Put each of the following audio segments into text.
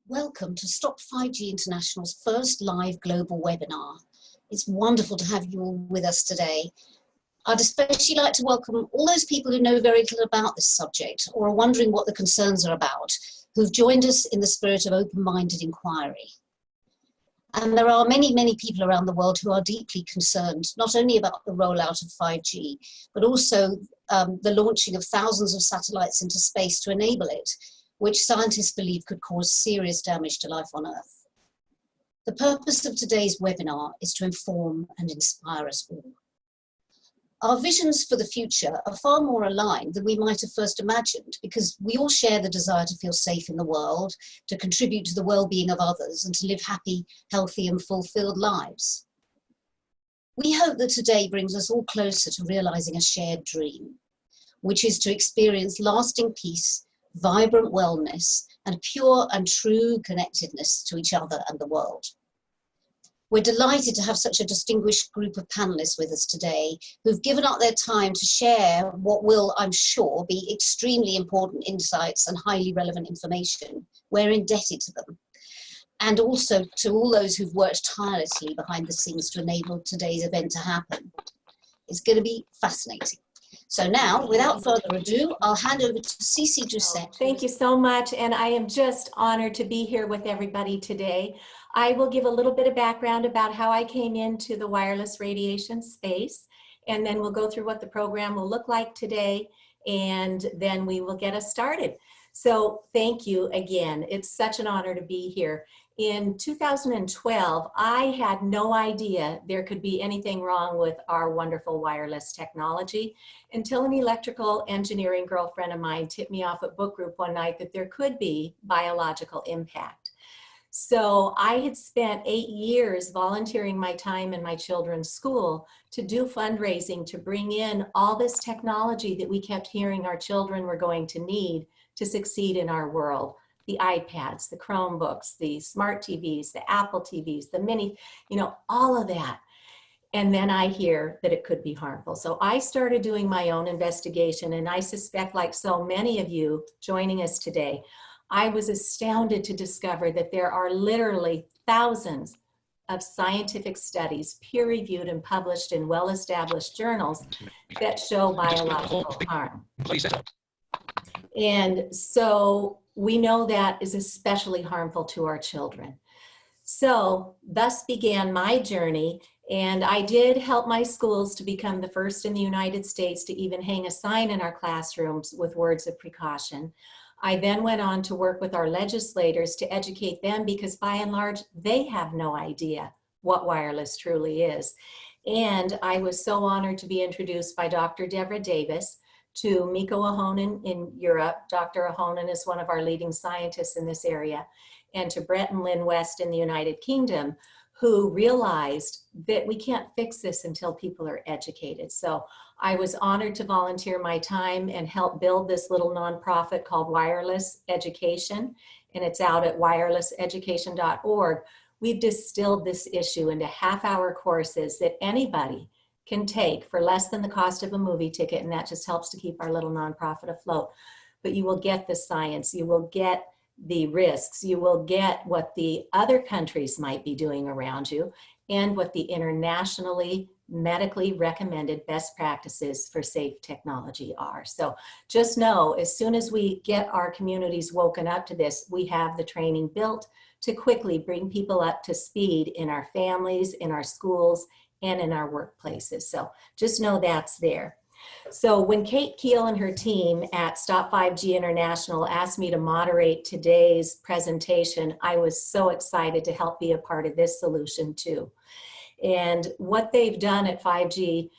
Welcome to Stop 5G International's first live global webinar. It's wonderful to have you all with us today. I'd especially like to welcome all those people who know very little about this subject or are wondering what the concerns are about, who've joined us in the spirit of open-minded inquiry. And there are many, many people around the world who are deeply concerned, not only about the rollout of 5G, but also the launching of thousands of satellites into space to enable it, which scientists believe could cause serious damage to life on Earth. The purpose of today's webinar is to inform and inspire us all. Our visions for the future are far more aligned than we might have first imagined, because we all share the desire to feel safe in the world, to contribute to the well-being of others, and to live happy, healthy, and fulfilled lives. We hope that today brings us all closer to realizing a shared dream, which is to experience lasting peace, vibrant wellness, and pure and true connectedness to each other and the world. We're delighted to have such a distinguished group of panelists with us today who've given up their time to share what will, I'm sure, be extremely important insights and highly relevant information. We're indebted to them. And also to all those who've worked tirelessly behind the scenes to enable today's event to happen. It's going to be fascinating. So now, without further ado, I'll hand over to Cece Doucette. Thank you so much, and I am just honored to be here with everybody today. I will give a little bit of background about how I came into the wireless radiation space, and then we'll go through what the program will look like today, and then we will get us started. So thank you again. It's such an honor to be here. In 2012, I had no idea there could be anything wrong with our wonderful wireless technology until an electrical engineering girlfriend of mine tipped me off at book group one night that there could be biological impact. So I had spent 8 years volunteering my time in my children's school to do fundraising to bring in all this technology that we kept hearing our children were going to need to succeed in our world. The iPads, the Chromebooks, the smart TVs, the Apple TVs, the mini, all of that. And then I hear that it could be harmful. So I started doing my own investigation, and I suspect, like so many of you joining us today, I was astounded to discover that there are literally thousands of scientific studies, peer-reviewed and published in well-established journals, that show biological harm. And so we know that is especially harmful to our children. So thus began my journey, and I did help my schools to become the first in the United States to even hang a sign in our classrooms with words of precaution. I then went on to work with our legislators to educate them, because by and large, they have no idea what wireless truly is. And I was so honored to be introduced by Dr. Deborah Davis to Mikko Ahonen in Europe. Dr. Ahonen is one of our leading scientists in this area, and to Brett and Lynn West in the United Kingdom, who realized that we can't fix this until people are educated. So I was honored to volunteer my time and help build this little nonprofit called Wireless Education, and it's out at wirelesseducation.org. We've distilled this issue into half-hour courses that anybody can take for less than the cost of a movie ticket, and that just helps to keep our little nonprofit afloat. But you will get the science, you will get the risks, you will get what the other countries might be doing around you, and what the internationally medically recommended best practices for safe technology are. So just know, as soon as we get our communities woken up to this, we have the training built to quickly bring people up to speed in our families, in our schools, and in our workplaces. So just know that's there. So when Kate Keel and her team at Stop 5G International asked me to moderate today's presentation, I was so excited to help be a part of this solution too. And what they've done at 5G,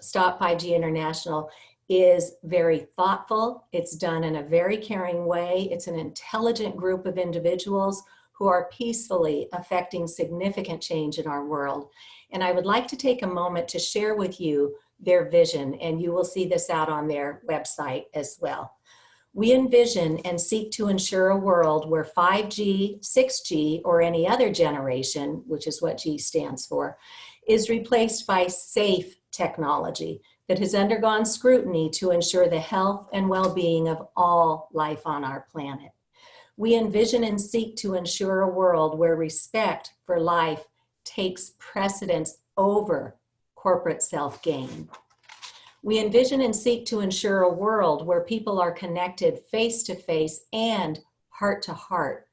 Stop 5G International, is very thoughtful. It's done in a very caring way. It's an intelligent group of individuals who are peacefully affecting significant change in our world. And I would like to take a moment to share with you their vision, and you will see this out on their website as well. We envision and seek to ensure a world where 5G, 6G, or any other generation, which is what G stands for, is replaced by safe technology that has undergone scrutiny to ensure the health and well-being of all life on our planet. We envision and seek to ensure a world where respect for life takes precedence over corporate self-gain. We envision and seek to ensure a world where people are connected face-to-face and heart-to-heart,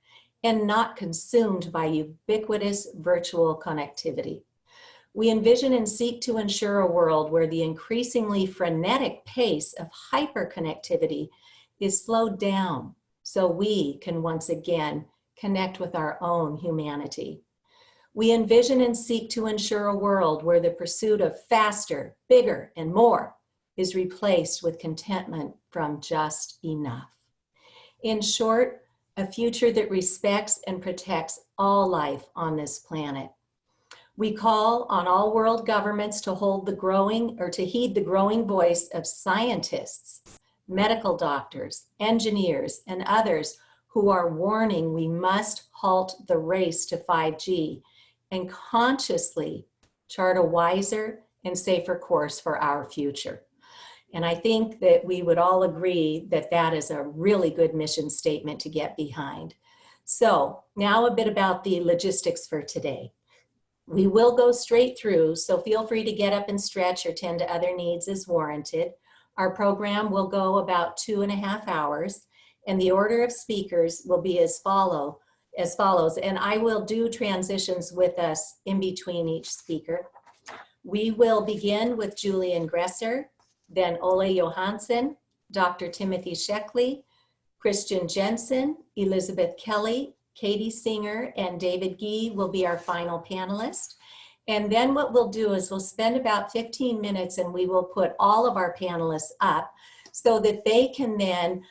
and not consumed by ubiquitous virtual connectivity. We envision and seek to ensure a world where the increasingly frenetic pace of hyperconnectivity is slowed down so we can once again connect with our own humanity. We envision and seek to ensure a world where the pursuit of faster, bigger, and more is replaced with contentment from just enough. In short, a future that respects and protects all life on this planet. We call on all world governments to hold the growing, or to heed the growing voice of scientists, medical doctors, engineers, and others who are warning we must halt the race to 5G and consciously chart a wiser and safer course for our future. And I think that we would all agree that that is a really good mission statement to get behind. So now a bit about the logistics for today. We will go straight through, so feel free to get up and stretch or tend to other needs as warranted. Our program will go about 2.5 hours, and the order of speakers will be as follows, and I will do transitions with us in between each speaker. We will begin with Julian Gresser, then Ole Johansson, Dr. Timothy Shockley, Christian Jensen, Elizabeth Kelly, Katie Singer, and David Gee will be our final panelists. And then what we'll do is we'll spend about 15 minutes and we will put all of our panelists up so that they can then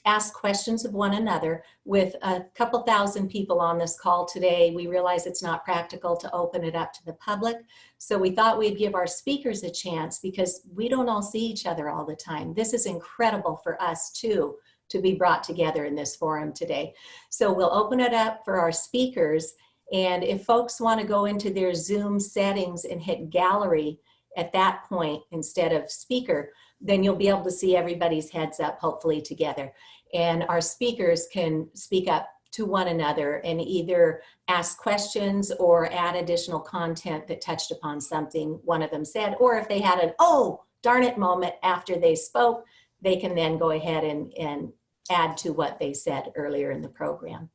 ask questions of one another. With a couple thousand people on this call today, we realize it's not practical to open it up to the public. So we thought we'd give our speakers a chance because we don't all see each other all the time. This is incredible for us too, to be brought together in this forum today. So we'll open it up for our speakers. And if folks want to go into their Zoom settings and hit gallery at that point instead of speaker, then you'll be able to see everybody's heads up, hopefully together. And our speakers can speak up to one another and either ask questions or add additional content that touched upon something one of them said, or if they had an, oh, darn it moment after they spoke, they can then go ahead and add to what they said earlier in the program.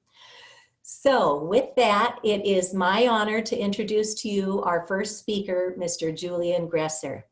So with that, it is my honor to introduce to you our first speaker, Mr. Julian Gresser.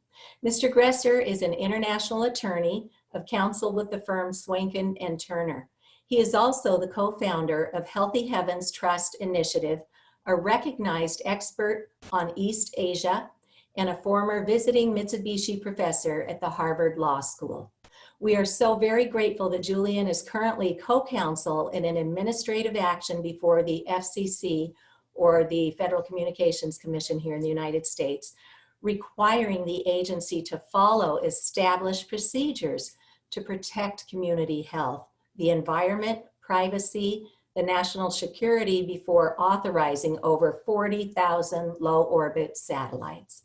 Mr. Gresser is an international attorney of counsel with the firm Swanken and Turner. He is also the co-founder of Healthy Heavens Trust Initiative, a recognized expert on East Asia, and a former visiting Mitsubishi professor at the Harvard Law School. We are so very grateful that Julian is currently co-counsel in an administrative action before the FCC, or the Federal Communications Commission here in the United States, requiring the agency to follow established procedures to protect community health, the environment, privacy, the national security before authorizing over 40,000 low orbit satellites.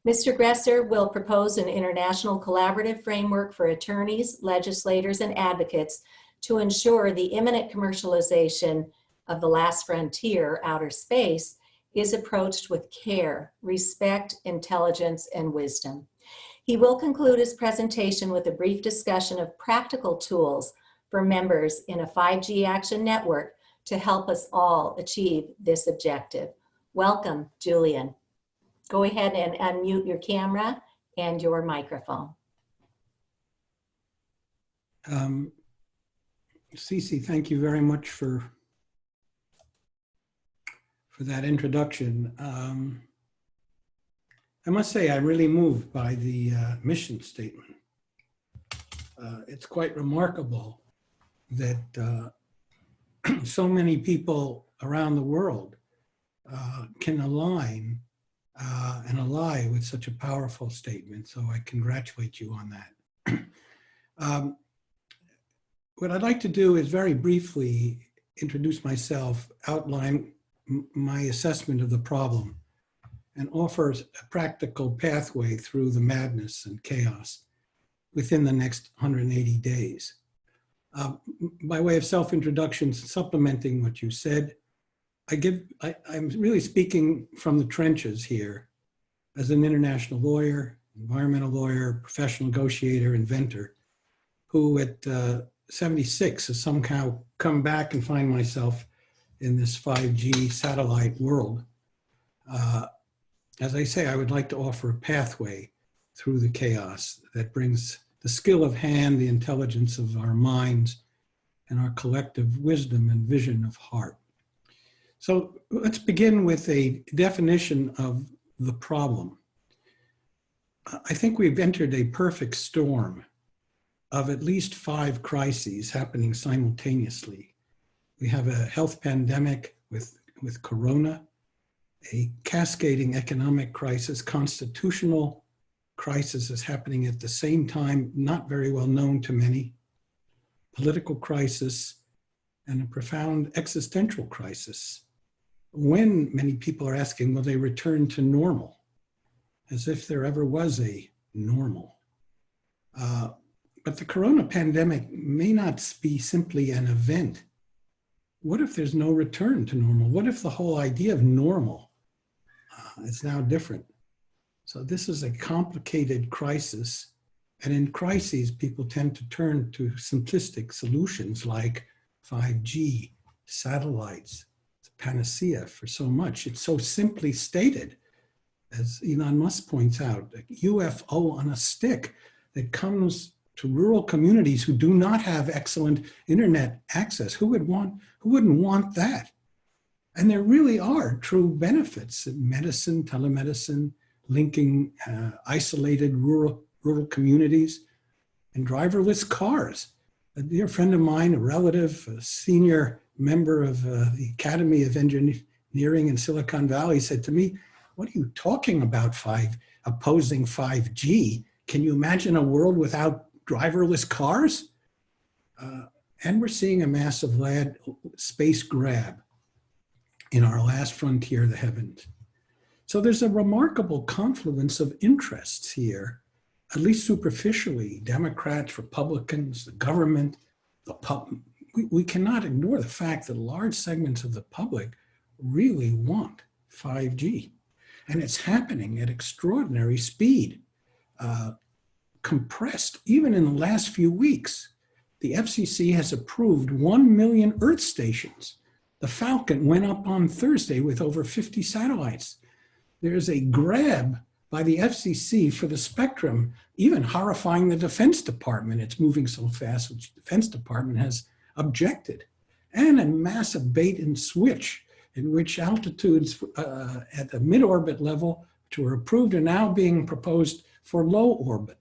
Mr. Gresser will propose an international collaborative framework for attorneys, legislators, and advocates to ensure the imminent commercialization of the last frontier, outer space, is approached with care, respect, intelligence, and wisdom. He will conclude his presentation with a brief discussion of practical tools for members in a 5G Action Network to help us all achieve this objective. Welcome, Julian. Go ahead and unmute your camera and your microphone. Cece, thank you very much for that introduction. I must say I'm really moved by the mission statement. It's quite remarkable that so many people around the world can align and ally with such a powerful statement. So I congratulate you on that. What I'd like to do is very briefly introduce myself, outline my assessment of the problem, and offer a practical pathway through the madness and chaos within the next 180 days. By way of self-introduction, supplementing what you said, I'm really speaking from the trenches here as an international lawyer, environmental lawyer, professional negotiator, inventor, who at 76 has somehow come back and find myself in this 5G satellite world. As I say, I would like to offer a pathway through the chaos that brings the skill of hand, the intelligence of our minds, and our collective wisdom and vision of heart. So let's begin with a definition of the problem. I think we've entered a perfect storm of at least 5 crises happening simultaneously. We have a health pandemic with corona, a cascading economic crisis, constitutional crisis is happening at the same time, not very well known to many, political crisis, and a profound existential crisis. When many people are asking, will they return to normal? As if there ever was a normal. But the corona pandemic may not be simply an event. What if there's no return to normal? What if the whole idea of normal is now different? So this is a complicated crisis. And in crises, people tend to turn to simplistic solutions like 5G, satellites, it's a panacea for so much. It's so simply stated, as Elon Musk points out, a UFO on a stick that comes to rural communities who do not have excellent internet access. Who wouldn't want that? And there really are true benefits in medicine, telemedicine, linking isolated rural communities, and driverless cars. A dear friend of mine, a relative, a senior member of the Academy of Engineering in Silicon Valley said to me, what are you talking about, opposing 5G? Can you imagine a world without driverless cars? And we're seeing a massive space grab in our last frontier, the heavens. So there's a remarkable confluence of interests here, at least superficially, Democrats, Republicans, the government, we cannot ignore the fact that large segments of the public really want 5G. And it's happening at extraordinary speed, compressed even in the last few weeks. The FCC has approved 1 million Earth stations. The Falcon went up on Thursday with over 50 satellites. There's a grab by the FCC for the spectrum, even horrifying the Defense Department. It's moving so fast, which the Defense Department has objected. And a massive bait and switch in which altitudes at the mid-orbit level, which were approved, are now being proposed for low orbit.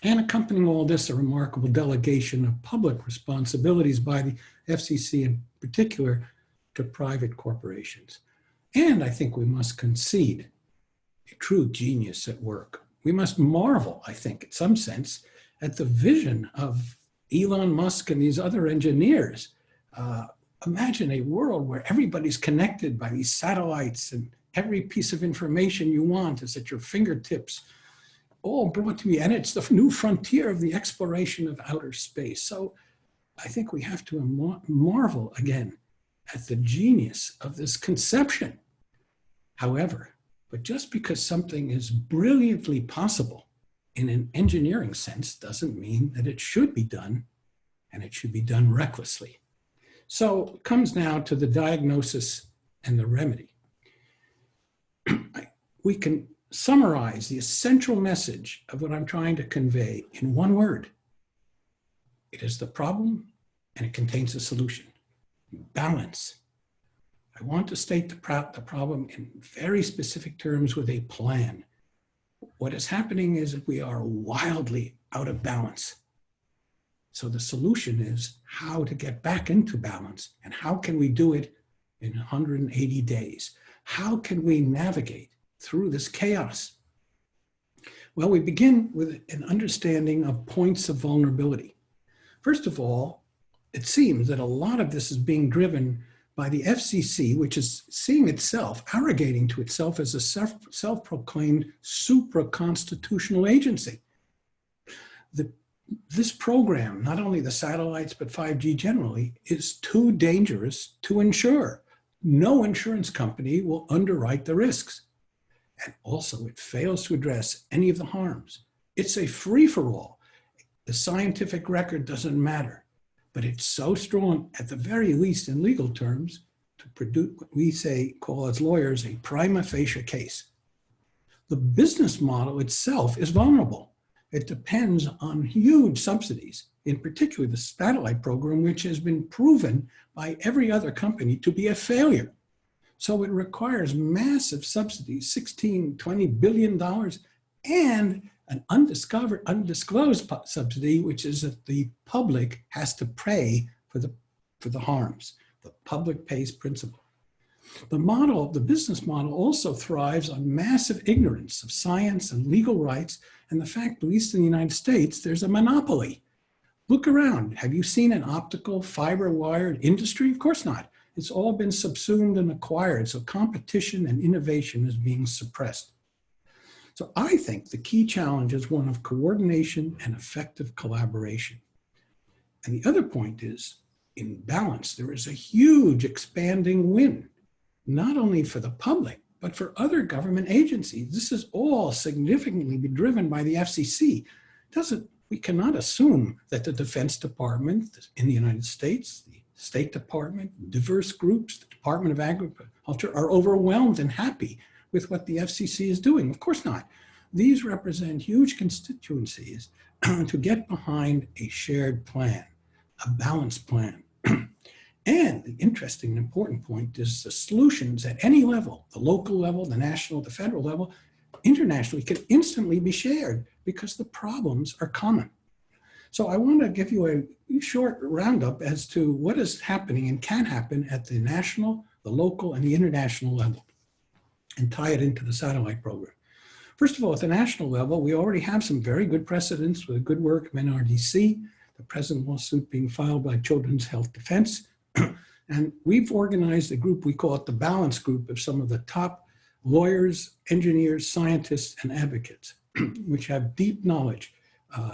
And accompanying all this, a remarkable delegation of public responsibilities by the FCC in particular to private corporations. And I think we must concede a true genius at work. We must marvel, I think, in some sense, at the vision of Elon Musk and these other engineers. Imagine a world where everybody's connected by these satellites and every piece of information you want is at your fingertips, all brought to you. And it's the new frontier of the exploration of outer space. So I think we have to marvel again at the genius of this conception. However, but just because something is brilliantly possible in an engineering sense doesn't mean that it should be done, and it should be done recklessly. So it comes now to the diagnosis and the remedy. We can summarize the essential message of what I'm trying to convey in one word. It is the problem, and it contains a solution. Balance. I want to state the problem in very specific terms with a plan. What is happening is that we are wildly out of balance. So the solution is how to get back into balance, and how can we do it in 180 days? How can we navigate through this chaos? Well, we begin with an understanding of points of vulnerability. First of all, it seems that a lot of this is being driven by the FCC, which is seeing itself, arrogating to itself as a self-proclaimed supra-constitutional agency. The this program, not only the satellites, but 5G generally, is too dangerous to insure. No insurance company will underwrite the risks. And also, it fails to address any of the harms. It's a free-for-all. The scientific record doesn't matter, but it's so strong, at the very least in legal terms, to produce what we call as lawyers, a prima facie case. The business model itself is vulnerable. It depends on huge subsidies, in particular the satellite program, which has been proven by every other company to be a failure. So it requires massive subsidies, $16, $20 billion, and an undisclosed subsidy, which is that the public has to pay for the harms. The public pays principle. The business model also thrives on massive ignorance of science and legal rights, and the fact, at least in the United States, there's a monopoly. Look around. Have you seen an optical fiber wired industry? Of course not. It's all been subsumed and acquired, so competition and innovation is being suppressed. So I think the key challenge is one of coordination and effective collaboration. And the other point is, in balance, there is a huge expanding win, not only for the public, but for other government agencies. This is all significantly driven by the FCC. We cannot assume that the Defense Department in the United States, the State Department, diverse groups, the Department of Agriculture are overwhelmed and happy with what the FCC is doing. Of course not. These represent huge constituencies to get behind a shared plan, a balanced plan. And the interesting and important point is the solutions at any level, the local level, the national, the federal level, internationally, can instantly be shared because the problems are common. So I want to give you a short roundup as to what is happening and can happen at the national, the local, and the international level, and tie it into the satellite program. First of all, at the national level, we already have some very good precedents with good work of NRDC, the present lawsuit being filed by Children's Health Defense. And we've organized a group, we call it the Balance Group, of some of the top lawyers, engineers, scientists, and advocates, which have deep knowledge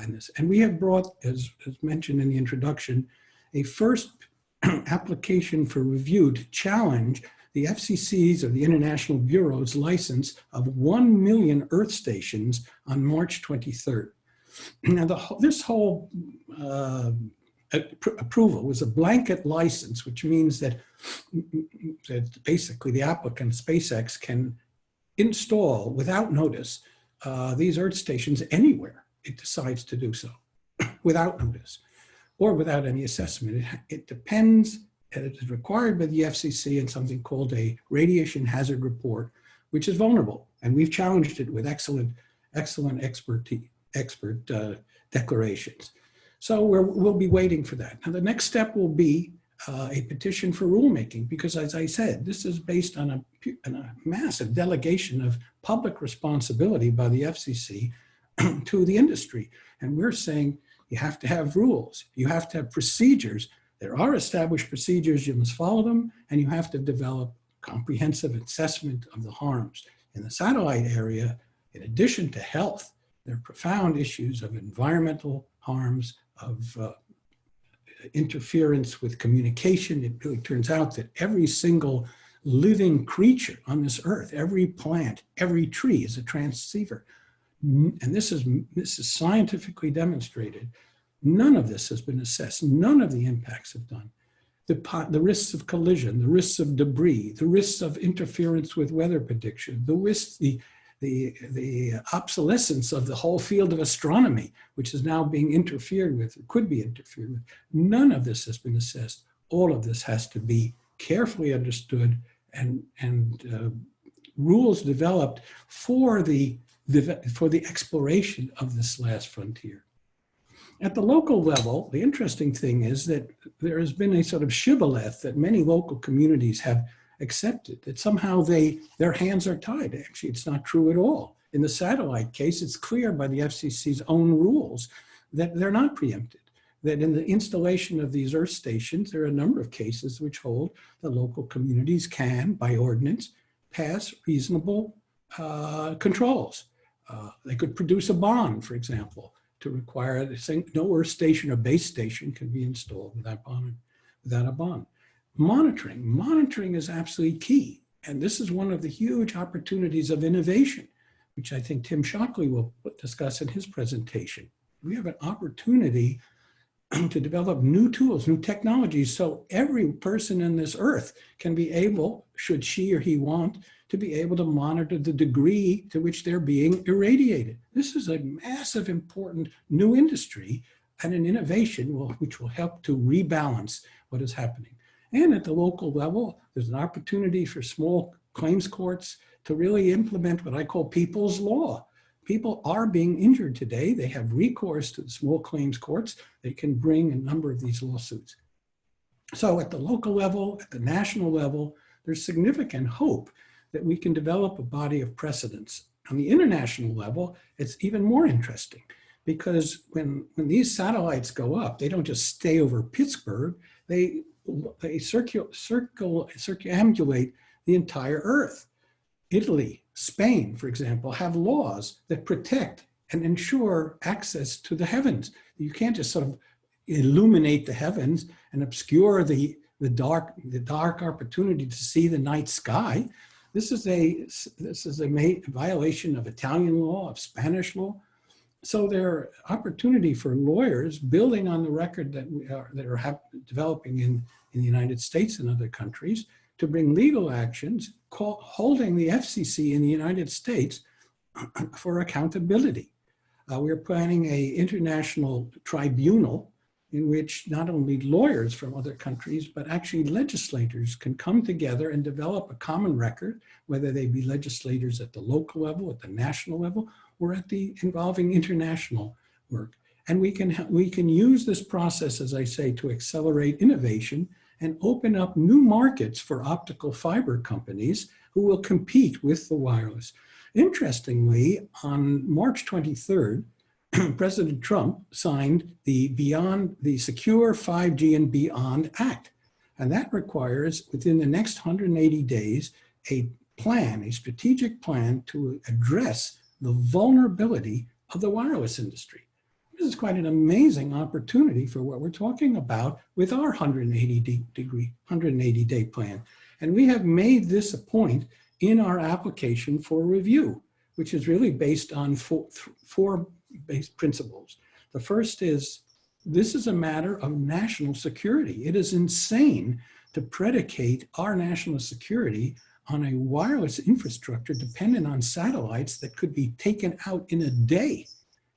in this. And we have brought, as mentioned in the introduction, a first application for review to challenge the FCC's, or the International Bureau's, license of 1 million Earth stations on March 23rd. Now, this whole approval was a blanket license, which means that basically the applicant, SpaceX, can install without notice these Earth stations anywhere it decides to do so, without notice or without any assessment. It depends, and it is required by the FCC in something called a radiation hazard report, which is vulnerable. And we've challenged it with excellent expert declarations. So we'll be waiting for that. Now, the next step will be a petition for rulemaking, because as I said, this is based on a massive delegation of public responsibility by the FCC to the industry. And we're saying you have to have rules, you have to have procedures. There are established procedures, you must follow them, and you have to develop comprehensive assessment of the harms. In the satellite area, in addition to health, there are profound issues of environmental harms, of interference with communication. It really turns out that every single living creature on this earth, every plant, every tree is a transceiver. And this is scientifically demonstrated. None of this has been assessed. None of the impacts have done. The risks of collision, the risks of debris, the risks of interference with weather prediction, the risks, the obsolescence of the whole field of astronomy, which is now being interfered with, or could be interfered with. None of this has been assessed. All of this has to be carefully understood and rules developed for the exploration of this last frontier. At the local level, the interesting thing is that there has been a sort of shibboleth that many local communities have accepted, that somehow their hands are tied. Actually, it's not true at all. In the satellite case, it's clear by the FCC's own rules that they're not preempted, that in the installation of these Earth stations, there are a number of cases which hold that local communities can, by ordinance, pass reasonable controls. They could produce a bond, for example, to require no earth station or base station can be installed without a bond. Monitoring is absolutely key. And this is one of the huge opportunities of innovation, which I think Tim Shockley will discuss in his presentation. We have an opportunity to develop new tools, new technologies, so every person in this earth can be able, should she or he want, to be able to monitor the degree to which they're being irradiated. This is a massive, important new industry and an innovation which will help to rebalance what is happening. And at the local level, there's an opportunity for small claims courts to really implement what I call people's law. People are being injured today. They have recourse to the small claims courts. They can bring a number of these lawsuits. So at the local level, at the national level, there's significant hope that we can develop a body of precedents. On the international level, it's even more interesting because when these satellites go up, they don't just stay over Pittsburgh, they circumambulate the entire earth. Italy, Spain, for example, have laws that protect and ensure access to the heavens. You can't just sort of illuminate the heavens and obscure the dark opportunity to see the night sky. This is a violation of Italian law, of Spanish law. So there are opportunity for lawyers building on the record that are developing in the United States and other countries to bring legal actions holding the FCC in the United States for accountability. We're planning an international tribunal in which not only lawyers from other countries, but actually legislators can come together and develop a common record, whether they be legislators at the local level, at the national level, or at the involving international work. And we can use this process, as I say, to accelerate innovation and open up new markets for optical fiber companies who will compete with the wireless. Interestingly, on March 23rd, President Trump signed the Secure 5G and Beyond Act. And that requires, within the next 180 days, a strategic plan to address the vulnerability of the wireless industry. This is quite an amazing opportunity for what we're talking about with our 180-day plan. And we have made this a point in our application for review, which is really based on four basic principles. The first is, this is a matter of national security. It is insane to predicate our national security on a wireless infrastructure dependent on satellites that could be taken out in a day.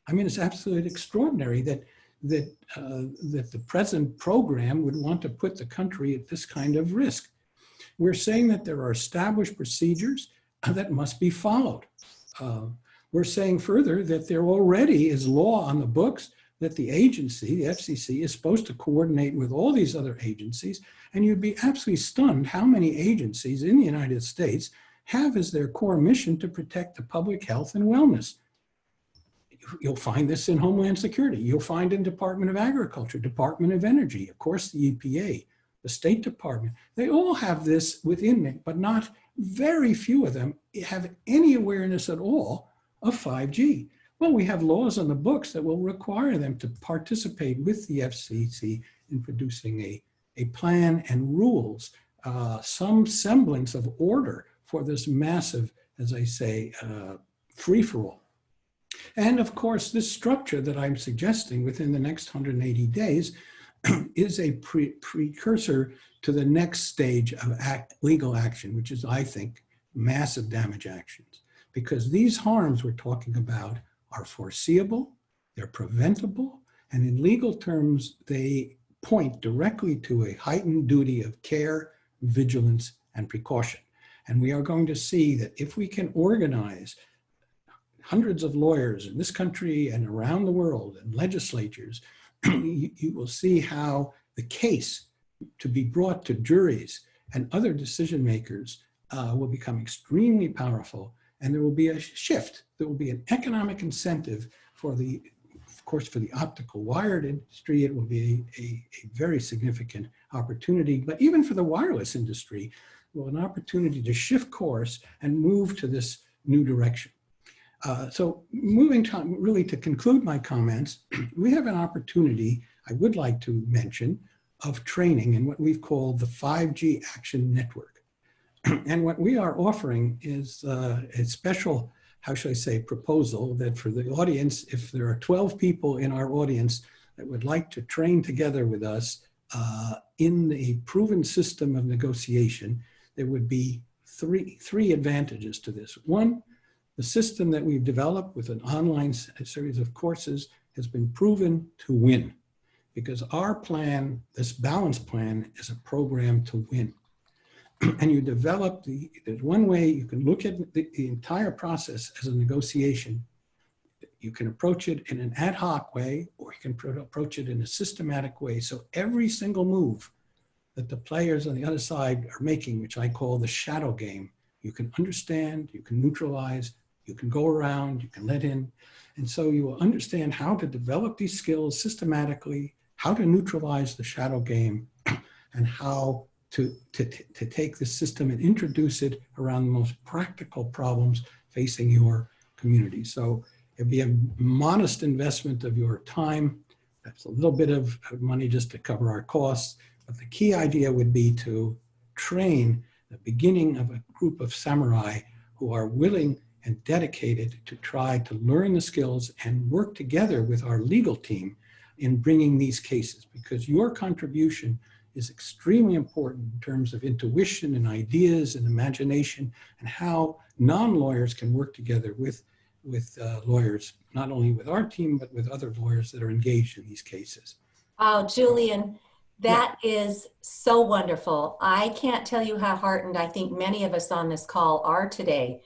I mean, it's absolutely extraordinary that the present program would want to put the country at this kind of risk. We're saying that there are established procedures that must be followed. We're saying further that there already is law on the books that the agency, the FCC, is supposed to coordinate with all these other agencies. And you'd be absolutely stunned how many agencies in the United States have as their core mission to protect the public health and wellness. You'll find this in Homeland Security. You'll find in Department of Agriculture, Department of Energy, of course, the EPA, the State Department. They all have this within it, but not very few of them have any awareness at all of 5G. Well, we have laws on the books that will require them to participate with the FCC in producing a plan and rules, some semblance of order for this massive, as I say, free-for-all. And of course, this structure that I'm suggesting within the next 180 days is a precursor to the next stage of legal action, which is, I think, massive damage actions. Because these harms we're talking about are foreseeable, they're preventable, and in legal terms, they point directly to a heightened duty of care, vigilance, and precaution. And we are going to see that if we can organize hundreds of lawyers in this country and around the world and legislatures, you will see how the case to be brought to juries and other decision makers will become extremely powerful. And there will be a shift. There will be an economic incentive for of course, for the optical wired industry. It will be a very significant opportunity, but even for the wireless industry, well, an opportunity to shift course and move to this new direction. So moving to really to conclude my comments, we have an opportunity, I would like to mention, of training in what we've called the 5G Action Network. And what we are offering is a special, how should I say, proposal that for the audience, if there are 12 people in our audience that would like to train together with us in the proven system of negotiation, there would be three advantages to this. One, the system that we've developed with an online series of courses has been proven to win, because our plan, this balance plan, is a program to win. And you develop there's one way you can look at the entire process as a negotiation. You can approach it in an ad hoc way, or you can approach it in a systematic way. So every single move that the players on the other side are making, which I call the shadow game, you can understand, you can neutralize, you can go around, you can let in. And so you will understand how to develop these skills systematically, how to neutralize the shadow game, and how to take the system and introduce it around the most practical problems facing your community. So it'd be a modest investment of your time. That's a little bit of money just to cover our costs. But the key idea would be to train the beginning of a group of samurai who are willing and dedicated to try to learn the skills and work together with our legal team in bringing these cases, because your contribution is extremely important in terms of intuition and ideas and imagination, and how non-lawyers can work together with lawyers, not only with our team, but with other lawyers that are engaged in these cases. Oh, Julian, that is so wonderful. I can't tell you how heartened I think many of us on this call are today,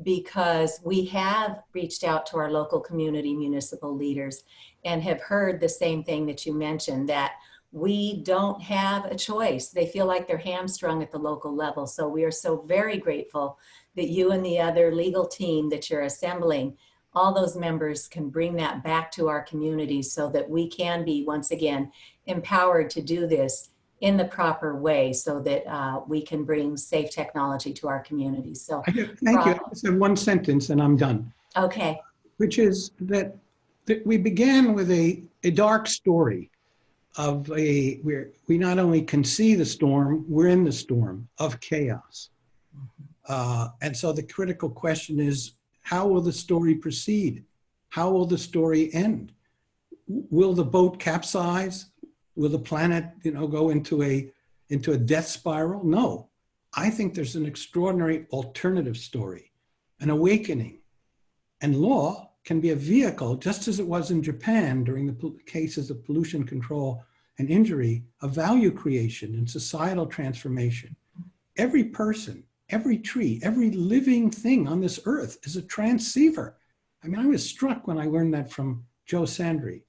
because we have reached out to our local community municipal leaders and have heard the same thing that you mentioned, that we don't have a choice. They feel like they're hamstrung at the local level. So we are so very grateful that you and the other legal team that you're assembling, all those members can bring that back to our communities so that we can be, once again, empowered to do this in the proper way, so that we can bring safe technology to our communities. So thank you. I just have one sentence and I'm done. Okay. Which is that we began with a dark story of where we not only can see the storm, we're in the storm of chaos. And so the critical question is, how will the story proceed? How will the story end? Will the boat capsize? Will the planet, go into a death spiral? No. I think there's an extraordinary alternative story, an awakening. And law can be a vehicle, just as it was in Japan during the cases of pollution control and injury, of value creation and societal transformation. Every person, every tree, every living thing on this earth is a transceiver. I mean, I was struck when I learned that from Joe Sandry.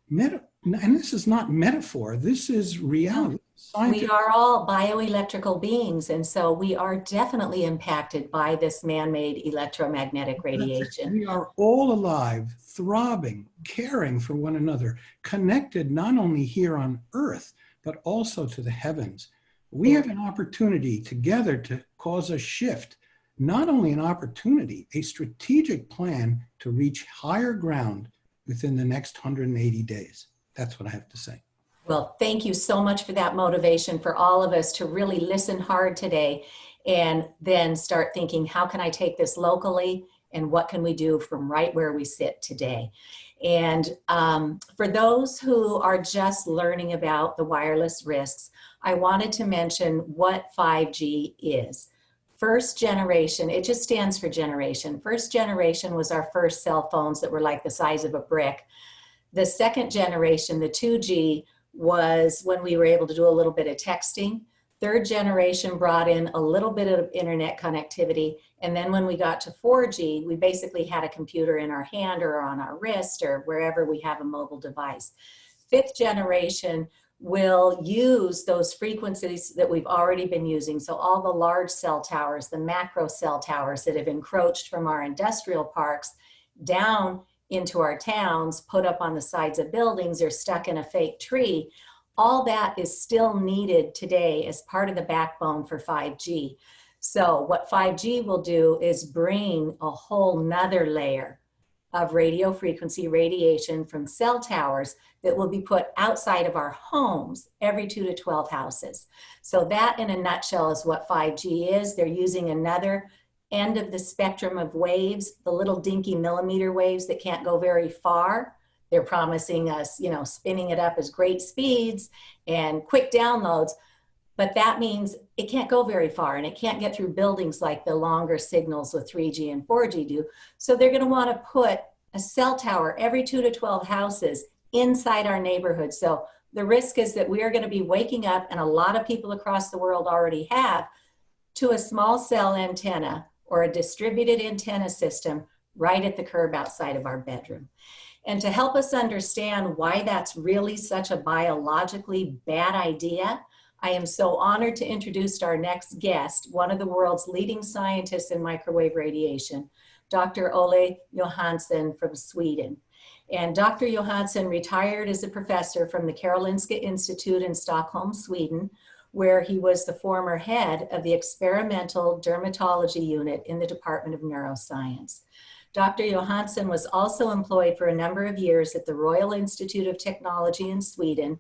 And this is not metaphor, this is reality. We are all bioelectrical beings, and so we are definitely impacted by this man-made electromagnetic radiation. We are all alive, throbbing, caring for one another, connected not only here on earth, but also to the heavens. We have an opportunity together to cause a shift, not only an opportunity, a strategic plan to reach higher ground within the next 180 days. That's what I have to say. Well, thank you so much for that motivation for all of us to really listen hard today and then start thinking, how can I take this locally and what can we do from right where we sit today? And for those who are just learning about the wireless risks, I wanted to mention what 5G is. First generation, it just stands for generation. First generation was our first cell phones that were like the size of a brick. The second generation, the 2G, was when we were able to do a little bit of texting. Third generation brought in a little bit of internet connectivity. And then when we got to 4G, we basically had a computer in our hand or on our wrist or wherever we have a mobile device. Fifth generation will use those frequencies that we've already been using. So all the large cell towers, the macro cell towers that have encroached from our industrial parks down into our towns, put up on the sides of buildings or stuck in a fake tree, all that is still needed today as part of the backbone for 5G. So what 5G will do is bring a whole nother layer of radio frequency radiation from cell towers that will be put outside of our homes every 2 to 12 houses. So that in a nutshell is what 5G is. They're using another end of the spectrum of waves, the little dinky millimeter waves that can't go very far. They're promising us, you know, spinning it up as great speeds and quick downloads, but that means it can't go very far and it can't get through buildings like the longer signals with 3G and 4G do. So they're going to want to put a cell tower every 2 to 12 houses inside our neighborhood. So the risk is that we are going to be waking up, and a lot of people across the world already have, to a small cell antenna or a distributed antenna system right at the curb outside of our bedroom. And to help us understand why that's really such a biologically bad idea, I am so honored to introduce our next guest, one of the world's leading scientists in microwave radiation, Dr. Ole Johansson from Sweden. And Dr. Johansson retired as a professor from the Karolinska Institute in Stockholm, Sweden, where he was the former head of the experimental dermatology unit in the Department of Neuroscience. Dr. Johansson was also employed for a number of years at the Royal Institute of Technology in Sweden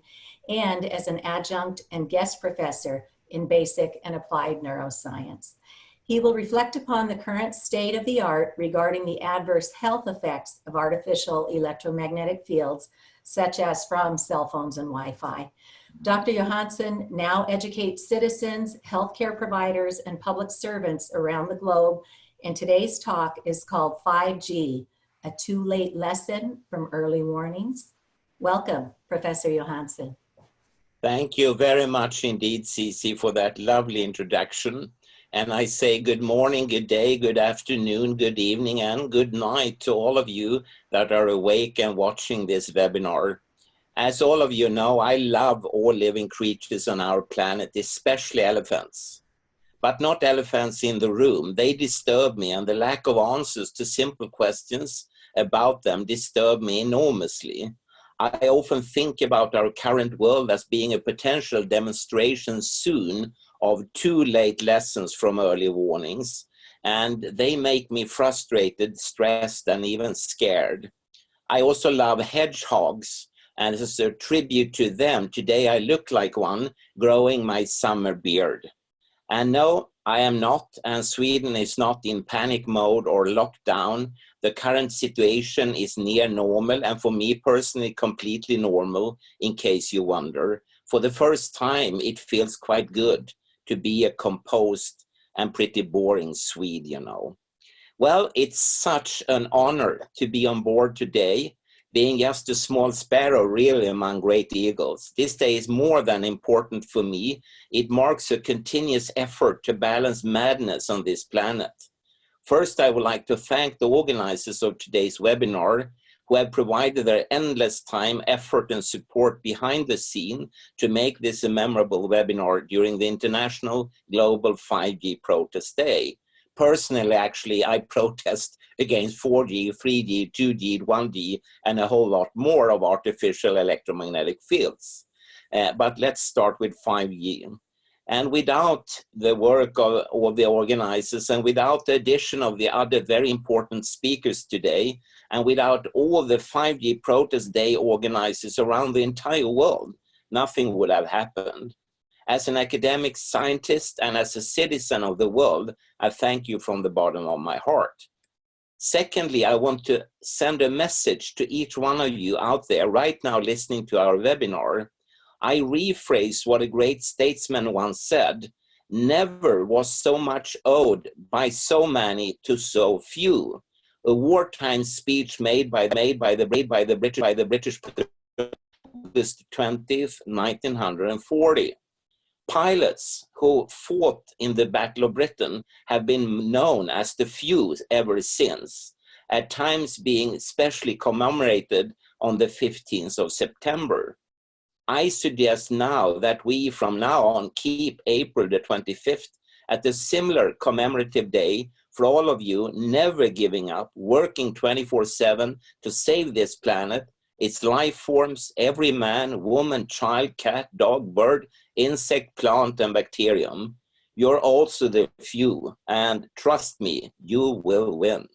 and as an adjunct and guest professor in basic and applied neuroscience. He will reflect upon the current state of the art regarding the adverse health effects of artificial electromagnetic fields, such as from cell phones and Wi-Fi. Dr. Johansson now educates citizens, healthcare providers, and public servants around the globe, and today's talk is called 5G, a too late lesson from early warnings. Welcome, Professor Johansson. Thank you very much indeed, Cici, for that lovely introduction. And I say good morning, good day, good afternoon, good evening, and good night to all of you that are awake and watching this webinar. As all of you know, I love all living creatures on our planet, especially elephants. But not elephants in the room. They disturb me, and the lack of answers to simple questions about them disturb me enormously. I often think about our current world as being a potential demonstration soon of too late lessons from early warnings, and they make me frustrated, stressed, and even scared. I also love hedgehogs, and as a tribute to them, today I look like one growing my summer beard. And no, I am not, and Sweden is not in panic mode or lockdown. The current situation is near normal, and for me personally, completely normal, in case you wonder. For the first time, it feels quite good to be a composed and pretty boring Swede, you know. Well, it's such an honor to be on board today, being just a small sparrow really among great eagles. This day is more than important for me. It marks a continuous effort to balance madness on this planet. First, I would like to thank the organizers of today's webinar, who have provided their endless time, effort, and support behind the scene to make this a memorable webinar during the International Global 5G Protest Day. Personally, actually, I protest against 4G, 3G, 2G, 1G, and a whole lot more of artificial electromagnetic fields. But let's start with 5G. And without the work of all the organizers, and without the addition of the other very important speakers today, and without all the 5G Protest Day organizers around the entire world, nothing would have happened. As an academic scientist and as a citizen of the world, I thank you from the bottom of my heart. Secondly, I want to send a message to each one of you out there right now listening to our webinar. I rephrase what a great statesman once said: never was so much owed by so many to so few. A wartime speech made by the British August 20th, 1940. Pilots who fought in the Battle of Britain have been known as the few ever since, at times being especially commemorated on the 15th of September. I suggest now that we from now on keep April the 25th at a similar commemorative day for all of you, never giving up, working 24/7 to save this planet, its life forms, every man, woman, child, cat, dog, bird, insect, plant, and bacterium. You're also the few, and trust me, you will win.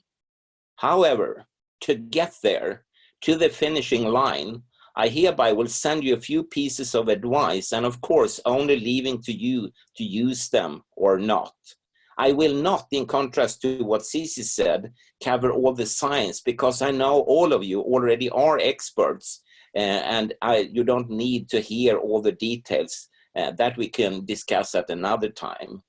However, to get there, to the finishing line, I hereby will send you a few pieces of advice, and of course, only leaving to you to use them or not. I will not, in contrast to what Cici said, cover all the science, because I know all of you already are experts, and you don't need to hear all the details that we can discuss at another time.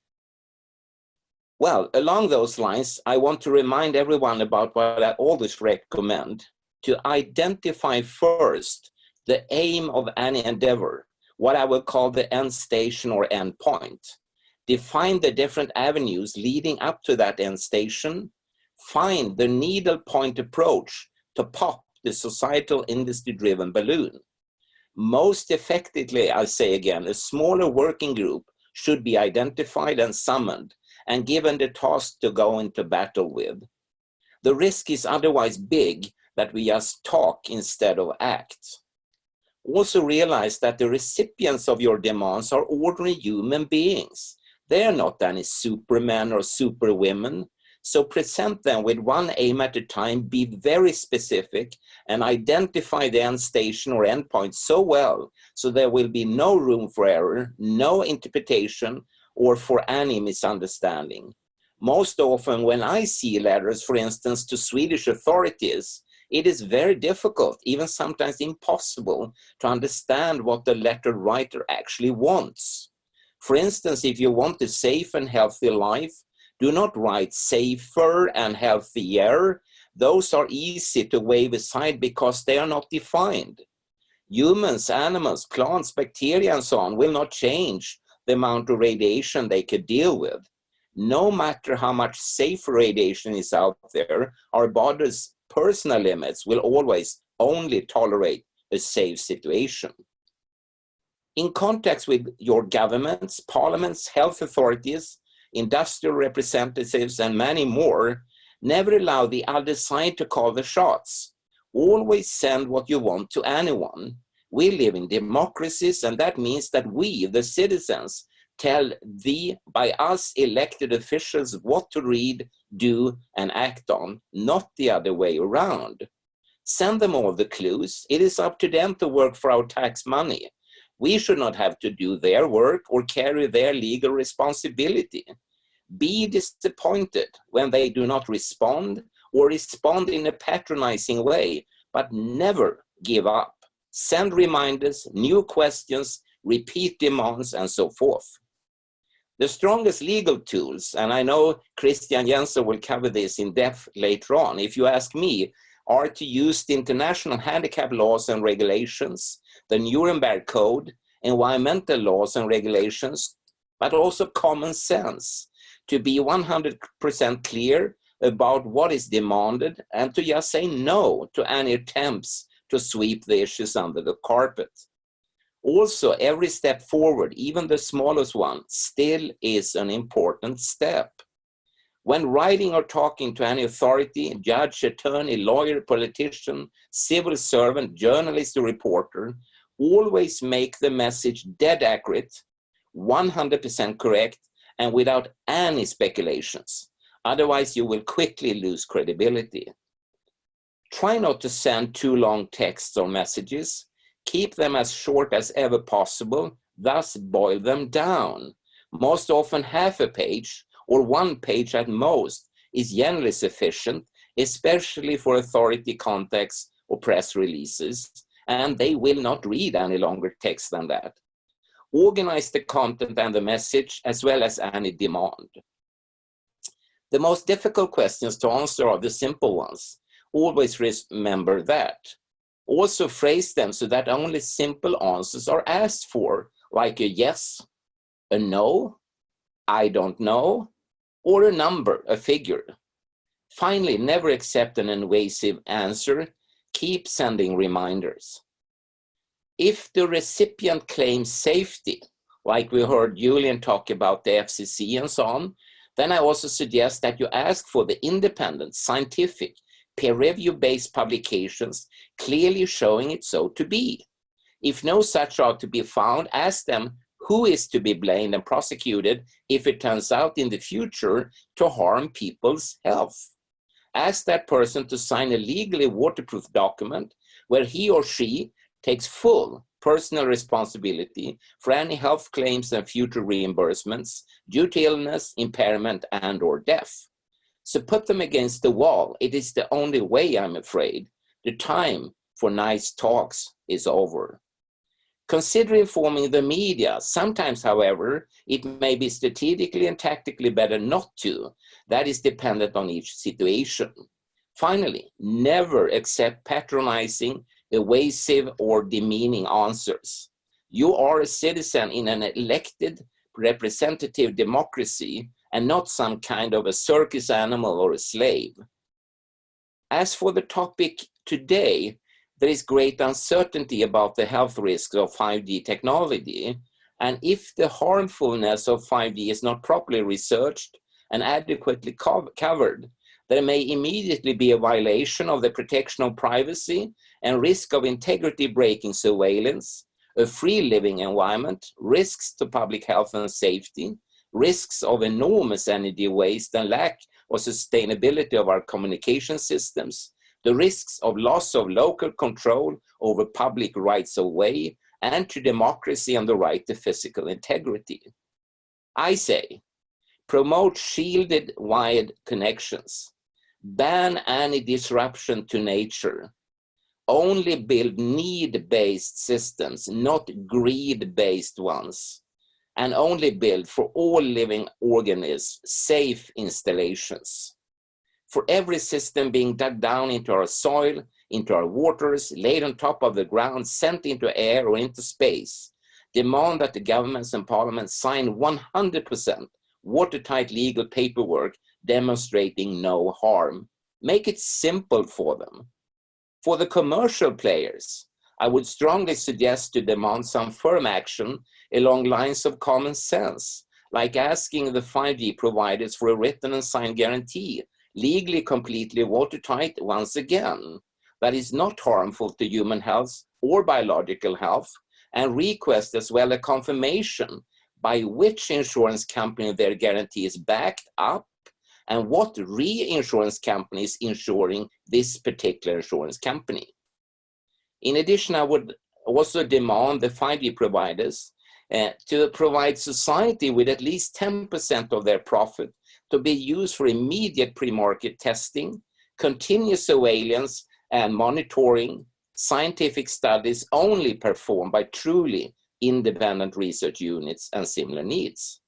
Well, along those lines, I want to remind everyone about what I always recommend: to identify first the aim of any endeavor, what I will call the end station or end point. Define the different avenues leading up to that end station. Find the needle point approach to pop the societal industry-driven balloon. Most effectively, I say again, a smaller working group should be identified and summoned and given the task to go into battle with. The risk is otherwise big that we just talk instead of act. Also realize that the recipients of your demands are ordinary human beings. They are not any supermen or superwomen. So present them with one aim at a time, be very specific, and identify the end station or end point so well so there will be no room for error, no interpretation, or for any misunderstanding. Most often when I see letters, for instance, to Swedish authorities, it is very difficult, even sometimes impossible, to understand what the letter writer actually wants. For instance, if you want a safe and healthy life, do not write safer and healthier. Those are easy to wave aside because they are not defined. Humans, animals, plants, bacteria, and so on will not change the amount of radiation they could deal with. No matter how much safer radiation is out there, our body's personal limits will always only tolerate a safe situation. In contact with your governments, parliaments, health authorities, industrial representatives, and many more, never allow the other side to call the shots. Always send what you want to anyone. We live in democracies, and that means that we, the citizens, tell the, by us elected officials, what to read, do, and act on, not the other way around. Send them all the clues. It is up to them to work for our tax money. We should not have to do their work or carry their legal responsibility. Be disappointed when they do not respond or respond in a patronizing way, but never give up. Send reminders, new questions, repeat demands, and so forth. The strongest legal tools, and I know Christian Jensen will cover this in depth later on, if you ask me, are to use the international handicap laws and regulations, the Nuremberg Code, environmental laws and regulations, but also common sense, to be 100% clear about what is demanded and to just say no to any attempts to sweep the issues under the carpet. Also, every step forward, even the smallest one, still is an important step. When writing or talking to any authority, judge, attorney, lawyer, politician, civil servant, journalist, or reporter, always make the message dead accurate, 100% correct, and without any speculations. Otherwise, you will quickly lose credibility. Try not to send too long texts or messages. Keep them as short as ever possible, thus boil them down. Most often half a page or 1 page at most is generally sufficient, especially for authority contacts or press releases, and they will not read any longer text than that. Organize the content and the message as well as any demand. The most difficult questions to answer are the simple ones. Always remember that. Also phrase them so that only simple answers are asked for, like a yes, a no, I don't know, or a number, a figure. Finally, never accept an invasive answer. Keep sending reminders. If the recipient claims safety, like we heard Julian talk about the FCC and so on, then I also suggest that you ask for the independent, scientific, peer-review-based publications clearly showing it so to be. If no such are to be found, ask them who is to be blamed and prosecuted if it turns out in the future to harm people's health? Ask that person to sign a legally waterproof document where he or she takes full personal responsibility for any health claims and future reimbursements due to illness, impairment, and/or death. So put them against the wall. It is the only way, I'm afraid. The time for nice talks is over. Consider informing the media. Sometimes, however, it may be strategically and tactically better not to. That is dependent on each situation. Finally, never accept patronizing, evasive, or demeaning answers. You are a citizen in an elected representative democracy and not some kind of a circus animal or a slave. As for the topic today, there is great uncertainty about the health risks of 5G technology, and if the harmfulness of 5G is not properly researched and adequately covered, there may immediately be a violation of the protection of privacy and risk of integrity-breaking surveillance, a free living environment, risks to public health and safety, risks of enormous energy waste and lack of sustainability of our communication systems, the risks of loss of local control over public rights of way, and to democracy and the right to physical integrity. I say, promote shielded wired connections, ban any disruption to nature, only build need-based systems, not greed-based ones, and only build for all living organisms safe installations. For every system being dug down into our soil, into our waters, laid on top of the ground, sent into air or into space, demand that the governments and parliaments sign 100% watertight legal paperwork demonstrating no harm. Make it simple for them. For the commercial players, I would strongly suggest to demand some firm action along lines of common sense, like asking the 5G providers for a written and signed guarantee, legally completely watertight once again, that is not harmful to human health or biological health, and request as well a confirmation by which insurance company their guarantee is backed up and what reinsurance company is insuring this particular insurance company. In addition, I would also demand the 5G providers to provide society with at least 10% of their profit to be used for immediate pre-market testing, continuous surveillance and monitoring, scientific studies only performed by truly independent research units and similar needs.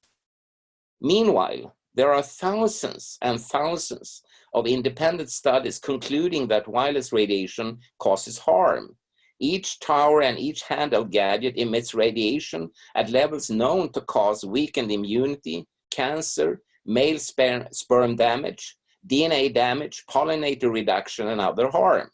Meanwhile, there are thousands and thousands of independent studies concluding that wireless radiation causes harm. Each tower and each handheld gadget emits radiation at levels known to cause weakened immunity, cancer, male sperm damage, DNA damage, pollinator reduction, and other harm.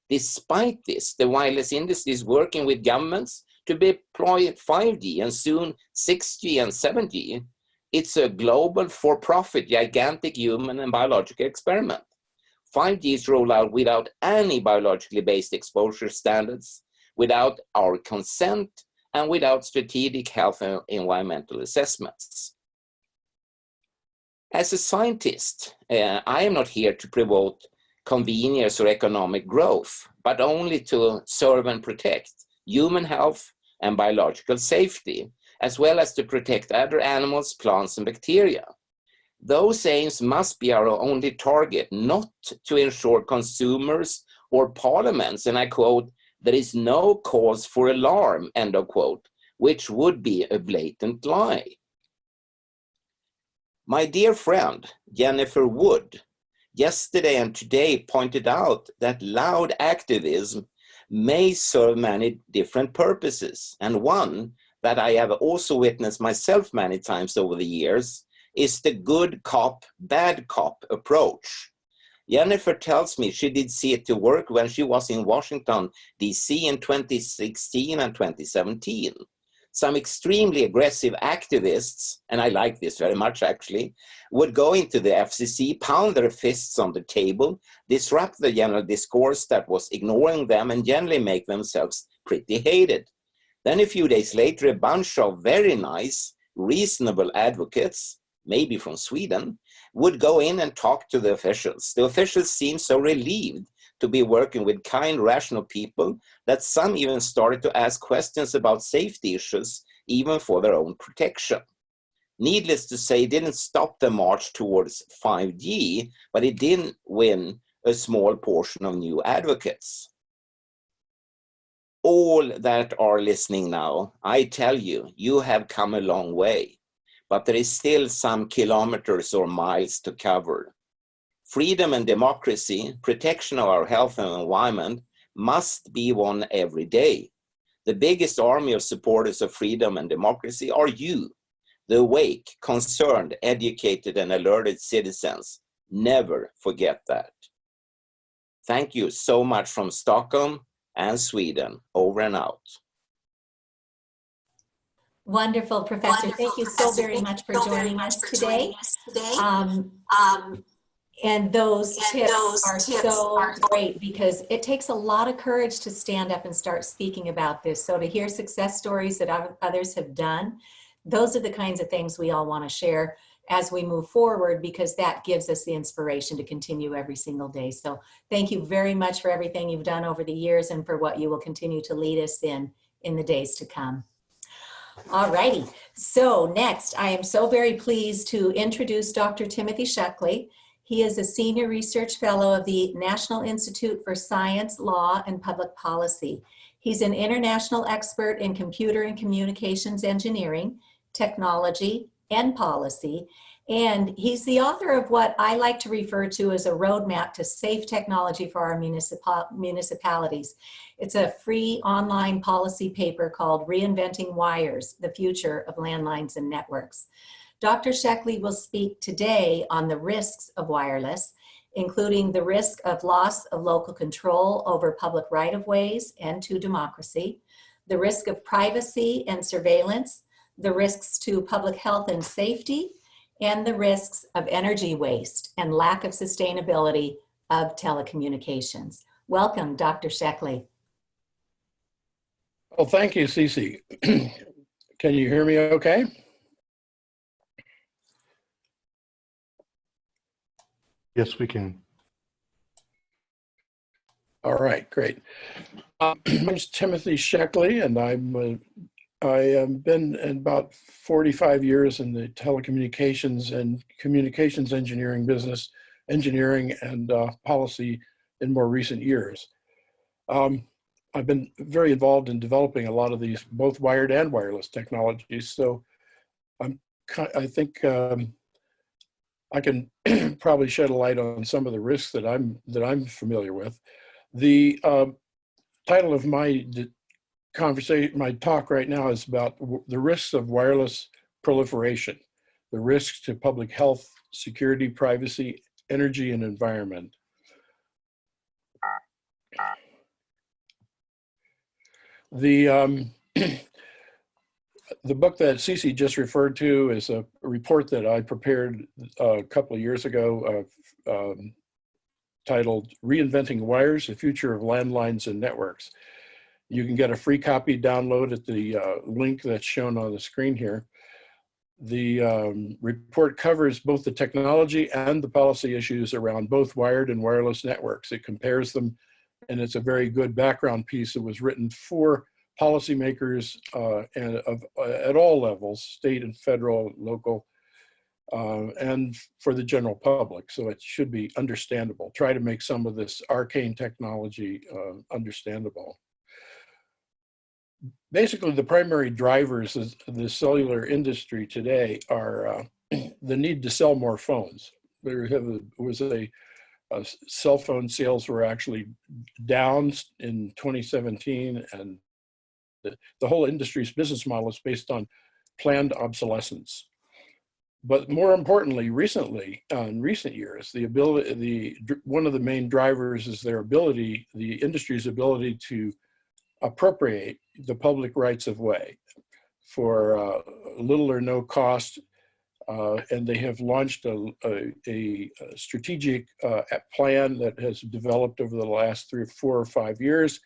Despite this, the wireless industry is working with governments to deploy 5G and soon 6G and 7G. It's a global for-profit, gigantic human and biological experiment. 5G is rolled out without any biologically based exposure standards, without our consent, and without strategic health and environmental assessments. As a scientist, I am not here to promote convenience or economic growth, but only to serve and protect human health and biological safety, as well as to protect other animals, plants, and bacteria. Those aims must be our only target, not to ensure consumers or parliaments, and I quote, "there is no cause for alarm," end of quote, which would be a blatant lie. My dear friend, Jennifer Wood, yesterday and today pointed out that loud activism may serve many different purposes, and one that I have also witnessed myself many times over the years is the good cop, bad cop approach. Jennifer tells me she did see it to work when she was in Washington, D.C. in 2016 and 2017. Some extremely aggressive activists, and I like this very much actually, would go into the FCC, pound their fists on the table, disrupt the general discourse that was ignoring them, and generally make themselves pretty hated. Then a few days later, a bunch of very nice, reasonable advocates, maybe from Sweden, would go in and talk to the officials. The officials seemed so relieved to be working with kind, rational people that some even started to ask questions about safety issues, even for their own protection. Needless to say, it didn't stop the march towards 5G, but it didn't win a small portion of new advocates. All that are listening now, I tell you, you have come a long way, but there is still some kilometers or miles to cover. Freedom and democracy, protection of our health and environment must be won every day. The biggest army of supporters of freedom and democracy are you, the awake, concerned, educated, and alerted citizens. Never forget that. Thank you so much from Stockholm and Sweden. Over and out. Wonderful, Professor. Thank you so very much for joining us today. And those tips are so great because it takes a lot of courage to stand up and start speaking about this. So to hear success stories that others have done, those are the kinds of things we all want to share as we move forward, because that gives us the inspiration to continue every single day. So thank you very much for everything you've done over the years and for what you will continue to lead us in the days to come. All righty. So next, I am so very pleased to introduce Dr. Timothy Shockley. He is a Senior Research Fellow of the National Institute for Science, Law, and Public Policy. He's an international expert in computer and communications engineering, technology, and policy, and he's the author of what I like to refer to as a roadmap to safe technology for our municipalities. It's a free online policy paper called Reinventing Wires, the Future of Landlines and Networks. Dr. Shockley will speak today on the risks of wireless, including the risk of loss of local control over public right-of-ways and to democracy, the risk of privacy and surveillance, the risks to public health and safety, and the risks of energy waste and lack of sustainability of telecommunications. Welcome, Dr. Shockley. Well, thank you, Cece. Can you hear me okay? Yes, we can. All right, great. My name is Timothy Shockley, and I have been in about 45 years in the telecommunications and communications engineering business, engineering and policy in more recent years. I've been very involved in developing a lot of these, both wired and wireless technologies. So I think I can probably shed a light on some of the risks that I'm familiar with. The title of my conversation, my talk right now is about the risks of wireless proliferation, the risks to public health, security, privacy, energy, and environment. The book that Cece just referred to is a report that I prepared a couple of years ago titled Reinventing Wires, the Future of Landlines and Networks. You can get a free copy download at the link that's shown on the screen here. The report covers both the technology and the policy issues around both wired and wireless networks. It compares them, and it's a very good background piece that was written for policymakers at all levels, state and federal, local, and for the general public. So it should be understandable. Try to make some of this arcane technology understandable. Basically, the primary drivers of the cellular industry today are the need to sell more phones. Cell phone sales were actually down in 2017, and the whole industry's business model is based on planned obsolescence. But more importantly, recently, in recent years, one of the main drivers is the industry's ability to appropriate the public rights of way for little or no cost, and they have launched a strategic plan that has developed over the last 4 or 5 years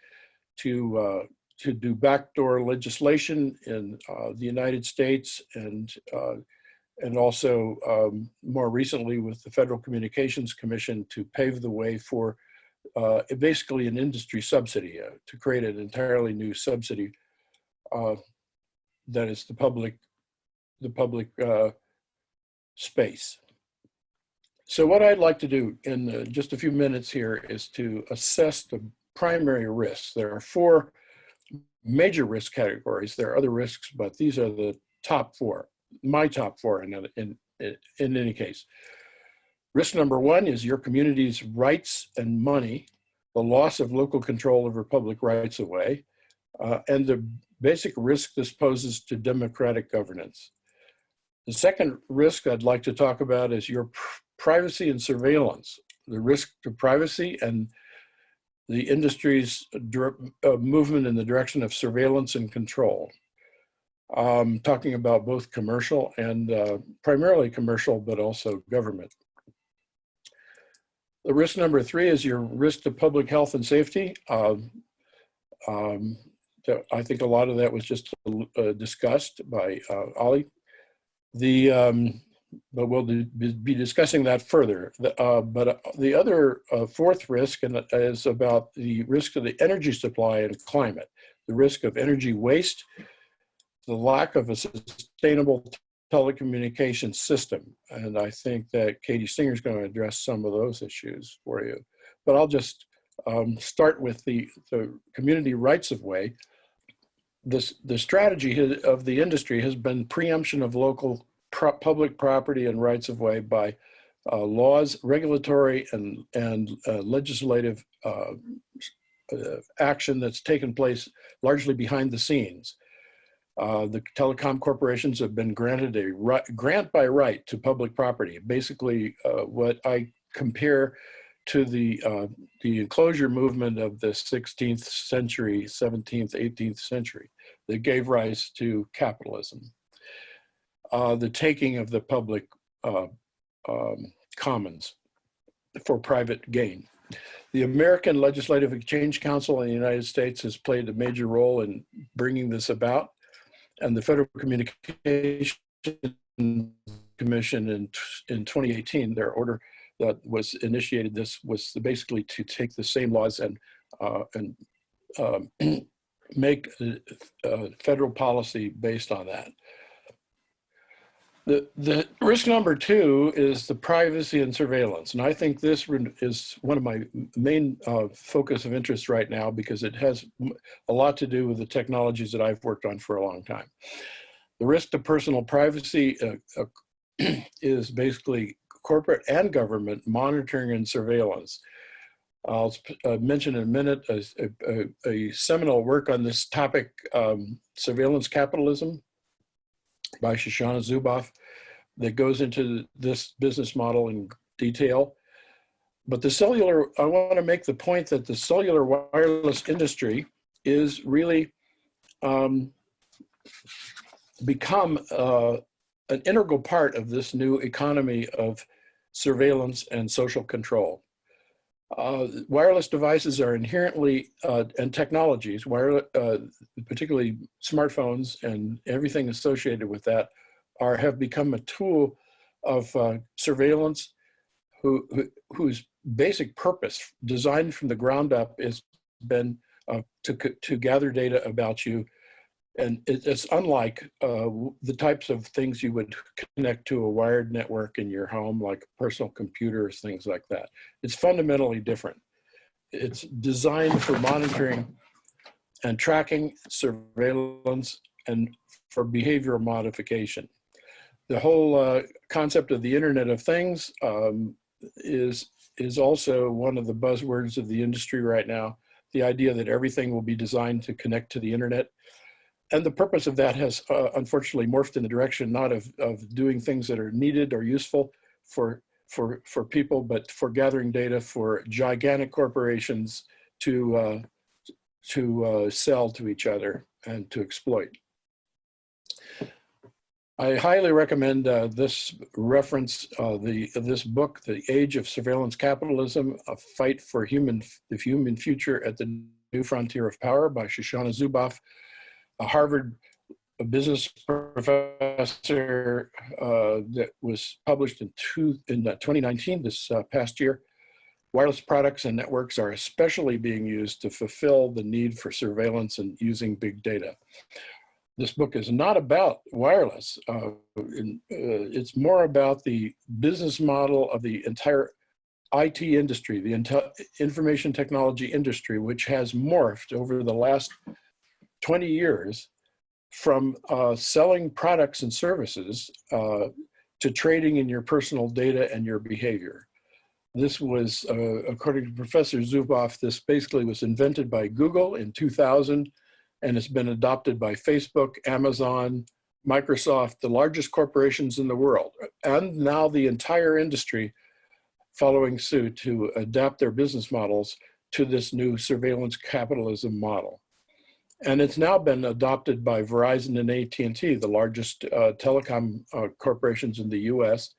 to to do backdoor legislation in the United States, and also more recently with the Federal Communications Commission to pave the way for basically an industry subsidy, to create an entirely new subsidy that is the public space. So what I'd like to do in just a few minutes here is to assess the primary risks. There are 4 major risk categories. There are other risks, but these are the top 4, my top 4 in any case. Risk number 1 is your community's rights and money, the loss of local control over public rights of way, and the basic risk this poses to democratic governance. The second risk I'd like to talk about is your privacy and surveillance, the risk to privacy and the industry's movement in the direction of surveillance and control. Talking about both commercial and primarily commercial, but also government. The risk number 3 is your risk to public health and safety. I think a lot of that was just discussed by Ollie. But we'll be discussing that further. But the other 4th risk is about the risk of the energy supply and climate, the risk of energy waste, the lack of a sustainable telecommunications system. And I think that Katie Singer is going to address some of those issues for you. But I'll just start with the community rights of way. The strategy of the industry has been preemption of local public property and rights of way by laws, regulatory and legislative action that's taken place largely behind the scenes. The telecom corporations have been granted a grant by right to public property, basically what I compare to the enclosure movement of the 16th century, 17th, 18th century that gave rise to capitalism. The taking of the public commons for private gain. The American Legislative Exchange Council in the United States has played a major role in bringing this about, and the Federal Communications Commission in 2018, their order that was initiated this was basically to take the same laws and make federal policy based on that. The risk number 2 is the privacy and surveillance. And I think this is one of my main focus of interest right now because it has a lot to do with the technologies that I've worked on for a long time. The risk to personal privacy is basically corporate and government monitoring and surveillance. I'll mention in a minute a seminal work on this topic, Surveillance Capitalism, by Shoshana Zuboff, that goes into this business model in detail. But I want to make the point that the cellular wireless industry is really become an integral part of this new economy of surveillance and social control. Wireless devices are inherently, and technologies, particularly smartphones and everything associated with that, have become a tool of surveillance whose basic purpose, designed from the ground up, has been to gather data about you. And it's unlike the types of things you would connect to a wired network in your home, like personal computers, things like that. It's fundamentally different. It's designed for monitoring and tracking, surveillance, and for behavioral modification. The whole concept of the Internet of Things is also one of the buzzwords of the industry right now. The idea that everything will be designed to connect to the internet. And the purpose of that has unfortunately morphed in the direction not of doing things that are needed or useful for people, but for gathering data for gigantic corporations to sell to each other and to exploit. I highly recommend this reference, this book, The Age of Surveillance Capitalism, A Fight for the Human Future at the New Frontier of Power by Shoshana Zuboff, a Harvard business professor that was published in 2019, this past year. Wireless products and networks are especially being used to fulfill the need for surveillance and using big data. This book is not about wireless. It's more about the business model of the entire IT industry, the information technology industry, which has morphed over the last 20 years from selling products and services to trading in your personal data and your behavior. This was, according to Professor Zuboff, this basically was invented by Google in 2000, and it's been adopted by Facebook, Amazon, Microsoft, the largest corporations in the world, and now the entire industry following suit to adapt their business models to this new surveillance capitalism model. And it's now been adopted by Verizon and AT&T, the largest telecom corporations in the US,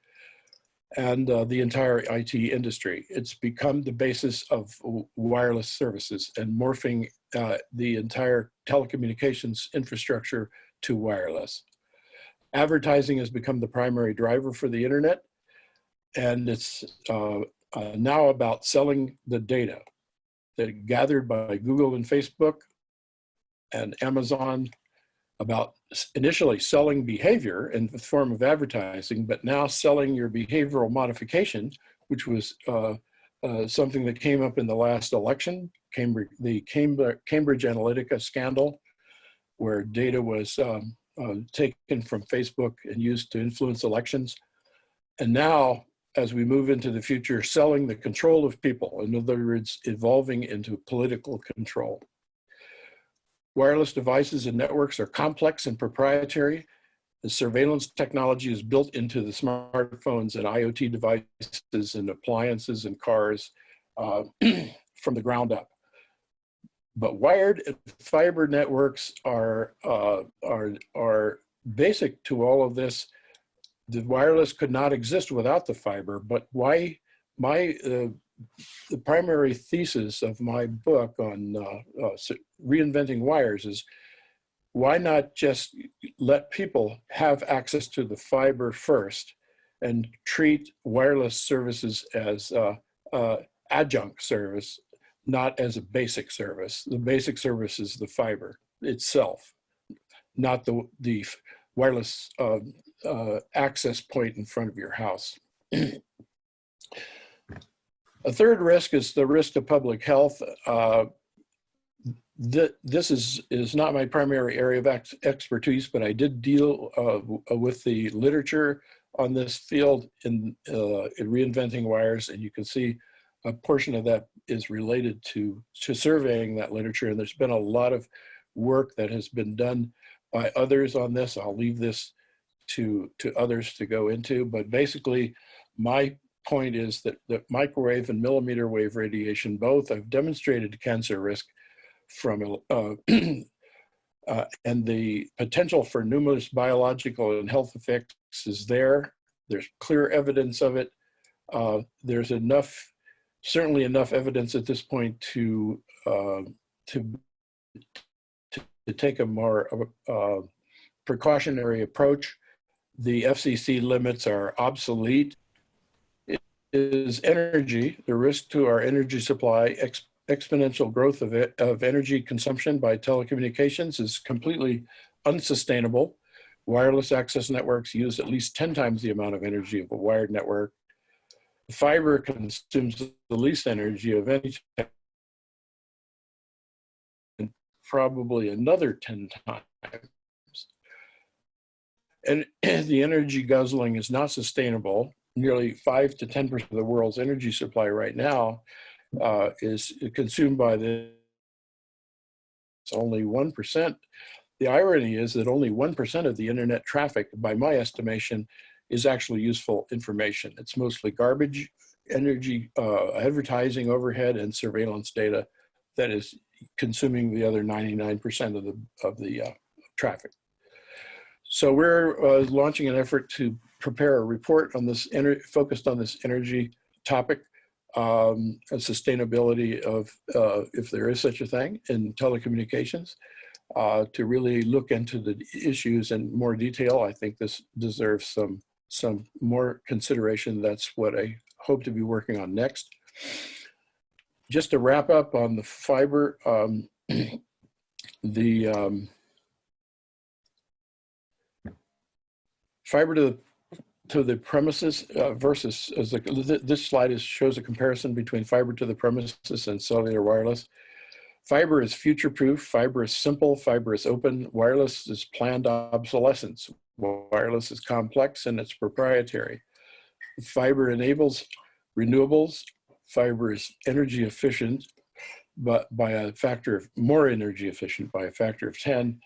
and the entire IT industry. It's become the basis of wireless services and morphing the entire telecommunications infrastructure to wireless. Advertising has become the primary driver for the internet, and it's now about selling the data that are gathered by Google and Facebook and Amazon, about initially selling behavior in the form of advertising, but now selling your behavioral modification, which was something that came up in the last election, the Cambridge Analytica scandal, where data was taken from Facebook and used to influence elections. And now, as we move into the future, selling the control of people, in other words, evolving into political control. Wireless devices and networks are complex and proprietary. The surveillance technology is built into the smartphones and IoT devices and appliances and cars from the ground up. But wired and fiber networks are basic to all of this. The wireless could not exist without the fiber, but the primary thesis of my book on reinventing wires is, why not just let people have access to the fiber first and treat wireless services as adjunct service, not as a basic service. The basic service is the fiber itself, not the wireless access point in front of your house. A third risk is the risk to public health. This is not my primary area of expertise, but I did deal with the literature on this field in reinventing wires, and you can see a portion of that is related to surveying that literature, and there's been a lot of work that has been done by others on this. I'll leave this to others to go into, but basically my point is that microwave and millimeter wave radiation both have demonstrated cancer risk from and the potential for numerous biological and health effects is there. There's clear evidence of it. There's certainly enough evidence at this point to take a more precautionary approach. The FCC limits are obsolete. It is energy, the risk to our energy supply, exponential growth of energy consumption by telecommunications is completely unsustainable. Wireless access networks use at least 10 times the amount of energy of a wired network. Fiber consumes the least energy of any type, and probably another 10 times. And the energy guzzling is not sustainable. Nearly 5 to 10% of the world's energy supply right now is consumed by this. Only 1%. The irony is that only 1% of the internet traffic, by my estimation, is actually useful information. It's mostly garbage, energy, advertising overhead, and surveillance data that is consuming the other 99% of the traffic. So we're launching an effort to prepare a report on this, focused on this energy topic. and sustainability of, if there is such a thing, in telecommunications, to really look into the issues in more detail. I think this deserves some more consideration. That's what I hope to be working on next. Just to wrap up on the fiber, fiber to the premises versus, this slide shows a comparison between fiber to the premises and cellular wireless. Fiber is future-proof, fiber is simple, fiber is open, wireless is planned obsolescence. Wireless is complex and it's proprietary. Fiber enables renewables, fiber is energy efficient, but by a factor of, more energy efficient by a factor of 10.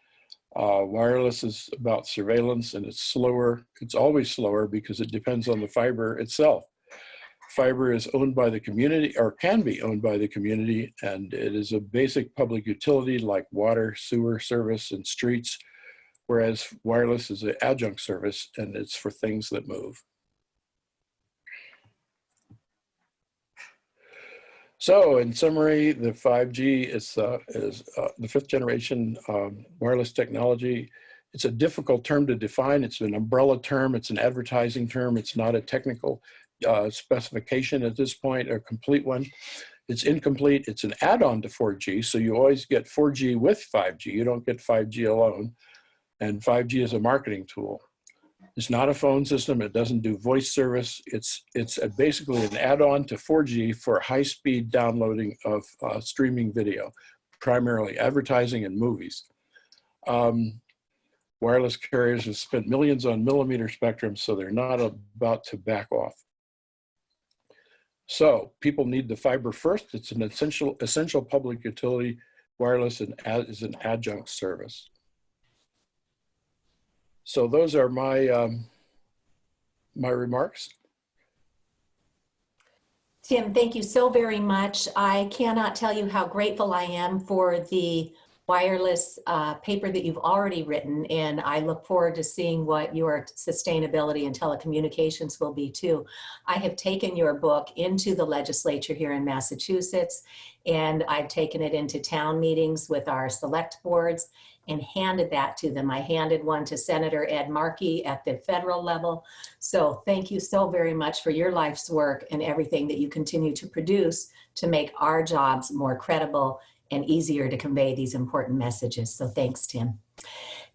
Wireless is about surveillance and it's slower. It's always slower because it depends on the fiber itself. Fiber is owned by the community, or can be owned by the community, and it is a basic public utility like water, sewer service, and streets, whereas wireless is an adjunct service and it's for things that move. So in summary, the 5G is the fifth generation wireless technology. It's a difficult term to define. It's an umbrella term. It's an advertising term. It's not a technical specification at this point, a complete one. It's incomplete. It's an add-on to 4G. So you always get 4G with 5G. You don't get 5G alone. And 5G is a marketing tool. It's not a phone system. It doesn't do voice service. It's basically an add-on to 4G for high-speed downloading of streaming video, primarily advertising and movies. Wireless carriers have spent millions on millimeter spectrum, so they're not about to back off. So people need the fiber first. It's an essential public utility. Wireless is an adjunct service. So those are my my remarks. Tim, thank you so very much. I cannot tell you how grateful I am for the wireless paper that you've already written, and I look forward to seeing what your sustainability and telecommunications will be too. I have taken your book into the legislature here in Massachusetts, and I've taken it into town meetings with our select boards and handed that to them. I handed one to Senator Ed Markey at the federal level. So thank you so very much for your life's work and everything that you continue to produce to make our jobs more credible and easier to convey these important messages. So thanks, Tim.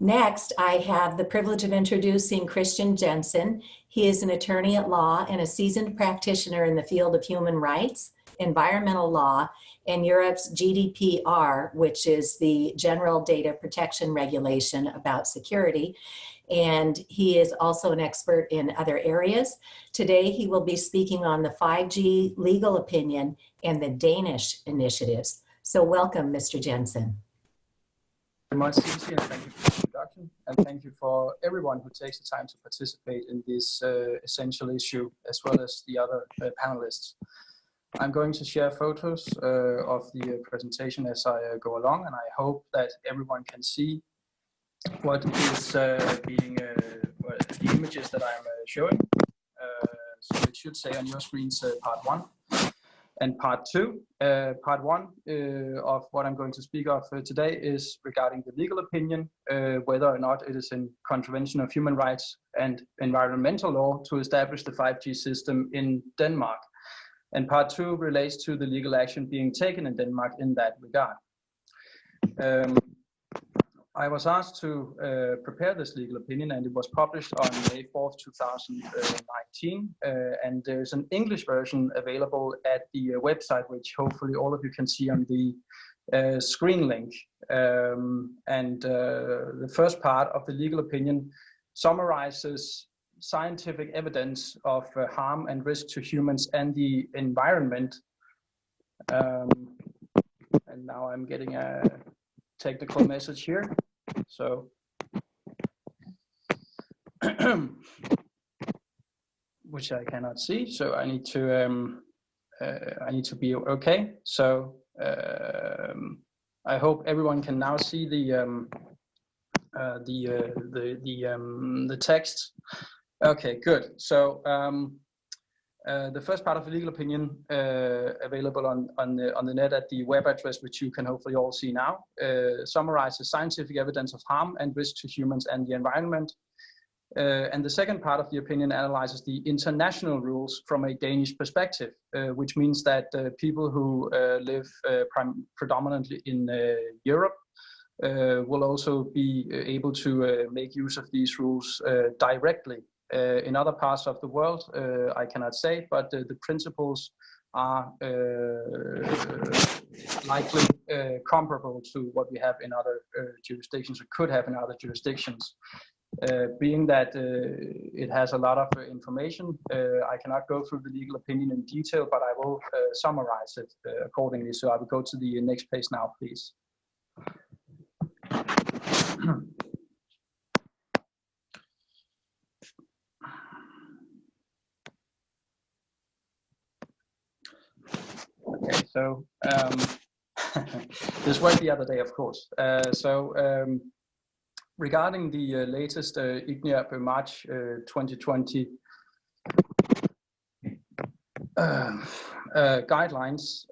Next, I have the privilege of introducing Christian Jensen. He is an attorney at law and a seasoned practitioner in the field of human rights, environmental law, and Europe's GDPR, which is the General Data Protection Regulation about security. And he is also an expert in other areas. Today, he will be speaking on the 5G legal opinion and the Danish initiatives. So welcome, Mr. Jensen. Very much, Cece, and thank you for the introduction, and thank you for everyone who takes the time to participate in this essential issue, as well as the other panelists. I'm going to share photos of the presentation as I go along, and I hope that everyone can see what is being, the images that I'm showing. So it should say on your screens part 1 and part 2. Part 1 of what I'm going to speak of today is regarding the legal opinion, whether or not it is in contravention of human rights and environmental law to establish the 5G system in Denmark. And part 2 relates to the legal action being taken in Denmark in that regard. I was asked to prepare this legal opinion, and it was published on May 4th, 2019. And there's an English version available at the website, which hopefully all of you can see on the screen link. The first part of the legal opinion summarizes scientific evidence of harm and risk to humans and the environment. And now I'm getting a technical message here. So, which I cannot see. So I need to be okay. So I hope everyone can now see the text. Okay, good. So The first part of the legal opinion, available on the net at the web address, which you can hopefully all see now, summarizes scientific evidence of harm and risk to humans and the environment. And the second part of the opinion analyzes the international rules from a Danish perspective, which means that people who live predominantly in Europe will also be able to make use of these rules directly. In other parts of the world, I cannot say, but the principles are likely comparable to what we have in other jurisdictions, or could have in other jurisdictions. Being that it has a lot of information, I cannot go through the legal opinion in detail, but I will summarize it accordingly. So I will go to the next page now, please. Okay, so this was the other day, of course. Regarding the latest IGNIAP March 2020 guidelines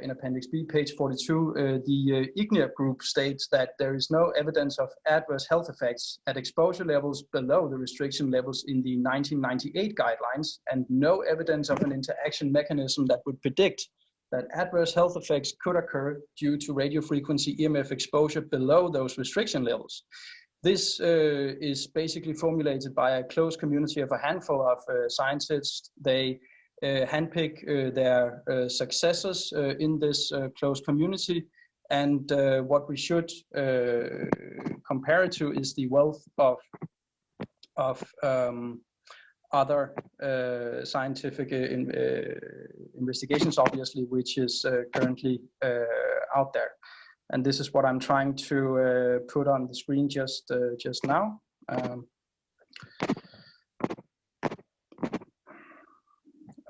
in Appendix B, page 42, the IGNIAP group states that there is no evidence of adverse health effects at exposure levels below the restriction levels in the 1998 guidelines, and no evidence of an interaction mechanism that would predict that adverse health effects could occur due to radiofrequency EMF exposure below those restriction levels. This is basically formulated by a close community of a handful of scientists. They handpick their successors in this close community, and what we should compare it to is the wealth of other scientific investigations, obviously, which is currently out there. And this is what I'm trying to put on the screen just now.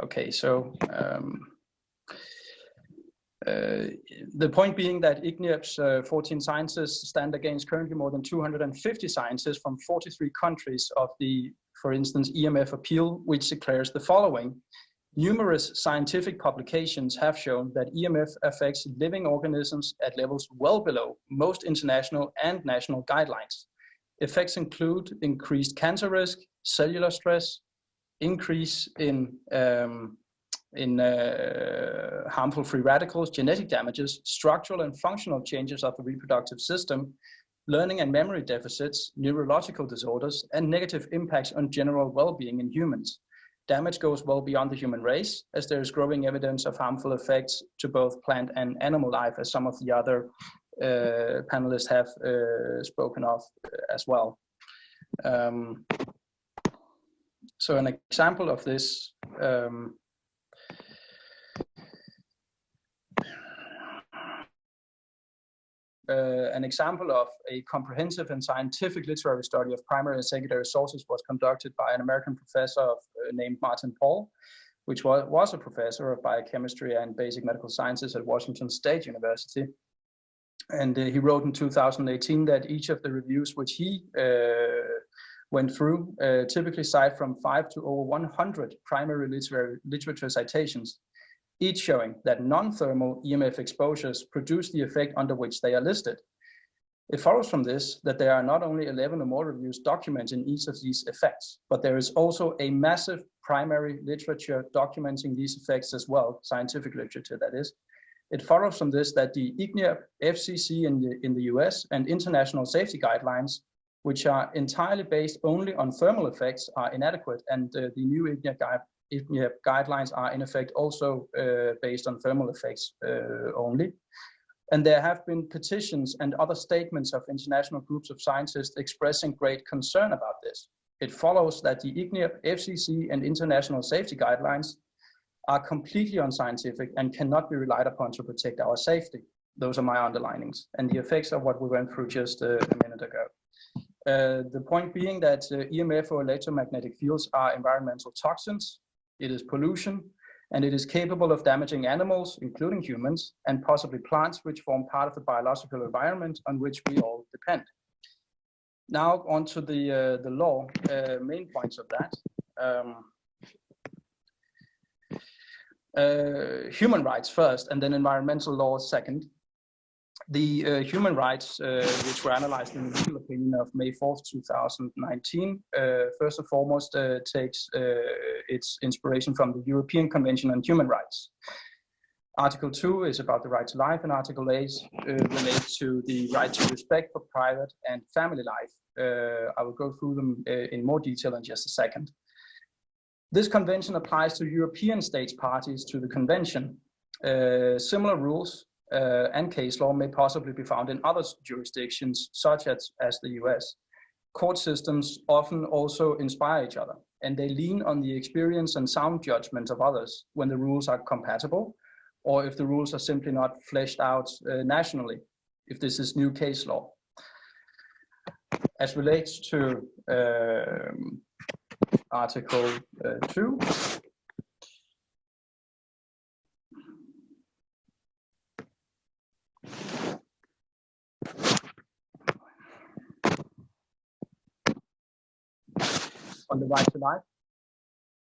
Okay, so the point being that IGNIAP's 14 scientists stand against currently more than 250 scientists from 43 countries of the, for instance, Emf Appeal, which declares the following: numerous scientific publications have shown that EMF affects living organisms at levels well below most international and national guidelines. Effects include increased cancer risk, cellular stress, increase in harmful free radicals, genetic damages, structural and functional changes of the reproductive system, learning and memory deficits, neurological disorders, and negative impacts on general well-being in humans. Damage goes well beyond the human race, as there is growing evidence of harmful effects to both plant and animal life, as some of the other panelists have spoken of as well. So an example of this an example of a comprehensive and scientific literary study of primary and secondary sources was conducted by an American professor named Martin Paul, which was a professor of biochemistry and basic medical sciences at Washington State University. And he wrote in 2018 that each of the reviews which he went through typically cite from 5 to over 100 primary literature citations, each showing that non-thermal EMF exposures produce the effect under which they are listed. It follows from this that there are not only 11 or more reviews documenting each of these effects, but there is also a massive primary literature documenting these effects as well, scientific literature that is. It follows from this that the IGNIAP, FCC in the US, and international safety guidelines, which are entirely based only on thermal effects, are inadequate, and the new IGNIAP guidelines are in effect also based on thermal effects only. And there have been petitions and other statements of international groups of scientists expressing great concern about this. It follows that the IGNIAP, FCC, and international safety guidelines are completely unscientific and cannot be relied upon to protect our safety. Those are my underlinings, and the effects of what we went through just a minute ago. The point being that EMF or electromagnetic fields are environmental toxins, it is pollution, and it is capable of damaging animals, including humans, and possibly plants, which form part of the biological environment on which we all depend. Now on to the law, main points of that. Human rights first, and then environmental laws second. The human rights, which were analyzed in the legal opinion of May 4th, 2019, first and foremost takes its inspiration from the European Convention on Human Rights. Article 2 is about the right to life, and Article 8 relates to the right to respect for private and family life. I will go through them in more detail in just a second. This convention applies to European states parties to the convention. Similar rules and case law may possibly be found in other jurisdictions, such as the US. Court systems often also inspire each other, and they lean on the experience and sound judgment of others when the rules are compatible, or if the rules are simply not fleshed out nationally, if this is new case law. As relates to Article 2, on the right to life,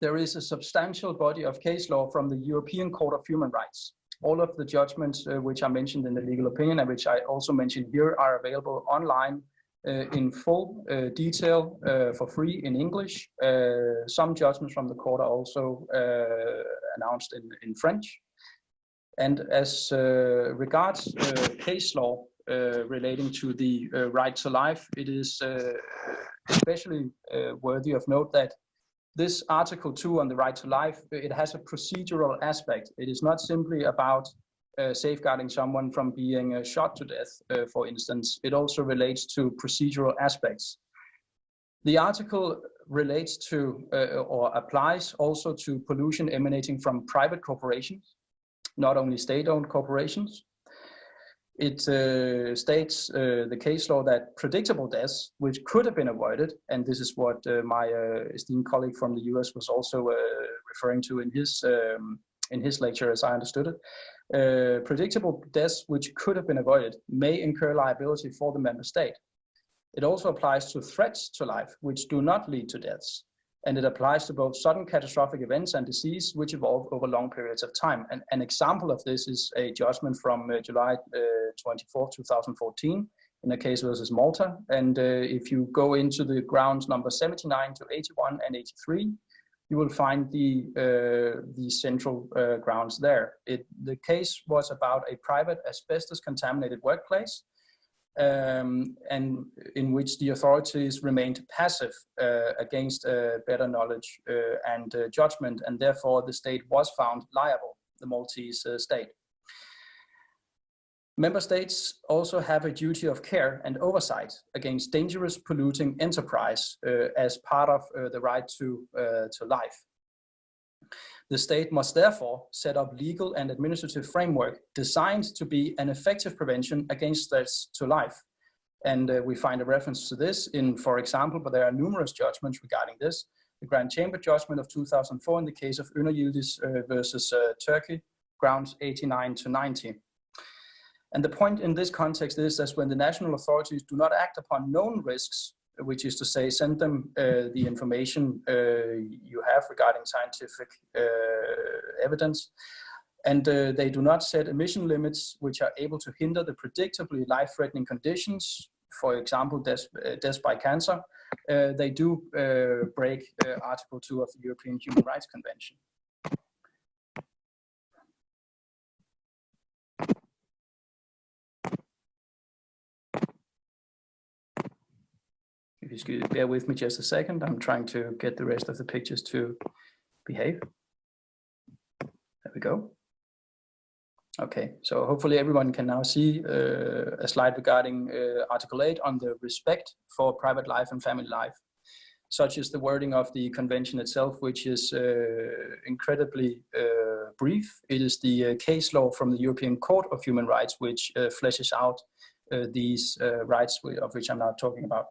there is a substantial body of case law from the European Court of Human Rights. All of the judgments which are mentioned in the legal opinion, and which I also mentioned here, are available online in full detail for free in English. Some judgments from the court are also announced in French. And as regards case law relating to the right to life, it is especially worthy of note that this Article 2 on the right to life, it has a procedural aspect. It is not simply about safeguarding someone from being shot to death, for instance. It also relates to procedural aspects. The article relates to or applies also to pollution emanating from private corporations, not only state-owned corporations. It states the case law that predictable deaths, which could have been avoided, and this is what my esteemed colleague from the US was also referring to in his lecture, as I understood it, predictable deaths which could have been avoided may incur liability for the member state. It also applies to threats to life, which do not lead to deaths. And it applies to both sudden catastrophic events and disease, which evolve over long periods of time. And an example of this is a judgment from July 24, 2014, in a case versus Malta. And if you go into the grounds number 79 to 81 and 83, you will find the central grounds there. The case was about a private asbestos-contaminated workplace, and in which the authorities remained passive against better knowledge and judgment, and therefore the state was found liable, the Maltese state. Member states also have a duty of care and oversight against dangerous polluting enterprise as part of the right to life. The state must therefore set up legal and administrative framework designed to be an effective prevention against threats to life. And we find a reference to this in, for example, but there are numerous judgments regarding this. The Grand Chamber judgment of 2004 in the case of Ünal Yildiz versus Turkey, grounds 89 to 90. And the point in this context is that when the national authorities do not act upon known risks, which is to say, send them the information you have regarding scientific evidence, and they do not set emission limits which are able to hinder the predictably life-threatening conditions, for example, death by cancer, they do break Article 2 of the European Human Rights Convention. If you bear with me just a second, I'm trying to get the rest of the pictures to behave. There we go. Okay, so hopefully everyone can now see a slide regarding Article 8 on the respect for private life and family life. Such is the wording of the convention itself, which is incredibly brief. It is the case law from the European Court of Human Rights which fleshes out these rights of which I'm now talking about.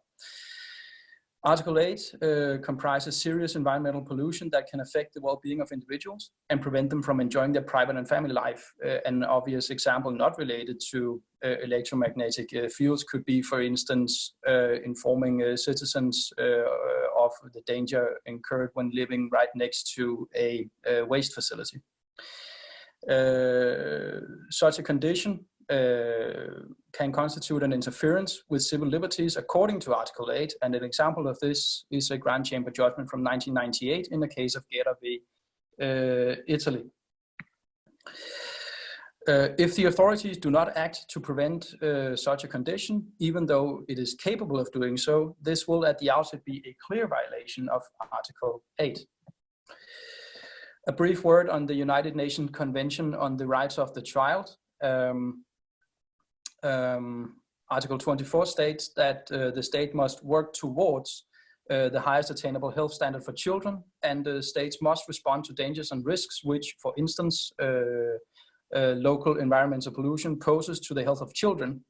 Article 8 comprises serious environmental pollution that can affect the well-being of individuals and prevent them from enjoying their private and family life. An obvious example not related to electromagnetic fields could be, for instance, informing citizens of the danger incurred when living right next to a waste facility. Such a condition can constitute an interference with civil liberties according to Article 8, and an example of this is a Grand Chamber judgment from 1998 in the case of Gera v. Italy. If the authorities do not act to prevent such a condition, even though it is capable of doing so, this will at the outset be a clear violation of Article 8. A brief word on the United Nations Convention on the Rights of the Child. Article 24 states that the state must work towards the highest attainable health standard for children, and the states must respond to dangers and risks which, for instance, local environmental pollution poses to the health of children.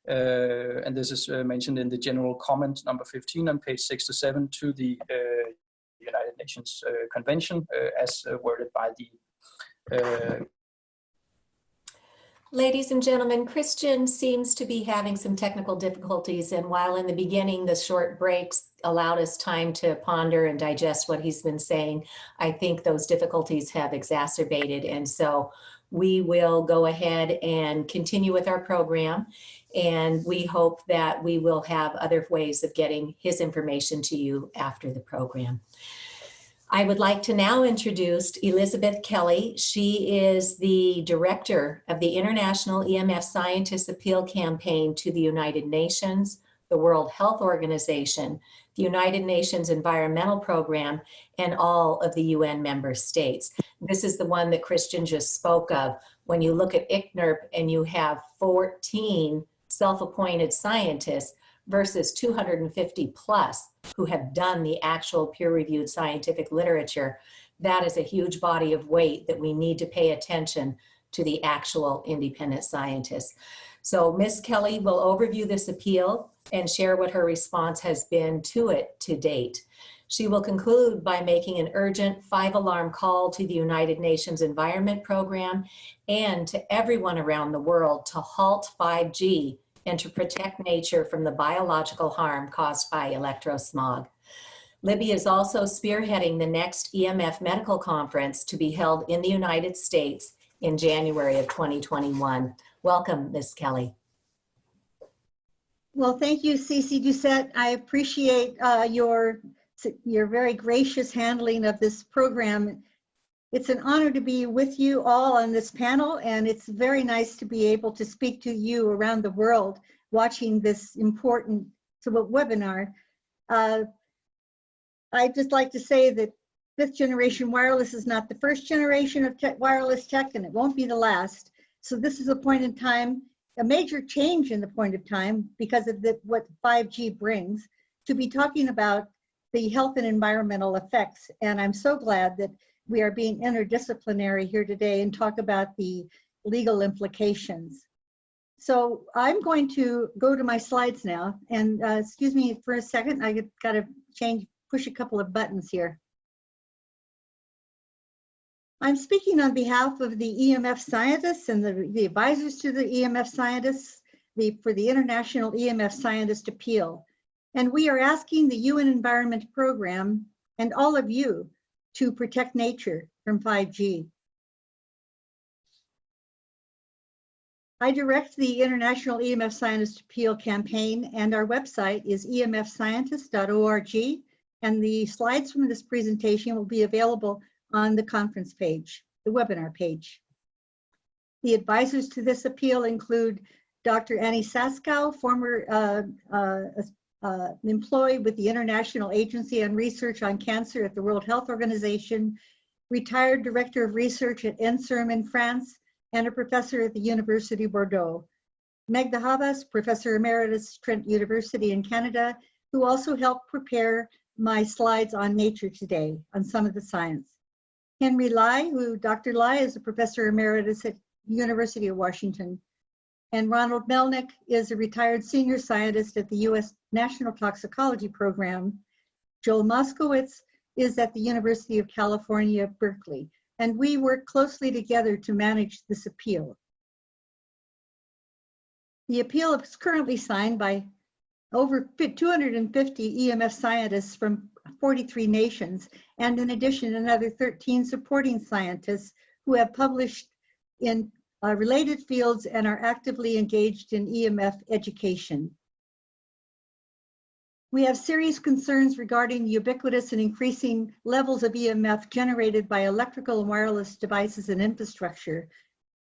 And this is mentioned in the general comment number 15 on page 6 to 7 to the United Nations Convention as worded by the Ladies and gentlemen, Christian seems to be having some technical difficulties, and while in the beginning the short breaks allowed us time to ponder and digest what he's been saying, I think those difficulties have exacerbated, and so we will go ahead and continue with our program, and we hope that we will have other ways of getting his information to you after the program. I would like to now introduce Elizabeth Kelly. She is the director of the International EMF Scientists Appeal Campaign to the United Nations, the World Health Organization, the United Nations Environmental Program, and all of the UN member states. This is the one that Christian just spoke of. When you look at ICNIRP and you have 14 self-appointed scientists versus 250 plus who have done the actual peer-reviewed scientific literature, that is a huge body of weight that we need to pay attention to the actual independent scientists. So Ms. Kelly will overview this appeal and share what her response has been to it to date. She will conclude by making an urgent 5-alarm call to the United Nations Environment Program and to everyone around the world to halt 5G and to protect nature from the biological harm caused by electrosmog. Libby is also spearheading the next EMF medical conference to be held in the United States in January of 2021. Welcome, Ms. Kelly. Well, thank you, Cece Doucette. I appreciate your very gracious handling of this program. It's an honor to be with you all on this panel, and it's very nice to be able to speak to you around the world watching this important webinar. I'd just like to say that 5th generation wireless is not the first generation of wireless tech, and it won't be the last. So this is a point in time, a major change in the point of time because of what 5G brings, to be talking about the health and environmental effects. And I'm so glad that we are being interdisciplinary here today and talk about the legal implications. So I'm going to go to my slides now, and excuse me for a second, I got to push a couple of buttons here. I'm speaking on behalf of the EMF scientists and the advisors to the EMF scientists for the International EMF Scientist Appeal. And we are asking the UN Environment Program and all of you to protect nature from 5G. I direct the International EMF Scientist Appeal campaign, and our website is emfscientist.org, and the slides from this presentation will be available on the conference page, the webinar page. The advisors to this appeal include Dr. Annie Saskow, former employee with the International Agency on Research on Cancer at the World Health Organization, retired director of research at ENSERM in France, and a professor at the University of Bordeaux. Meg de Havas, professor emeritus, Trent University in Canada, who also helped prepare my slides on nature today, on some of the science. Henry Lai, Dr. Lai is a professor emeritus at University of Washington. And Ronald Melnick is a retired senior scientist at the U.S. National Toxicology Program. Joel Moskowitz is at the University of California, Berkeley. And we work closely together to manage this appeal. The appeal is currently signed by over 250 EMF scientists from 43 nations, and in addition, another 13 supporting scientists who have published in related fields and are actively engaged in EMF education. We have serious concerns regarding ubiquitous and increasing levels of EMF generated by electrical and wireless devices and infrastructure.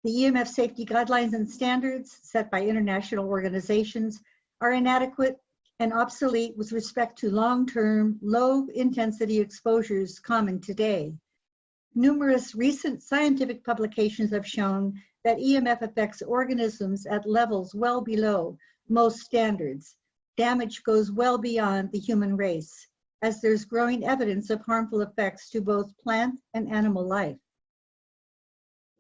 The EMF safety guidelines and standards set by international organizations are inadequate and obsolete with respect to long-term, low-intensity exposures common today. Numerous recent scientific publications have shown that EMF affects organisms at levels well below most standards. Damage goes well beyond the human race, as there's growing evidence of harmful effects to both plant and animal life.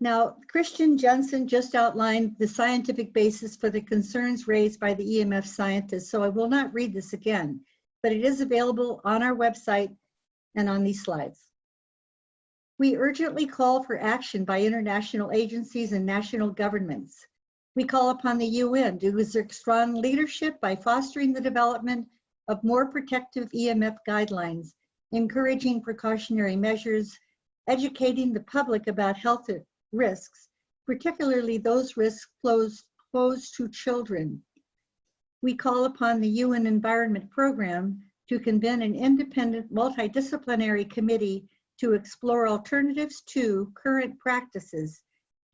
Now, Christian Jensen just outlined the scientific basis for the concerns raised by the EMF scientists, so I will not read this again, but it is available on our website and on these slides. We urgently call for action by international agencies and national governments. We call upon the UN to exert strong leadership by fostering the development of more protective EMF guidelines, encouraging precautionary measures, educating the public about health risks, particularly those risks posed to children. We call upon the UN Environment Program to convene an independent multidisciplinary committee to explore alternatives to current practices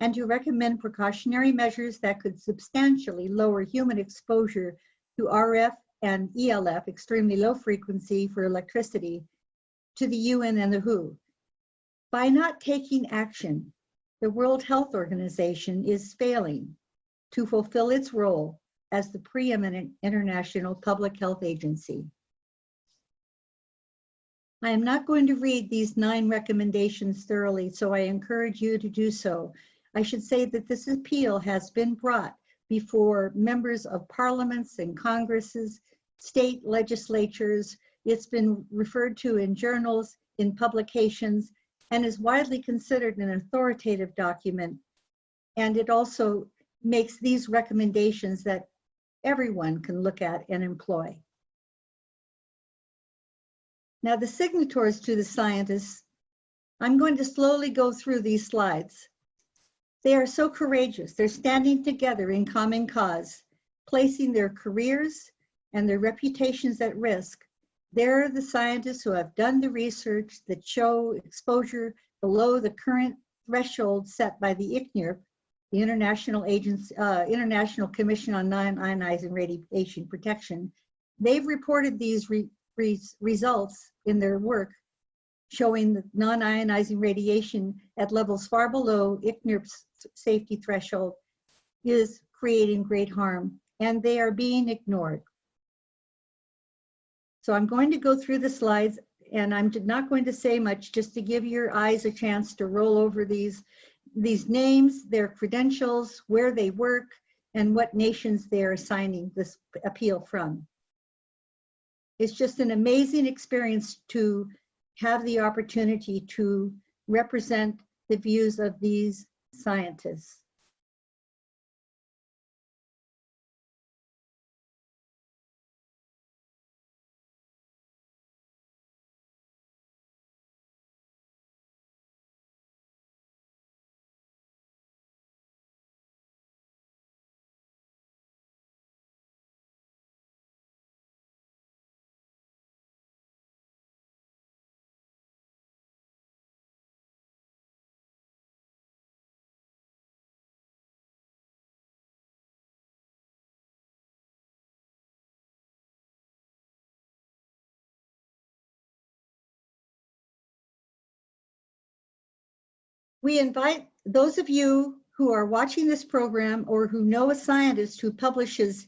and to recommend precautionary measures that could substantially lower human exposure to RF and ELF, extremely low frequency for electricity, to the UN and the WHO. By not taking action, the World Health Organization is failing to fulfill its role as the preeminent international public health agency. I am not going to read these 9 recommendations thoroughly, so I encourage you to do so. I should say that this appeal has been brought before members of parliaments and congresses, state legislatures. It's been referred to in journals, in publications, and is widely considered an authoritative document. And it also makes these recommendations that everyone can look at and employ. Now, the signatories to the scientists, I'm going to slowly go through these slides. They are so courageous. They're standing together in common cause, placing their careers and their reputations at risk. They're the scientists who have done the research that show exposure below the current threshold set by the ICNIRP, the International Commission on Non-Ionizing Radiation Protection. They've reported these results in their work, showing that non-ionizing radiation at levels far below ICNIRP's safety threshold is creating great harm, and they are being ignored. So I'm going to go through the slides, and I'm not going to say much, just to give your eyes a chance to roll over these names, their credentials, where they work, and what nations they are signing this appeal from. It's just an amazing experience to have the opportunity to represent the views of these scientists. We invite those of you who are watching this program or who know a scientist who publishes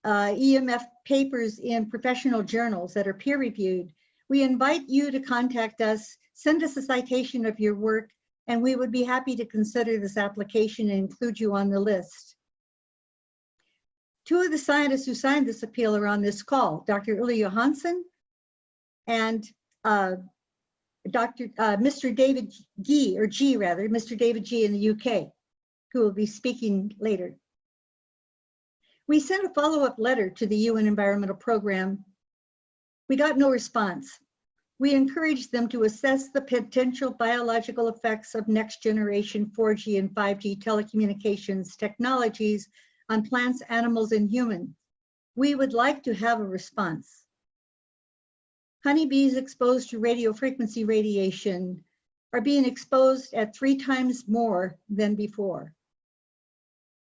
EMF papers in professional journals that are peer-reviewed, we invite you to contact us, send us a citation of your work, and we would be happy to consider this application and include you on the list. 2 of the scientists who signed this appeal are on this call, Dr. Ulla Johansson and Mr. David G, Mr. David G in the UK, who will be speaking later. We sent a follow-up letter to the UN Environmental Program. We got no response. We encourage them to assess the potential biological effects of next generation 4G and 5G telecommunications technologies on plants, animals, and humans. We would like to have a response. Honeybees exposed to radio frequency radiation are being exposed at 3 times more than before.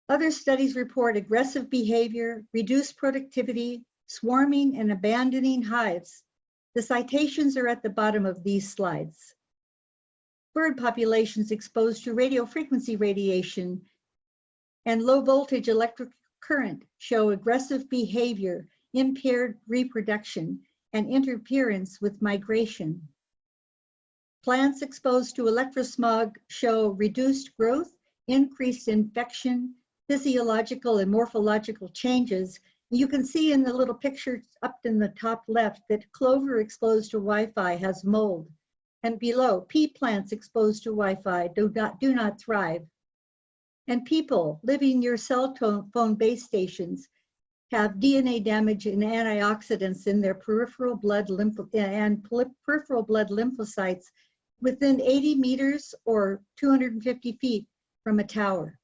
Other studies report aggressive behavior, reduced productivity, swarming, and abandoning hives. The citations are at the bottom of these slides. Bird populations exposed to radio frequency radiation and low voltage electric current show aggressive behavior, impaired reproduction, and interference with migration. Plants exposed to electrosmog show reduced growth, increased infection, physiological and morphological changes. You can see in the little picture up in the top left that clover exposed to Wi-Fi has mold. And below, pea plants exposed to Wi-Fi do not thrive. And people living near cell phone base stations have DNA damage and antioxidants in their peripheral blood lymphocytes within 80 meters or 250 feet from a tower.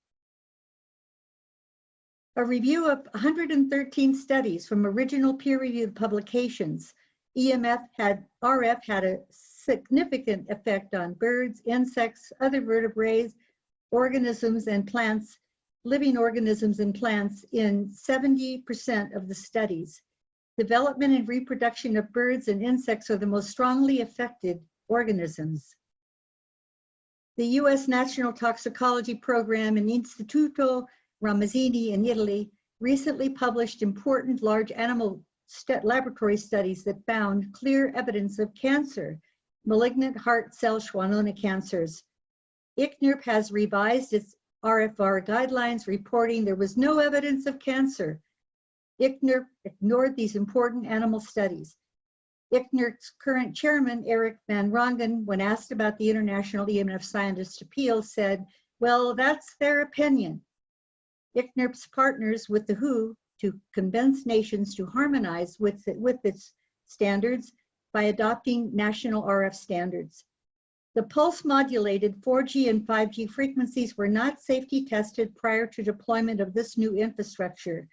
A review of 113 studies from original peer-reviewed publications, RF had a significant effect on birds, insects, other vertebrates, organisms, and plants, living organisms and plants in 70% of the studies. Development and reproduction of birds and insects are the most strongly affected organisms. The US National Toxicology Program and Istituto Ramazzini in Italy recently published important large animal laboratory studies that found clear evidence of cancer, malignant heart cell schwannoma cancers. ICNIRP has revised its RFR guidelines reporting there was no evidence of cancer. ICNIRP ignored these important animal studies. ICNIRP's current chairman, Eric Van Rongen, when asked about the International EMF Scientist Appeal, said, well, that's their opinion. ICNIRP's partners with the WHO to convince nations to harmonize with its standards by adopting national RF standards. The pulse-modulated 4G and 5G frequencies were not safety tested prior to deployment of this new infrastructure.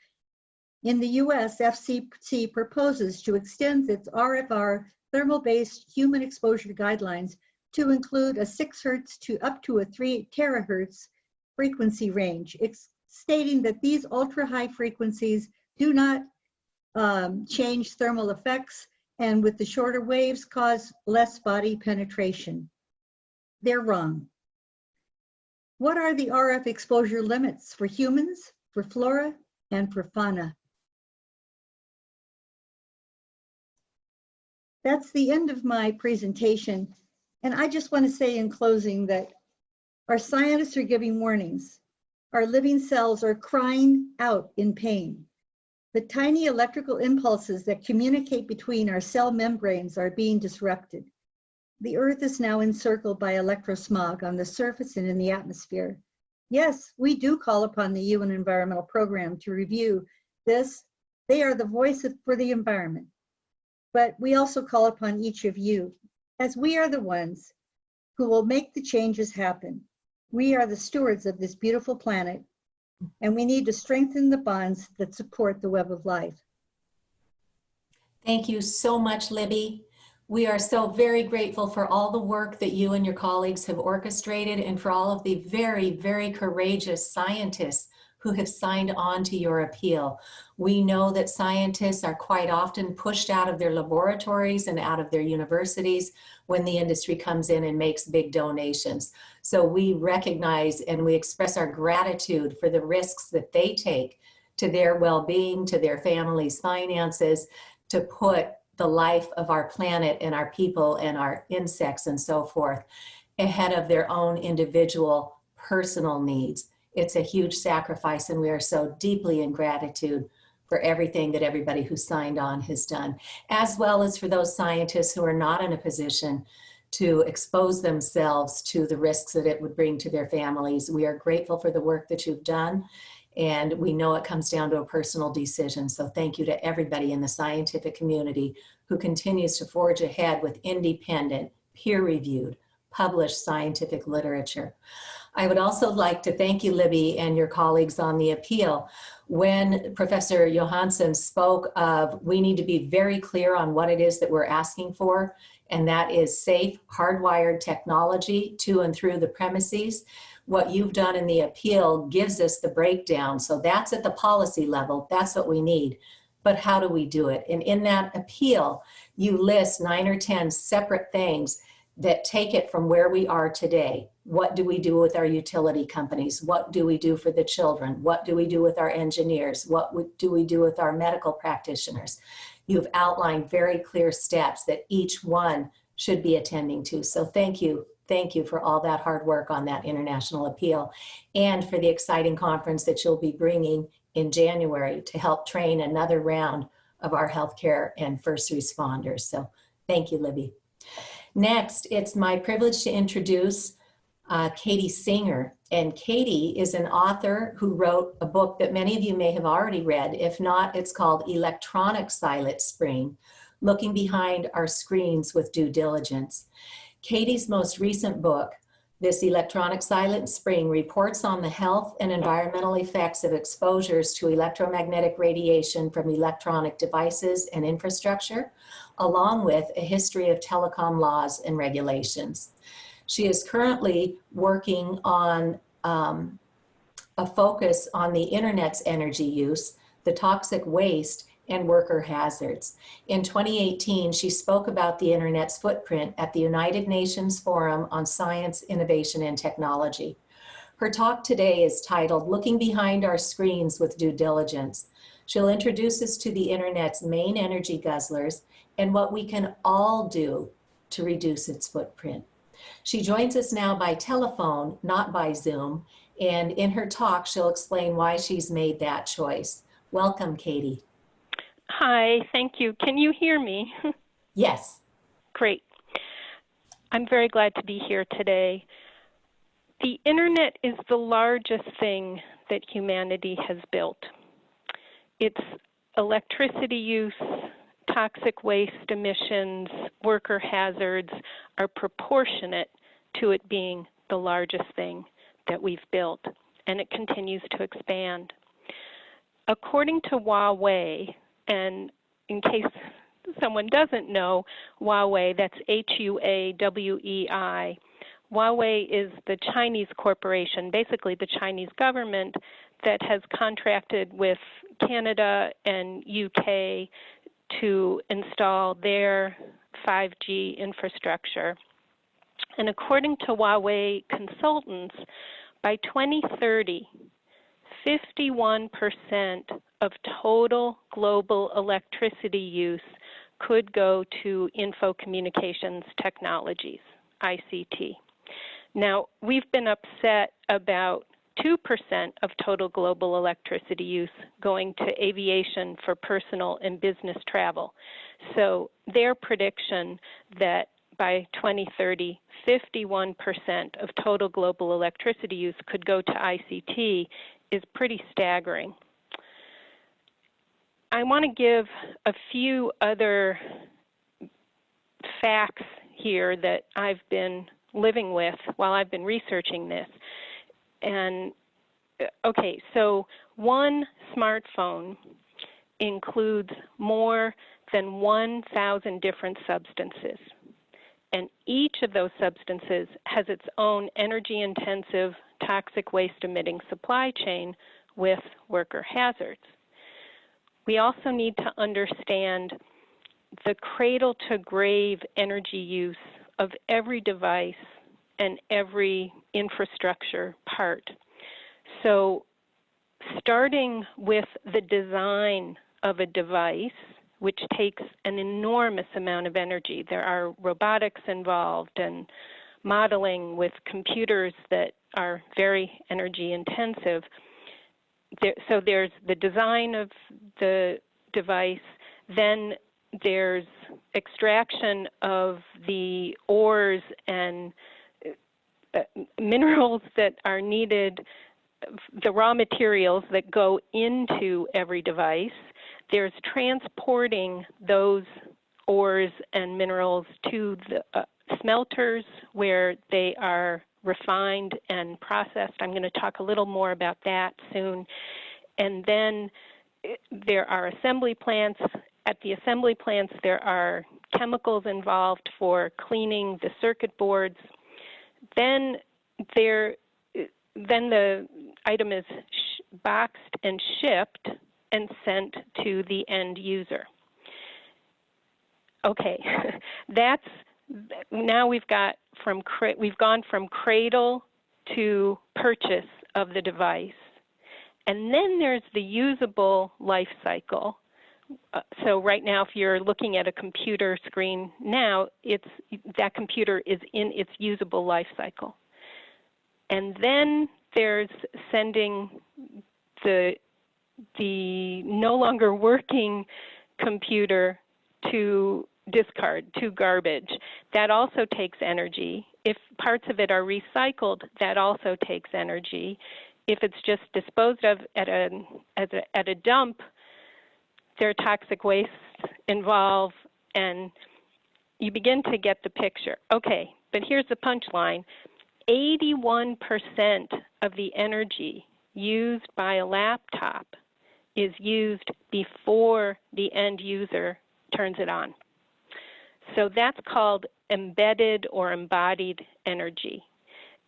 In the US, FCC proposes to extend its RFR thermal-based human exposure guidelines to include a 6 Hz to up to a 3 terahertz frequency range, stating that these ultra-high frequencies do not change thermal effects and with the shorter waves cause less body penetration. They're wrong. What are the RF exposure limits for humans, for flora, and for fauna? That's the end of my presentation. And I just want to say in closing that our scientists are giving warnings. Our living cells are crying out in pain. The tiny electrical impulses that communicate between our cell membranes are being disrupted. The Earth is now encircled by electrosmog on the surface and in the atmosphere. Yes, we do call upon the UN Environmental Program to review this. They are the voice for the environment. But we also call upon each of you, as we are the ones who will make the changes happen. We are the stewards of this beautiful planet, and we need to strengthen the bonds that support the web of life. Thank you so much, Libby. We are so very grateful for all the work that you and your colleagues have orchestrated and for all of the very, very courageous scientists who have signed on to your appeal. We know that scientists are quite often pushed out of their laboratories and out of their universities when the industry comes in and makes big donations. So we recognize and we express our gratitude for the risks that they take to their well-being, to their families' finances, to put the life of our planet and our people and our insects and so forth ahead of their own individual personal needs. It's a huge sacrifice, and we are so deeply in gratitude for everything that everybody who signed on has done, as well as for those scientists who are not in a position to expose themselves to the risks that it would bring to their families. We are grateful for the work that you've done, And we know it comes down to a personal decision. So thank you to everybody in the scientific community who continues to forge ahead with independent, peer-reviewed, published scientific literature. I would also like to thank you, Libby, and your colleagues on the appeal. When Professor Johansson spoke of, we need to be very clear on what it is that we're asking for, and that is safe, hardwired technology to and through the premises. What you've done in the appeal gives us the breakdown. So that's at the policy level. That's what we need. But how do we do it? And in that appeal, you list 9 or 10 separate things that take it from where we are today. What do we do with our utility companies? What do we do for the children? What do we do with our engineers? What do we do with our medical practitioners? You've outlined very clear steps that each one should be attending to. So thank you. Thank you for all that hard work on that international appeal and for the exciting conference that you'll be bringing in January to help train another round of our healthcare and first responders. So thank you, Libby. Next, it's my privilege to introduce Katie Singer. And Katie is an author who wrote a book that many of you may have already read. If not, it's called Electronic Silent Spring, Looking Behind Our Screens with Due Diligence. Katie's most recent book, This Electronic Silent Spring, reports on the health and environmental effects of exposures to electromagnetic radiation from electronic devices and infrastructure, along with a history of telecom laws and regulations. She is currently working on a focus on the internet's energy use, the toxic waste, and worker hazards. In 2018, she spoke about the internet's footprint at the United Nations Forum on Science, Innovation, and Technology. Her talk today is titled, Looking Behind Our Screens with Due Diligence. She'll introduce us to the internet's main energy guzzlers and what we can all do to reduce its footprint. She joins us now by telephone, not by Zoom, and in her talk, she'll explain why she's made that choice. Welcome, Katie. Hi, thank you. Can you hear me? Yes. Great. I'm very glad to be here today. The internet is the largest thing that humanity has built. Its electricity use, toxic waste emissions, worker hazards are proportionate to it being the largest thing that we've built, and it continues to expand. According to Huawei, and in case someone doesn't know, Huawei, that's H-U-A-W-E-I. Huawei is the Chinese corporation, basically the Chinese government, that has contracted with Canada and UK to install their 5G infrastructure. And according to Huawei consultants, by 2030, 51% of total global electricity use could go to info communications technologies, ICT. Now, we've been upset about 2% of total global electricity use going to aviation for personal and business travel. So their prediction that by 2030, 51% of total global electricity use could go to ICT is pretty staggering. I want to give a few other facts here that I've been living with while I've been researching this. And okay, so one smartphone includes more than 1,000 different substances. And each of those substances has its own energy-intensive, toxic waste-emitting supply chain with worker hazards. We also need to understand the cradle-to-grave energy use of every device and every infrastructure part. So starting with the design of a device, which takes an enormous amount of energy. There are robotics involved and modeling with computers that are very energy intensive. So there's the design of the device, then there's extraction of the ores and minerals that are needed the raw materials that go into every device. There's transporting those ores and minerals to the smelters where they are refined and processed. I'm going to talk a little more about that soon. And then there are assembly plants. At the assembly plants, there are chemicals involved for cleaning the circuit boards. Then the item is boxed and shipped and sent to the end user. Okay, now we've gone from cradle to purchase of the device. And then there's the usable life cycle. So right now, if you're looking at a computer screen now, that computer is in its usable life cycle. And then there's sending the no longer working computer to discard, to garbage. That also takes energy. If parts of it are recycled, that also takes energy. If it's just disposed of at a dump, there are toxic wastes involved, and you begin to get the picture. Okay, but here's the punchline. 81% of the energy used by a laptop is used before the end user turns it on. So that's called embedded or embodied energy.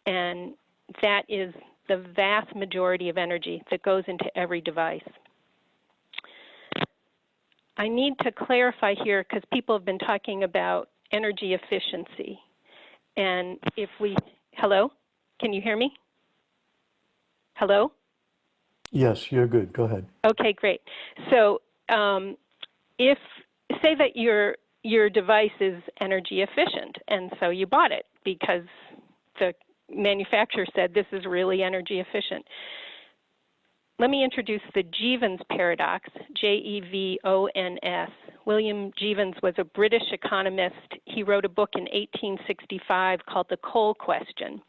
And that is the vast majority of energy that goes into every device. I need to clarify here because people have been talking about energy efficiency. And if we, hello, can you hear me? Hello? Yes, you're good. Go ahead. Okay, great. So if, say that your device is energy efficient, and so you bought it because the manufacturer said this is really energy efficient. Let me introduce the Jeevan's paradox, J-E-V-O-N-S. William Jeevan was a British economist. He wrote a book in 1865 called The Coal Question.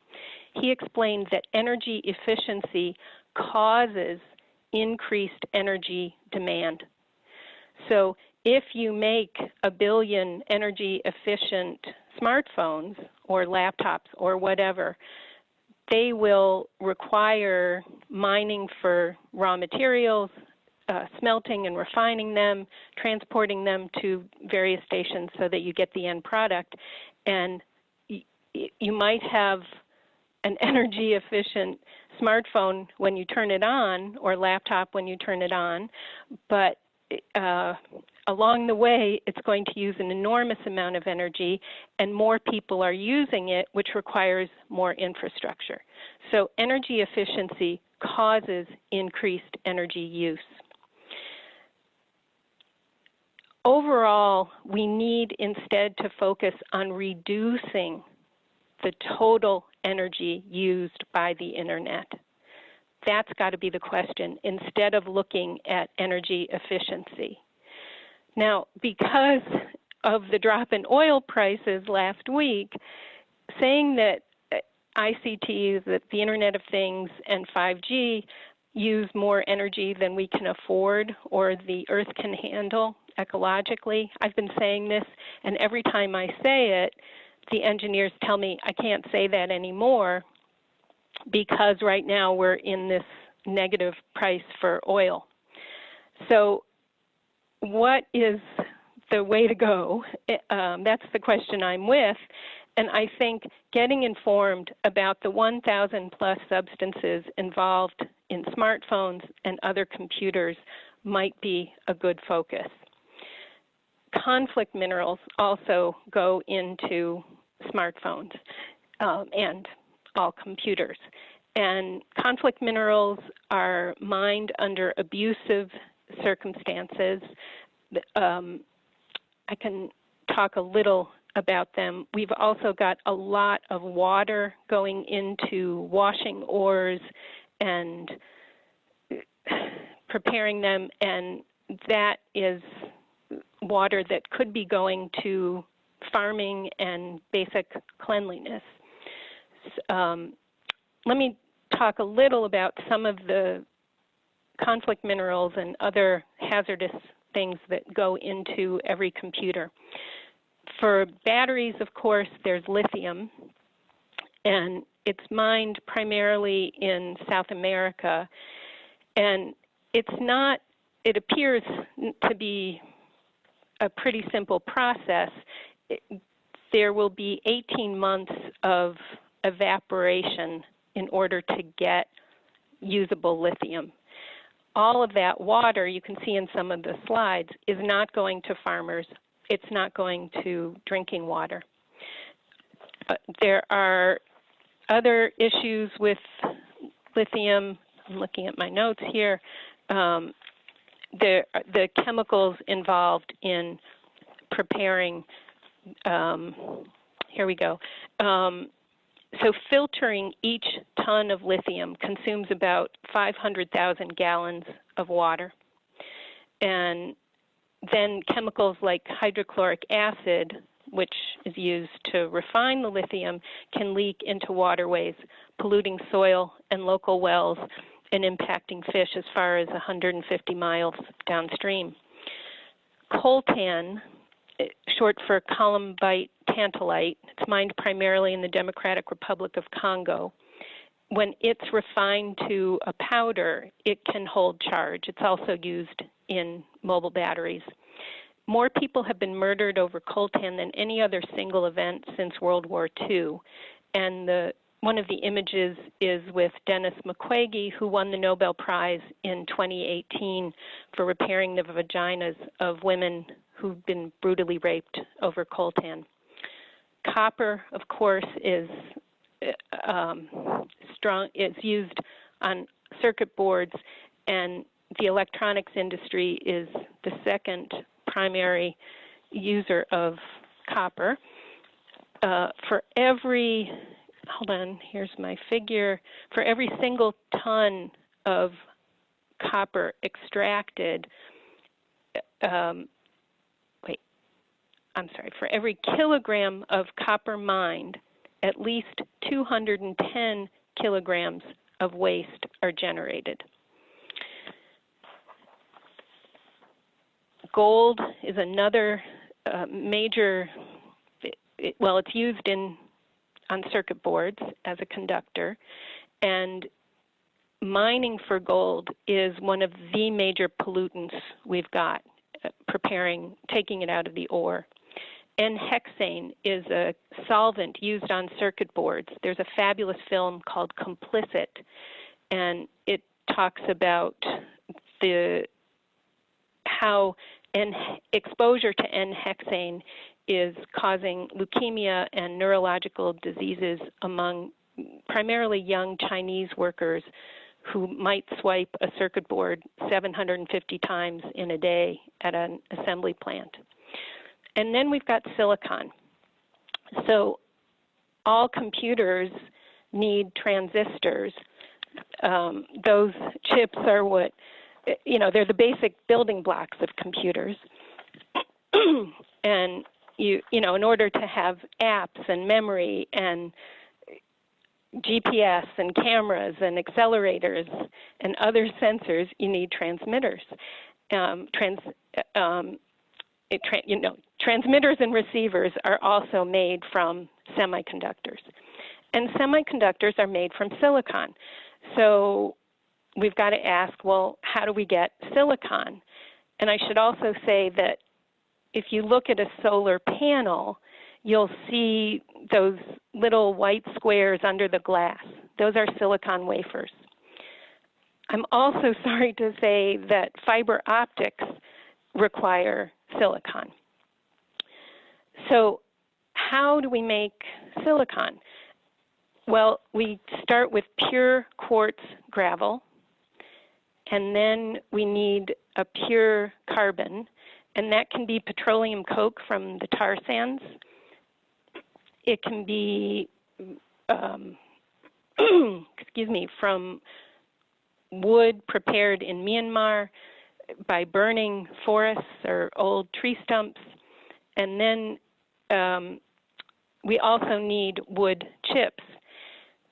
He explained that energy efficiency causes increased energy demand. So if you make 1 billion energy efficient smartphones or laptops or whatever, they will require mining for raw materials, smelting and refining them, transporting them to various stations so that you get the end product. And you might have an energy efficient smartphone when you turn it on, or laptop when you turn it on, but along the way, it's going to use an enormous amount of energy, and more people are using it, which requires more infrastructure. So energy efficiency causes increased energy use. Overall, we need instead to focus on reducing the total energy used by the internet. That's got to be the question, instead of looking at energy efficiency. Now, because of the drop in oil prices last week, saying that ICTs, that the Internet of Things and 5G use more energy than we can afford or the Earth can handle ecologically, I've been saying this, and every time I say it, the engineers tell me I can't say that anymore because right now we're in this negative price for oil. So what is the way to go? That's the question I'm with. And I think getting informed about the 1,000 plus substances involved in smartphones and other computers might be a good focus. Conflict minerals also go into smartphones and all computers. And conflict minerals are mined under abusive circumstances. I can talk a little about them. We've also got a lot of water going into washing ores and preparing them, and that is water that could be going to farming and basic cleanliness. Let me talk a little about some of the conflict minerals and other hazardous things that go into every computer. For batteries, of course, there's lithium, and it's mined primarily in South America. And it appears to be a pretty simple process. There will be 18 months of evaporation in order to get usable lithium. All of that water, you can see in some of the slides, is not going to farmers. It's not going to drinking water. There are other issues with lithium. I'm looking at my notes here. The chemicals involved in preparing, here we go. So filtering each ton of lithium consumes about 500,000 gallons of water. And then chemicals like hydrochloric acid, which is used to refine the lithium, can leak into waterways, polluting soil and local wells and impacting fish as far as 150 miles downstream. Coltan, short for columbite tantalite, it's mined primarily in the Democratic Republic of Congo. When it's refined to a powder, it can hold charge. It's also used in mobile batteries. More people have been murdered over coltan than any other single event since World War II. And one of the images is with Dennis Mukwege, who won the Nobel Prize in 2018 for repairing the vaginas of women who've been brutally raped over coltan. Copper, of course, is used on circuit boards, and the electronics industry is the second primary user of copper. For every, hold on, here's my figure, for every single ton of copper extracted, for every kilogram of copper mined, at least 210 kilograms of waste are generated. Gold is another major, it's used on circuit boards as a conductor, and mining for gold is one of the major pollutants we've got, taking it out of the ore. N-hexane is a solvent used on circuit boards. There's a fabulous film called Complicit, and it talks about how exposure to N-hexane is causing leukemia and neurological diseases among primarily young Chinese workers who might swipe a circuit board 750 times in a day at an assembly plant. And then we've got silicon. So all computers need transistors. Those chips are what, they're the basic building blocks of computers. And in order to have apps and memory and GPS and cameras and accelerators and other sensors, you need transmitters. Transmitters and receivers are also made from semiconductors. And semiconductors are made from silicon. So we've got to ask, well, how do we get silicon? And I should also say that if you look at a solar panel, you'll see those little white squares under the glass. Those are silicon wafers. I'm also sorry to say that fiber optics require silicon. So how do we make silicon? Well, we start with pure quartz gravel, and then we need a pure carbon, and that can be petroleum coke from the tar sands. It can be, from wood prepared in Myanmar by burning forests or old tree stumps. And then we also need wood chips.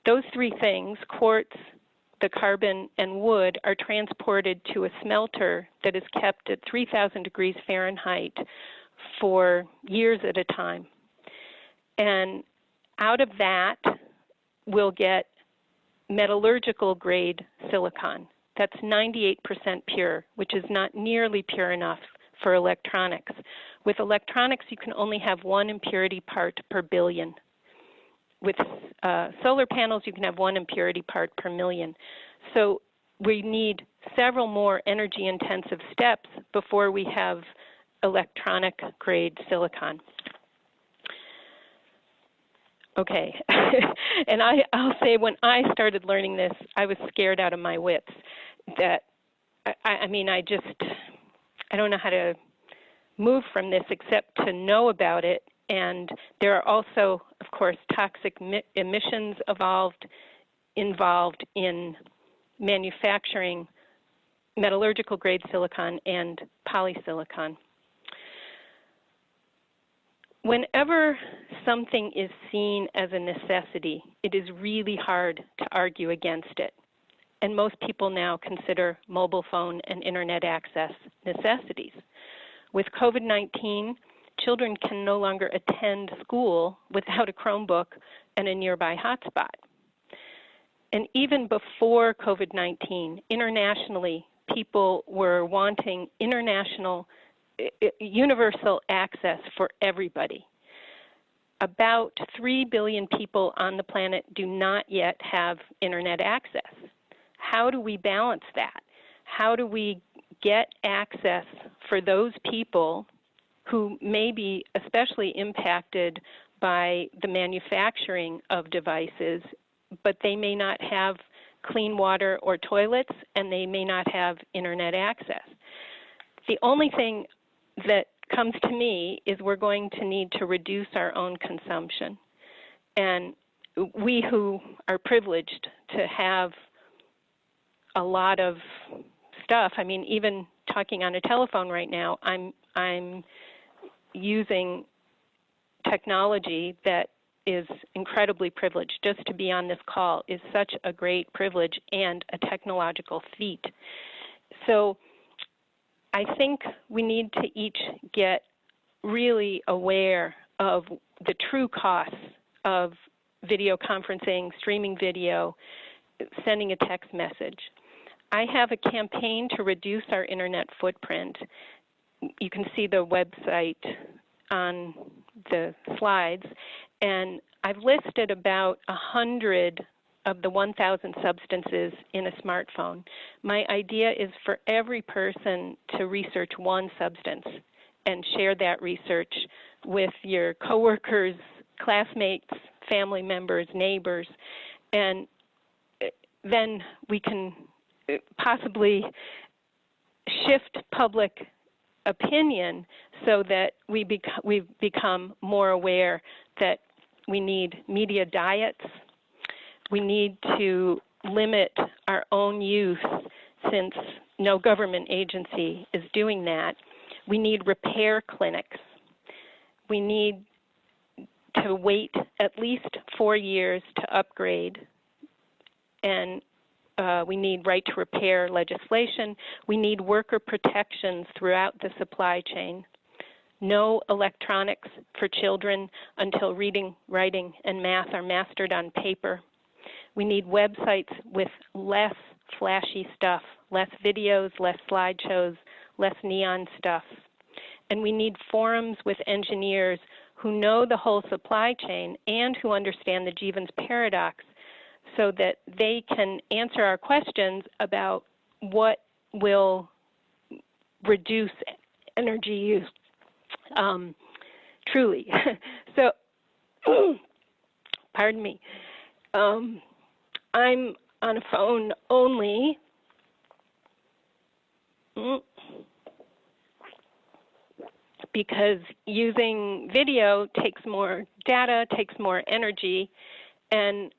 Those three things, quartz, the carbon and wood are transported to a smelter that is kept at 3,000 degrees Fahrenheit for years at a time. And out of that, we'll get metallurgical grade silicon. That's 98% pure, which is not nearly pure enough for electronics. With electronics, you can only have one impurity part per billion. With solar panels, you can have one impurity part per million. So we need several more energy intensive steps before we have electronic grade silicon. Okay, and I'll say when I started learning this, I was scared out of my wits. That, I mean, I don't know how to move from this except to know about it. And there are also, of course, toxic emissions involved in manufacturing metallurgical grade silicon and polysilicon. Whenever something is seen as a necessity, it is really hard to argue against it. And most people now consider mobile phone and internet access necessities. With COVID-19, children can no longer attend school without a Chromebook and a nearby hotspot. And even before COVID-19, internationally, people were wanting universal access for everybody. About 3 billion people on the planet do not yet have internet access. How do we balance that? How do we get access for those people who may be especially impacted by the manufacturing of devices, but they may not have clean water or toilets, and they may not have internet access? The only thing that comes to me is we're going to need to reduce our own consumption. And we who are privileged to have a lot of stuff, I mean, even talking on a telephone right now, I'm using technology that is incredibly privileged. Just to be on this call is such a great privilege and a technological feat. So I think we need to each get really aware of the true costs of video conferencing, streaming video, sending a text message. I have a campaign to reduce our internet footprint. You can see the website on the slides, and I've listed about 100 of the 1,000 substances in a smartphone. My idea is for every person to research one substance and share that research with your coworkers, classmates, family members, neighbors, and then we can possibly shift public opinion so that we've become more aware that we need media diets. We need to limit our own use since no government agency is doing that. We need repair clinics. We need to wait at least 4 years to upgrade, and we need right to repair legislation. We need worker protections throughout the supply chain. No electronics for children until reading, writing, and math are mastered on paper. We need websites with less flashy stuff, less videos, less slideshows, less neon stuff. And we need forums with engineers who know the whole supply chain and who understand the Jeevan's paradox so that they can answer our questions about what will reduce energy use truly. So, pardon me. I'm on a phone only. Because using video takes more data, takes more energy, and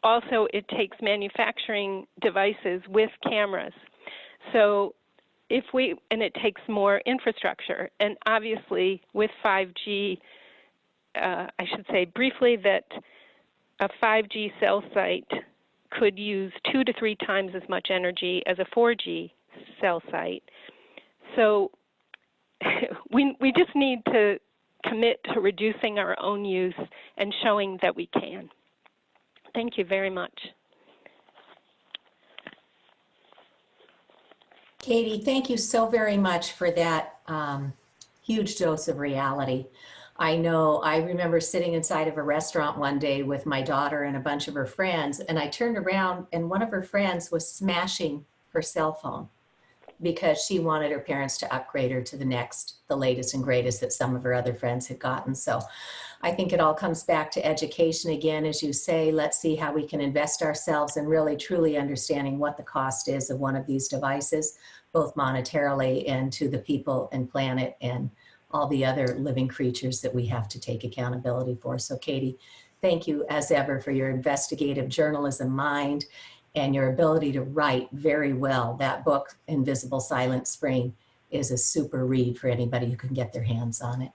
also it takes manufacturing devices with cameras. So and it takes more infrastructure. And obviously with 5G, I should say briefly that a 5G cell site could use 2 to 3 times as much energy as a 4G cell site. So we just need to commit to reducing our own use and showing that we can. Thank you very much. Katie, thank you so very much for that huge dose of reality. I remember sitting inside of a restaurant one day with my daughter and a bunch of her friends, and I turned around and one of her friends was smashing her cell phone because she wanted her parents to upgrade her to the latest and greatest that some of her other friends had gotten. So I think it all comes back to education again, as you say. Let's see how we can invest ourselves in really truly understanding what the cost is of one of these devices, both monetarily and to the people and planet and all the other living creatures that we have to take accountability for. So Katie, thank you as ever for your investigative journalism mind and your ability to write very well. That book, Invisible Silent Spring, is a super read for anybody who can get their hands on it.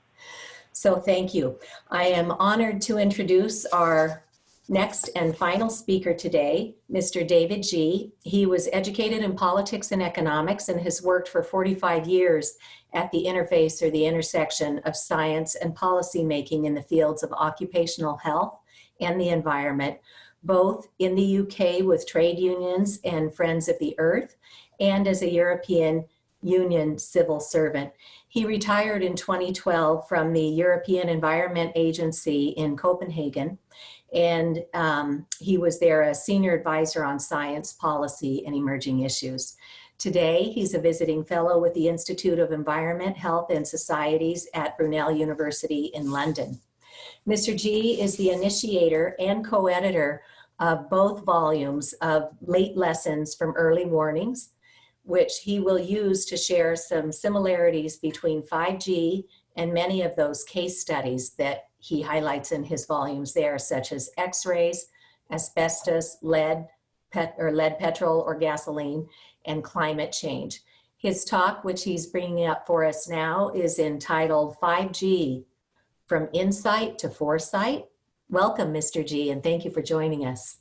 So thank you. I am honored to introduce our next and final speaker today, Mr. David G. He was educated in politics and economics and has worked for 45 years at the interface or the intersection of science and policy making in the fields of occupational health and the environment, both in the UK with trade unions and Friends of the Earth, and as a European Union civil servant. He retired in 2012 from the European Environment Agency in Copenhagen, and he was there a senior advisor on science, policy, and emerging issues. Today, he's a visiting fellow with the Institute of Environment, Health and Societies at Brunel University in London. Mr. G is the initiator and co-editor of both volumes of Late Lessons from Early Warnings, which he will use to share some similarities between 5G and many of those case studies that he highlights in his volumes there, such as X-rays, asbestos, lead, petrol or gasoline, and climate change. His talk, which he's bringing up for us now, is entitled 5G, From Insight to Foresight. Welcome, Mr. G, and thank you for joining us.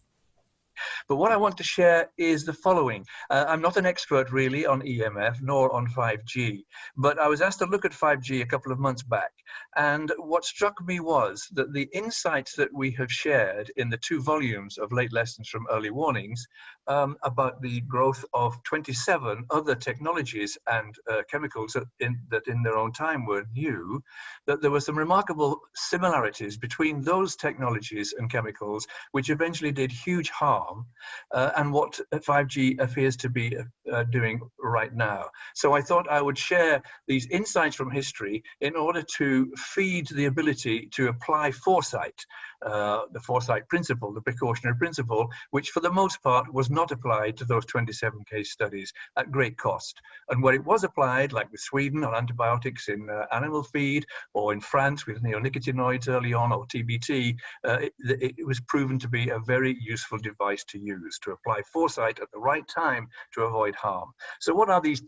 But what I want to share is the following. I'm not an expert really on EMF nor on 5G, but I was asked to look at 5G a couple of months back. And what struck me was that the insights that we have shared in the 2 volumes of Late Lessons from Early Warnings about the growth of 27 other technologies and chemicals that in their own time were new, that there were some remarkable similarities between those technologies and chemicals, which eventually did huge harm, and what 5G appears to be doing right now. So I thought I would share these insights from history in order to feed the ability to apply foresight, the Foresight principle, the precautionary principle, which for the most part was not applied to those 27 case studies at great cost. And where it was applied, like with Sweden on antibiotics in animal feed, or in France with neonicotinoids early on, or TBT, it was proven to be a very useful device to use, to apply foresight at the right time to avoid harm. So what are these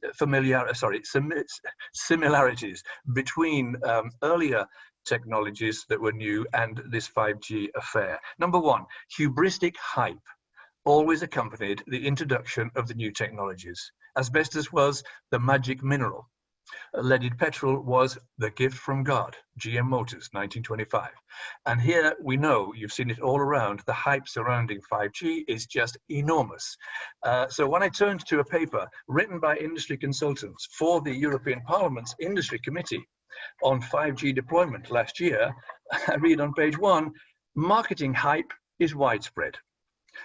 similarities between earlier technologies that were new and this 5G affair? Number one, hubristic hype always accompanied the introduction of the new technologies. Asbestos was the magic mineral. Leaded petrol was the gift from God, GM Motors, 1925. And here we know, you've seen it all around, the hype surrounding 5G is just enormous. So when I turned to a paper written by industry consultants for the European Parliament's Industry Committee on 5G deployment last year, I read on page 1, marketing hype is widespread.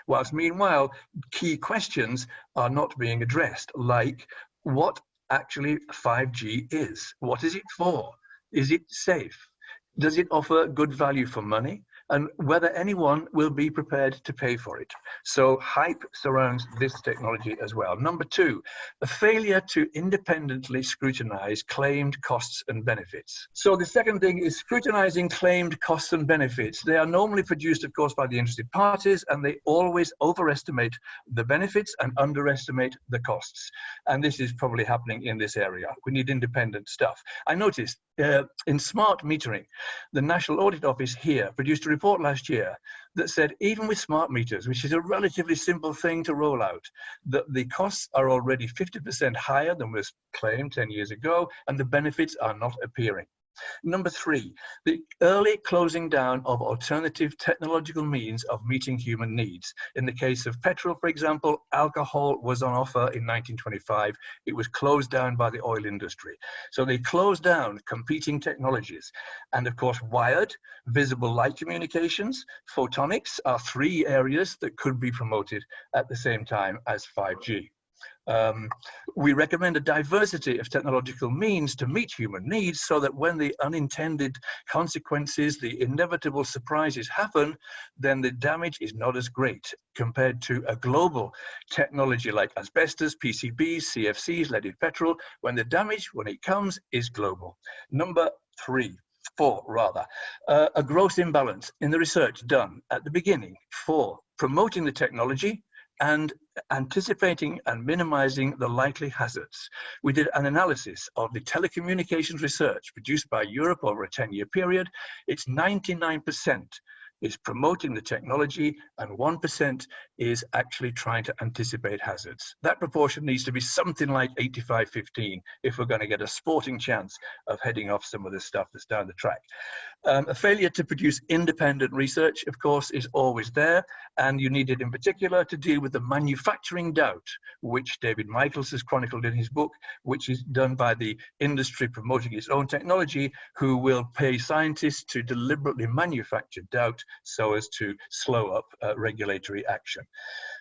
Whilst meanwhile, key questions are not being addressed, like what actually 5G is. What is it for? Is it safe? Does it offer good value for money? And whether anyone will be prepared to pay for it. So hype surrounds this technology as well. Number two, a failure to independently scrutinize claimed costs and benefits. So the second thing is scrutinizing claimed costs and benefits. They are normally produced, of course, by the interested parties, and they always overestimate the benefits and underestimate the costs. And this is probably happening in this area. We need independent stuff. I noticed in smart metering, the National Audit Office here produced a report last year that said even with smart meters, which is a relatively simple thing to roll out, that the costs are already 50% higher than was claimed 10 years ago, and the benefits are not appearing. Number 3, the early closing down of alternative technological means of meeting human needs. In the case of petrol, for example, alcohol was on offer in 1925. It was closed down by the oil industry. So they closed down competing technologies. And of course, wired, visible light communications, photonics are 3 areas that could be promoted at the same time as 5G. We recommend a diversity of technological means to meet human needs so that when the unintended consequences, the inevitable surprises happen, then the damage is not as great compared to a global technology like asbestos, PCBs, CFCs, leaded petrol, when the damage, when it comes, is global. Number 4, a gross imbalance in the research done at the beginning for promoting the technology and anticipating and minimizing the likely hazards. We did an analysis of the telecommunications research produced by Europe over a 10-year period. It's 99% is promoting the technology and 1% is actually trying to anticipate hazards. That proportion needs to be something like 85-15 if we're going to get a sporting chance of heading off some of the stuff that's down the track. A failure to produce independent research, of course, is always there, and you need it in particular to deal with the manufacturing doubt, which David Michaels has chronicled in his book, which is done by the industry promoting its own technology, who will pay scientists to deliberately manufacture doubt so as to slow up regulatory action.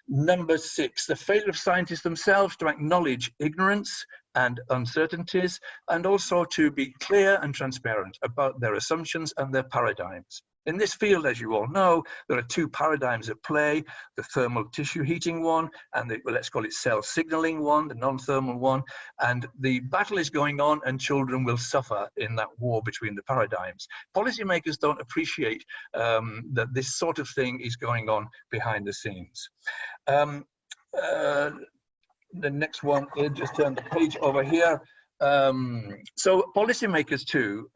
Number 6, the failure of scientists themselves to acknowledge ignorance and uncertainties, and also to be clear and transparent about their assumptions and their paradigms. In this field, as you all know, there are 2 paradigms at play, the thermal tissue heating one and the, let's call it cell signaling one, the non-thermal one, and the battle is going on and children will suffer in that war between the paradigms. Policymakers don't appreciate that this sort of thing is going on behind the scenes. The next one, just turn the page over here. So policymakers too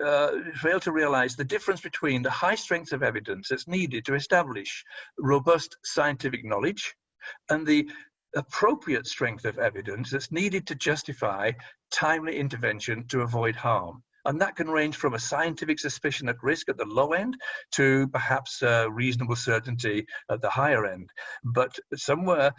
fail to realize the difference between the high strength of evidence that's needed to establish robust scientific knowledge and the appropriate strength of evidence that's needed to justify timely intervention to avoid harm. And that can range from a scientific suspicion at risk at the low end to perhaps reasonable certainty at the higher end. But somewhere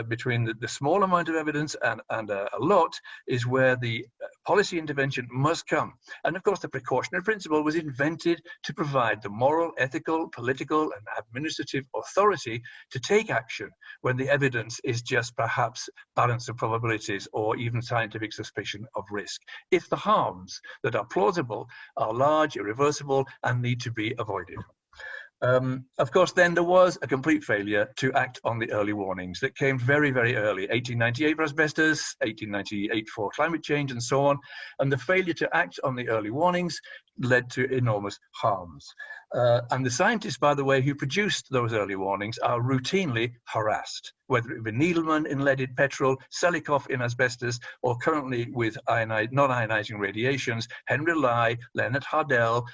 between the small amount of evidence and a lot is where the policy intervention must come. And of course, the precautionary principle was invented to provide the moral, ethical, political, and administrative authority to take action when the evidence is just perhaps balance of probabilities or even scientific suspicion of risk, if the harms that are plausible are large, irreversible, and need to be avoided. Of course, then there was a complete failure to act on the early warnings that came very, very early, 1898 for asbestos, 1898 for climate change, and so on. And the failure to act on the early warnings led to enormous harms. And the scientists, by the way, who produced those early warnings are routinely harassed, whether it be Needleman in leaded petrol, Selikoff in asbestos, or currently with non-ionizing radiations, Henry Lai, Leonard Hardell,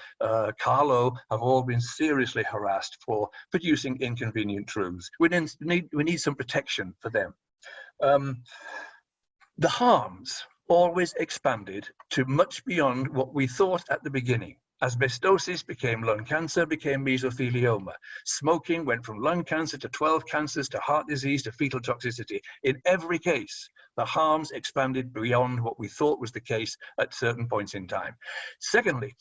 Carlo have all been seriously harassed for producing inconvenient truths. We need some protection for them. The harms always expanded to much beyond what we thought at the beginning. Asbestosis became lung cancer, became mesothelioma. Smoking went from lung cancer to 12 cancers to heart disease to fetal toxicity. In every case, the harms expanded beyond what we thought was the case at certain points in time. Secondly,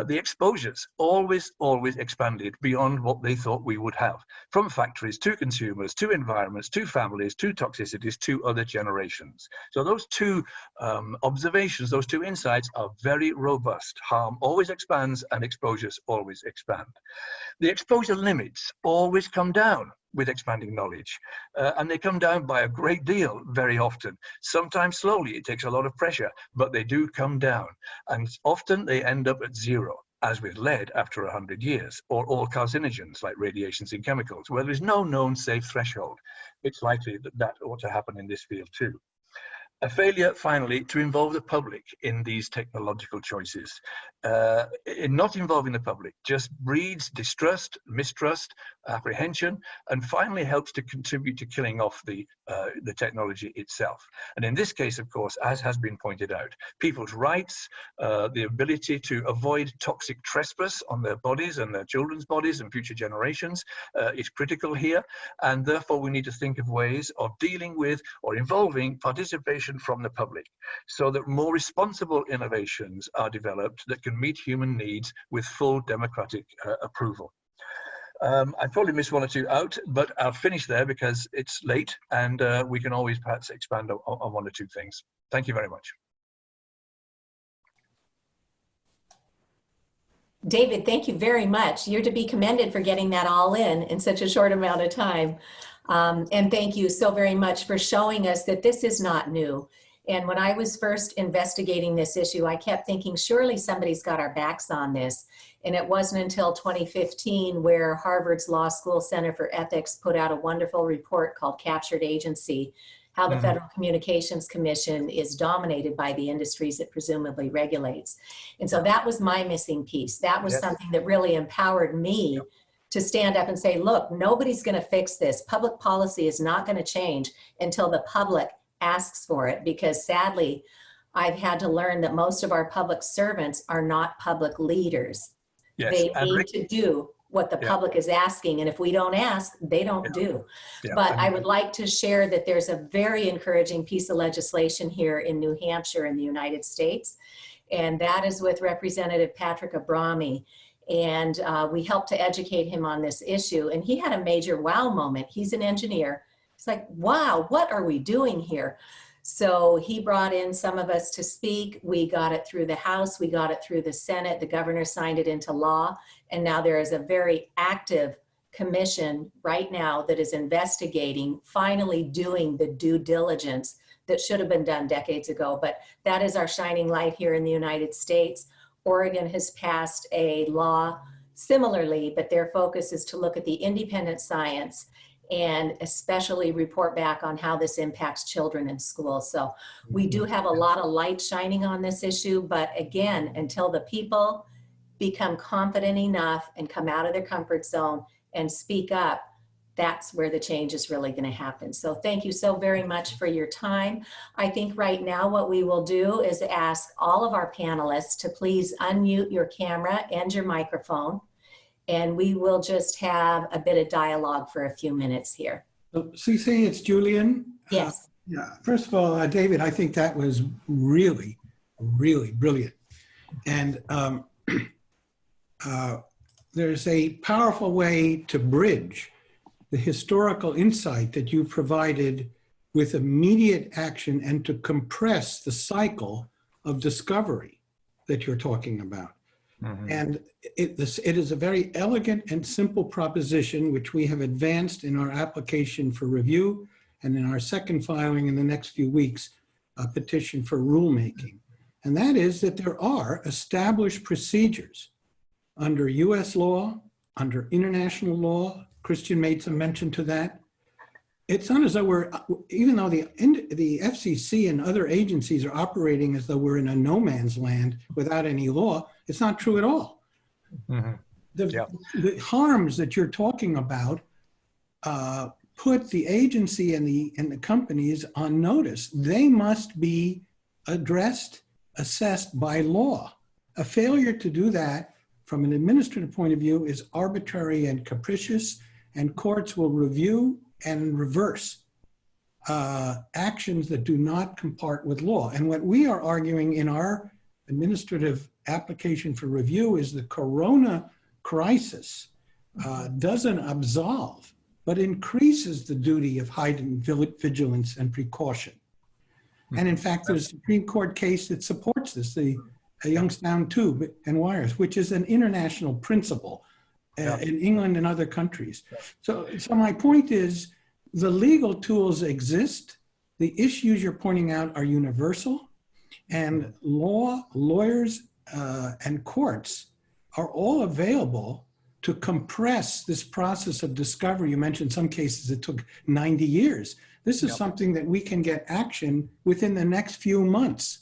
the exposures always expanded beyond what they thought we would have, from factories to consumers, to environments, to families, to toxicities, to other generations. So those 2 observations, those 2 insights are very robust. Harm always expands and exposures always expand. The exposure limits always come down with expanding knowledge, and they come down by a great deal very often. Sometimes slowly, it takes a lot of pressure, but they do come down, and often they end up at 0, as with lead after 100 years, or all carcinogens like radiations in chemicals, where there is no known safe threshold. It's likely that that ought to happen in this field too. A failure, finally, to involve the public in these technological choices. In not involving the public just breeds distrust, mistrust, apprehension, and finally helps to contribute to killing off the technology itself. And in this case, of course, as has been pointed out, people's rights, the ability to avoid toxic trespass on their bodies and their children's bodies and future generations is critical here. And therefore, we need to think of ways of dealing with or involving participation from the public so that more responsible innovations are developed that can meet human needs with full democratic approval. I probably missed one or two out, but I'll finish there because it's late and we can always perhaps expand on one or two things. Thank you very much. David, thank you very much. You're to be commended for getting that all in such a short amount of time. And thank you so very much for showing us that this is not new. And when I was first investigating this issue, I kept thinking, surely somebody's got our backs on this. And it wasn't until 2015 where Harvard's Law School Center for Ethics put out a wonderful report called Captured Agency, how the Federal Communications Commission is dominated by the industries it presumably regulates. And so that was my missing piece. That was something that really empowered me to stand up and say, look, nobody's going to fix this. Public policy is not going to change until the public asks for it, because sadly, I've had to learn that most of our public servants are not public leaders. Yes. They need to do what the public is asking, and if we don't ask, they don't do. But I would like to share that there's a very encouraging piece of legislation here in New Hampshire in the United States, and that is with Representative Patrick Abrami. And we helped to educate him on this issue, and he had a major wow moment. He's an engineer. It's like, wow, what are we doing here? So he brought in some of us to speak. We got it through the House, we got it through the Senate, the governor signed it into law, and now there is a very active commission right now that is investigating, finally doing the due diligence that should have been done decades ago. But that is our shining light here in the United States. Oregon has passed a law similarly, but their focus is to look at the independent science and especially report back on how this impacts children in school. So we do have a lot of light shining on this issue, but again, until the people become confident enough and come out of their comfort zone and speak up, that's where the change is really going to happen. So thank you so very much for your time. I think right now what we will do is ask all of our panelists to please unmute your camera and your microphone, and we will just have a bit of dialogue for a few minutes here. So, Cece, it's Julian. Yes. Yeah. First of all, David, I think that was really, really brilliant. And there's a powerful way to bridge the historical insight that you provided with immediate action and to compress the cycle of discovery that you're talking about. And it is a very elegant and simple proposition which we have advanced in our application for review and in our second filing in the next few weeks, a petition for rulemaking. And that is that there are established procedures under US law, under international law. Christian made some mention to that. It's not as though we're, even though the FCC and other agencies are operating as though we're in a no man's land without any law, it's not true at all. The harms that you're talking about put the agency and the companies on notice. They must be addressed, assessed by law. A failure to do that from an administrative point of view is arbitrary and capricious, and courts will review and reverse actions that do not comport with law. And what we are arguing in our administrative application for review is the corona crisis doesn't absolve, but increases the duty of heightened vigilance and precaution. And in fact, there's a Supreme Court case that supports this, the Youngstown Tube and Wires, which is an international principle in England and other countries. So my point is, the legal tools exist. The issues you're pointing out are universal, and lawyers, and courts are all available to compress this process of discovery. You mentioned some cases it took 90 years. This is something that we can get action within the next few months.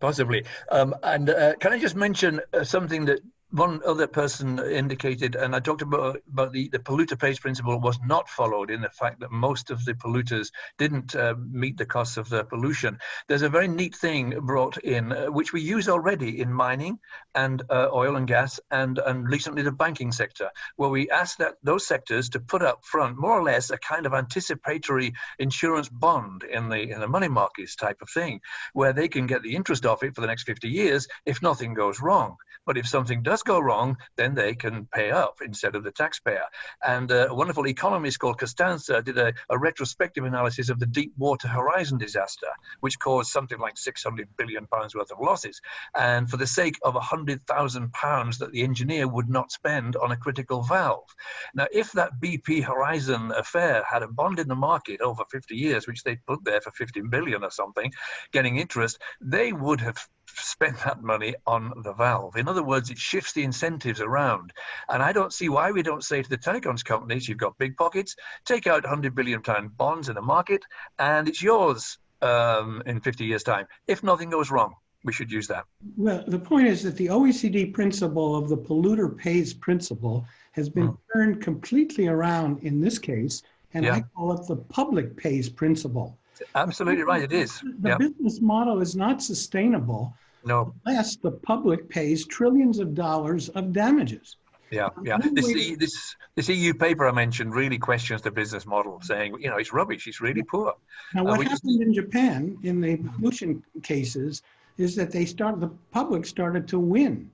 Possibly. Can I just mention something that one other person indicated, and I talked about the polluter pays principle was not followed in the fact that most of the polluters didn't meet the costs of their pollution. There's a very neat thing brought in, which we use already in mining and oil and gas and recently the banking sector, where we ask that those sectors to put up front more or less a kind of anticipatory insurance bond in the money markets type of thing, where they can get the interest off it for the next 50 years if nothing goes wrong. But if something does go wrong, then they can pay up instead of the taxpayer. And a wonderful economist called Costanza did a retrospective analysis of the Deepwater Horizon disaster, which caused something like £600 billion worth of losses. And for the sake of £100,000 that the engineer would not spend on a critical valve. Now, if that BP Horizon affair had a bond in the market over 50 years, which they put there for 15 billion or something, getting interest, they would have spend that money on the valve. In other words, it shifts the incentives around. And I don't see why we don't say to the telecoms companies, you've got big pockets, take out £100 billion bonds in the market, and it's yours in 50 years' time. If nothing goes wrong, we should use that. Well, the point is that the OECD principle of the polluter pays principle has been turned completely around in this case, and I call it the public pays principle. Absolutely right, it is. The business model is not sustainable unless the public pays trillions of dollars of damages. This EU paper I mentioned really questions the business model, saying, it's rubbish, it's really poor. Now, what happened in Japan in the pollution cases is that the public started to win.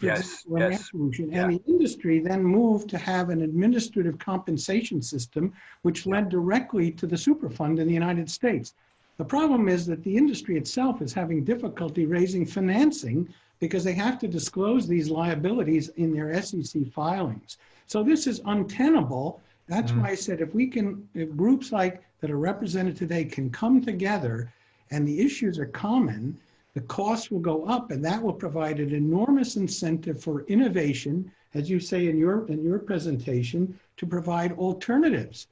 And the industry then moved to have an administrative compensation system, which led directly to the Superfund in the United States. The problem is that the industry itself is having difficulty raising financing because they have to disclose these liabilities in their SEC filings. So this is untenable. That's why I said if groups like that are represented today can come together and the issues are common, the costs will go up, and that will provide an enormous incentive for innovation, as you say in your presentation, to provide alternatives.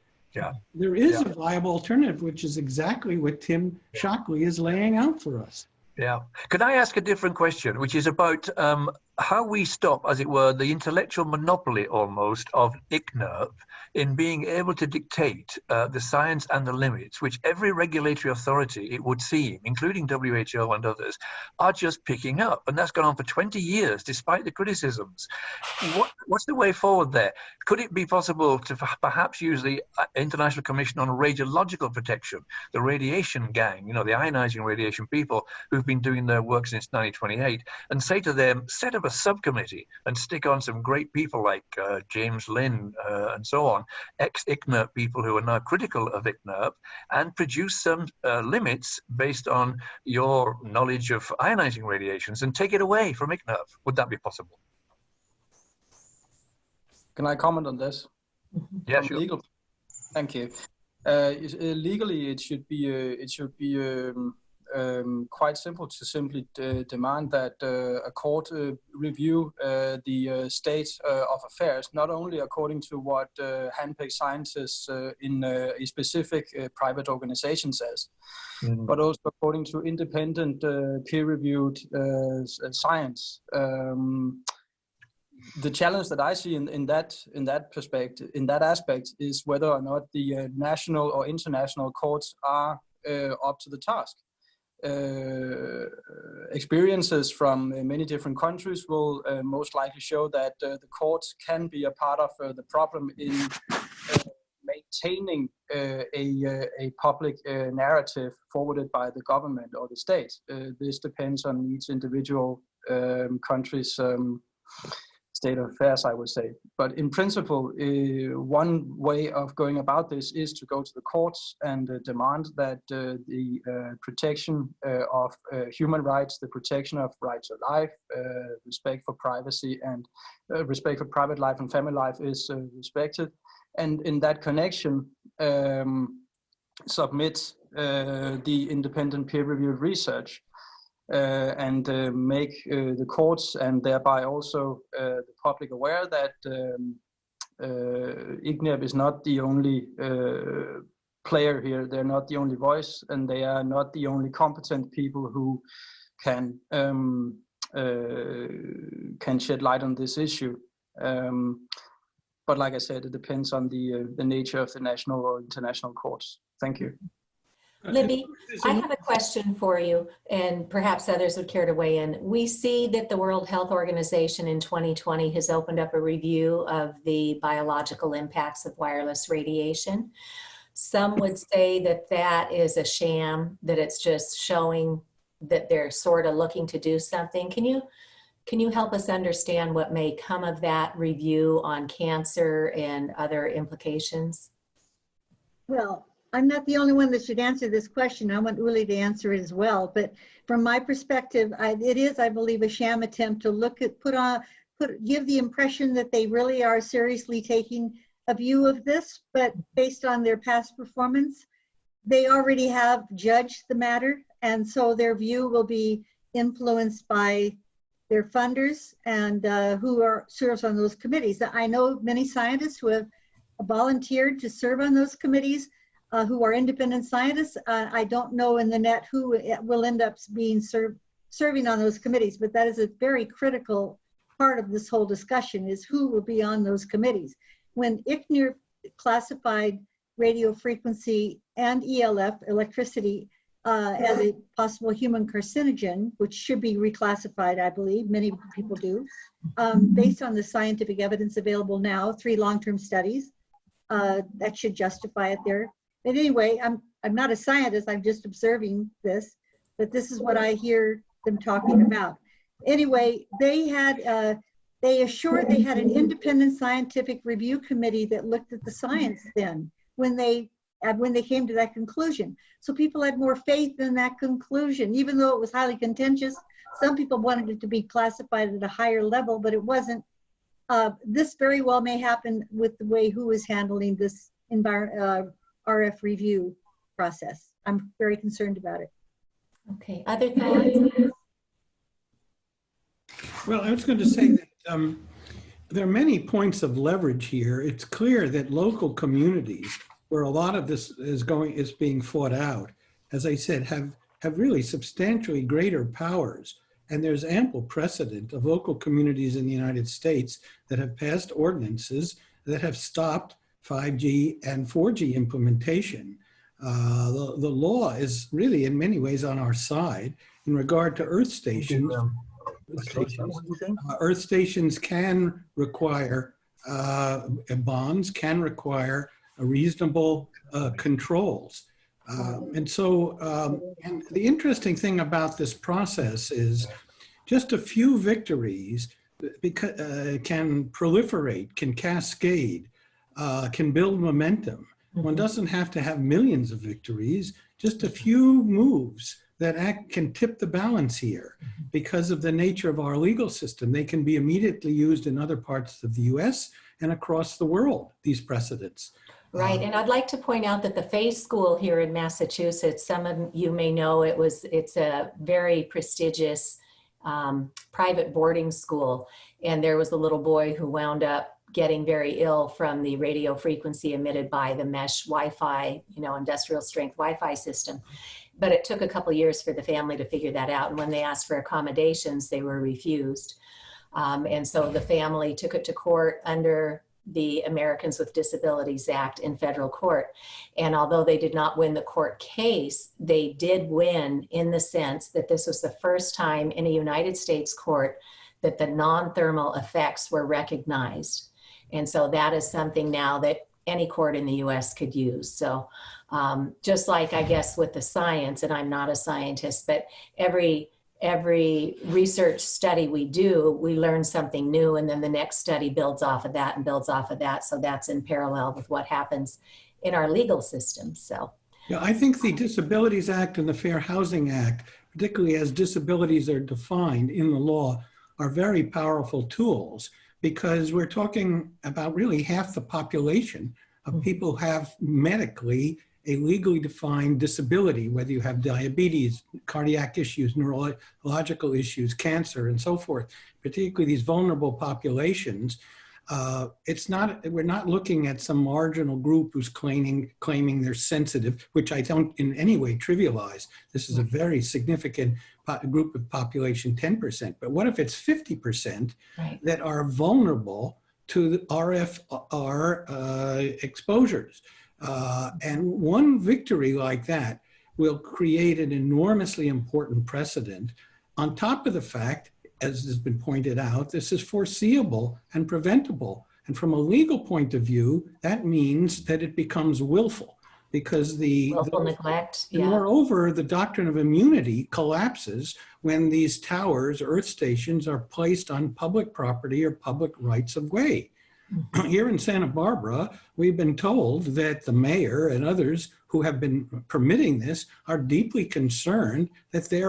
There is a viable alternative, which is exactly what Tim Shockley is laying out for us. Could I ask a different question, which is about how we stop, as it were, the intellectual monopoly almost of ICNIRP in being able to dictate the science and the limits, which every regulatory authority, it would seem, including WHO and others, are just picking up. And that's gone on for 20 years, despite the criticisms. What's the way forward there? Could it be possible to perhaps use the International Commission on Radiological Protection, the radiation gang, the ionizing radiation people who've been doing their work since 1928, and say to them, set up a subcommittee and stick on some great people like James Lynn and so on, ex-ICNIRP people who are now critical of ICNIRP, and produce some limits based on your knowledge of ionizing radiations and take it away from ICNIRP. Would that be possible? Can I comment on this? Yeah, sure. Legal. Thank you. Legally, it should be quite simple to simply demand that a court review the state of affairs, not only according to what handpicked scientists in a specific private organization says, but also according to independent peer-reviewed science. The challenge that I see in that perspective, in that aspect, is whether or not the national or international courts are up to the task. Experiences from many different countries will most likely show that the courts can be a part of the problem in maintaining a public narrative forwarded by the government or the state. This depends on each individual country's state of affairs, I would say. But in principle, one way of going about this is to go to the courts and demand that the protection of human rights, the protection of right to life, respect for privacy and respect for private life and family life is respected. And in that connection, submit the independent peer-reviewed research. and make the courts and thereby also the public aware that IGNEP is not the only player here. They're not the only voice, and they are not the only competent people who can shed light on this issue. But like I said, it depends on the nature of the national or international courts. Thank you. Libby, I have a question for you, and perhaps others would care to weigh in. We see that the World Health Organization in 2020 has opened up a review of the biological impacts of wireless radiation. Some would say that that is a sham, that it's just showing that they're sort of looking to do something. Can you help us understand what may come of that review on cancer and other implications? Well, I'm not the only one that should answer this question. I want Uli to answer it as well. But from my perspective, it is, I believe, a sham attempt to look at, give the impression that they really are seriously taking a view of this, but based on their past performance, they already have judged the matter, and so their view will be influenced by their funders and who serves on those committees. I know many scientists who have volunteered to serve on those committees, who are independent scientists. I don't know in the net who will end up being serving on those committees, but that is a very critical part of this whole discussion, is who will be on those committees. When ICNIRP classified radio frequency and ELF, electricity, as a possible human carcinogen, which should be reclassified, I believe, many people do, based on the scientific evidence available now, 3 long-term studies, that should justify it there. But anyway, I'm not a scientist, I'm just observing this, but this is what I hear them talking about. Anyway, they assured they had an independent scientific review committee that looked at the science then when they came to that conclusion. So people had more faith in that conclusion, even though it was highly contentious. Some people wanted it to be classified at a higher level, but it wasn't. This very well may happen with the way WHO is handling this RF review process. I'm very concerned about it. Okay, other thoughts? Well, I was going to say that there are many points of leverage here. It's clear that local communities, where a lot of this is being fought out, as I said, have really substantially greater powers. And there's ample precedent of local communities in the United States that have passed ordinances that have stopped 5G and 4G implementation. The law is really in many ways on our side in regard to earth stations. Earth stations can require bonds, can require reasonable controls. And the interesting thing about this process is just a few victories can proliferate, can cascade, can build momentum. One doesn't have to have millions of victories, just a few moves that can tip the balance here. Because of the nature of our legal system, they can be immediately used in other parts of the US and across the world, these precedents. Right, and I'd like to point out that the Fay School here in Massachusetts, some of you may know, it's a very prestigious private boarding school, and there was a little boy who wound up getting very ill from the radio frequency emitted by the mesh Wi-Fi, industrial strength Wi-Fi system. But it took a couple years for the family to figure that out, and when they asked for accommodations, they were refused. And so the family took it to court under the Americans with Disabilities Act in federal court. And although they did not win the court case, they did win in the sense that this was the first time in a United States court that the non-thermal effects were recognized. And so that is something now that any court in the US could use. So just like, I guess, with the science, and I'm not a scientist, but every research study we do, we learn something new, and then the next study builds off of that and builds off of that. So that's in parallel with what happens in our legal system. So yeah, I think the Disabilities Act and the Fair Housing Act, particularly as disabilities are defined in the law, are very powerful tools, because we're talking about really half the population of people who have medically a legally defined disability, whether you have diabetes, cardiac issues, neurological issues, cancer, and so forth, particularly these vulnerable populations, we're not looking at some marginal group who's claiming they're sensitive, which I don't in any way trivialize. This is a very significant group of population, 10%. But what if it's 50% that are vulnerable to the RFR exposures? And one victory like that will create an enormously important precedent, on top of the fact, as has been pointed out, this is foreseeable and preventable. And from a legal point of view, that means that it becomes willful, because willful neglect. And moreover, the doctrine of immunity collapses when these towers, earth stations, are placed on public property or public rights of way. Here in Santa Barbara, we've been told that the mayor and others who have been permitting this are deeply concerned that they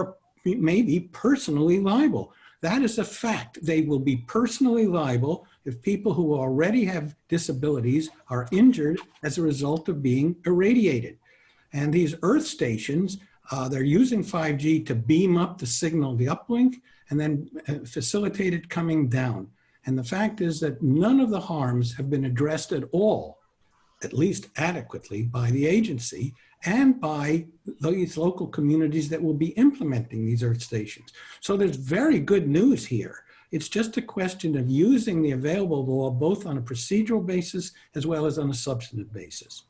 may be personally liable. That is a fact. They will be personally liable if people who already have disabilities are injured as a result of being irradiated. And these earth stations, they're using 5G to beam up the signal, the uplink, and then facilitate it coming down. And the fact is that none of the harms have been addressed at all, at least adequately, by the agency and by these local communities that will be implementing these earth stations. So there's very good news here. It's just a question of using the available law both on a procedural basis as well as on a substantive basis.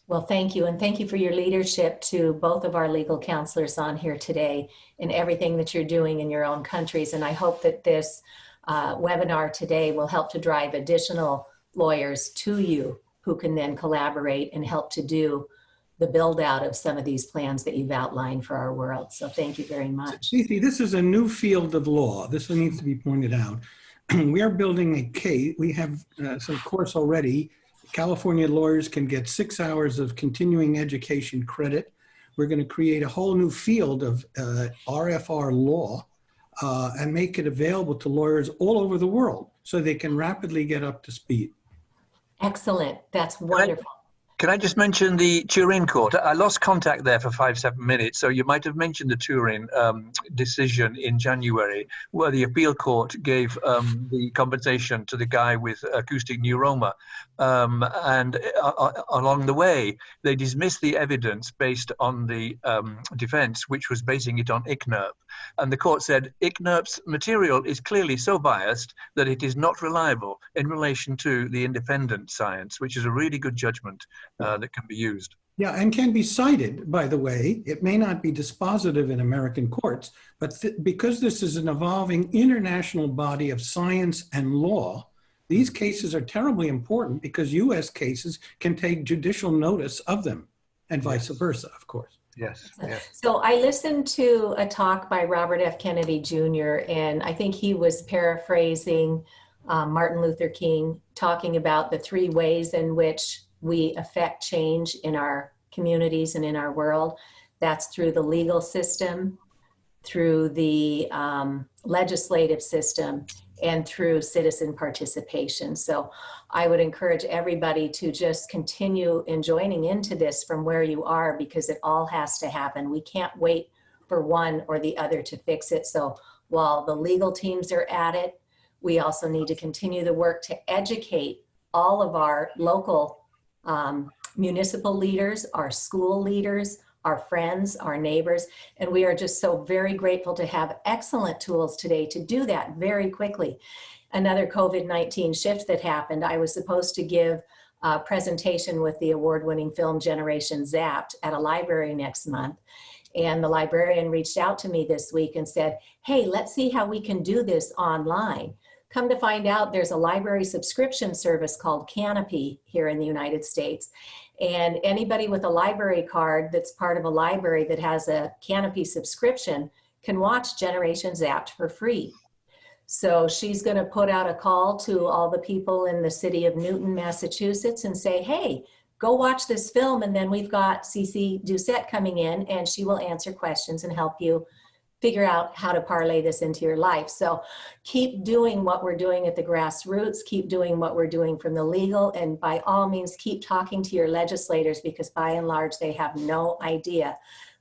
Well, thank you. And thank you for your leadership to both of our legal counselors on here today and everything that you're doing in your own countries. And I hope that this webinar today will help to drive additional lawyers to you who can then collaborate and help to do the build out of some of these plans that you've outlined for our world. So thank you very much. Cece, this is a new field of law. This needs to be pointed out. We are building a case. We have some course already. California lawyers can get 6 hours of continuing education credit. We're going to create a whole new field of RFR law and make it available to lawyers all over the world so they can rapidly get up to speed. Excellent. That's wonderful. Can I just mention the Turin court? I lost contact there for 5-7 minutes, so you might have mentioned the Turin decision in January, where the appeal court gave the compensation to the guy with acoustic neuroma. And along the way, they dismissed the evidence based on the defense, which was basing it on ICNIRP. And the court said, ICNIRP's material is clearly so biased that it is not reliable in relation to the independent science, which is a really good judgment that can be used. Yeah, and can be cited, by the way. It may not be dispositive in American courts, but because this is an evolving international body of science and law, these cases are terribly important because US cases can take judicial notice of them, and vice versa, of course. Yes. So I listened to a talk by Robert F. Kennedy Jr., and I think he was paraphrasing Martin Luther King, talking about the 3 ways in which we affect change in our communities and in our world. That's through the legal system, through the legislative system, and through citizen participation. So I would encourage everybody to just continue in joining into this from where you are, because it all has to happen. We can't wait for one or the other to fix it. So while the legal teams are at it, we also need to continue the work to educate all of our local municipal leaders, our school leaders, our friends, our neighbors, and we are just so very grateful to have excellent tools today to do that very quickly. Another COVID-19 shift that happened, I was supposed to give a presentation with the award-winning film Generation Zapped at a library next month, and the librarian reached out to me this week and said, hey, let's see how we can do this online. Come to find out, there's a library subscription service called Canopy here in the United States. And anybody with a library card that's part of a library that has a Canopy subscription can watch Generation Zapped for free. So she's going to put out a call to all the people in the city of Newton, Massachusetts, and say, hey, go watch this film. And then we've got Cece Doucette coming in, and she will answer questions and help you figure out how to parlay this into your life. So keep doing what we're doing at the grassroots, keep doing what we're doing from the legal, and by all means, keep talking to your legislators, because by and large, they have no idea.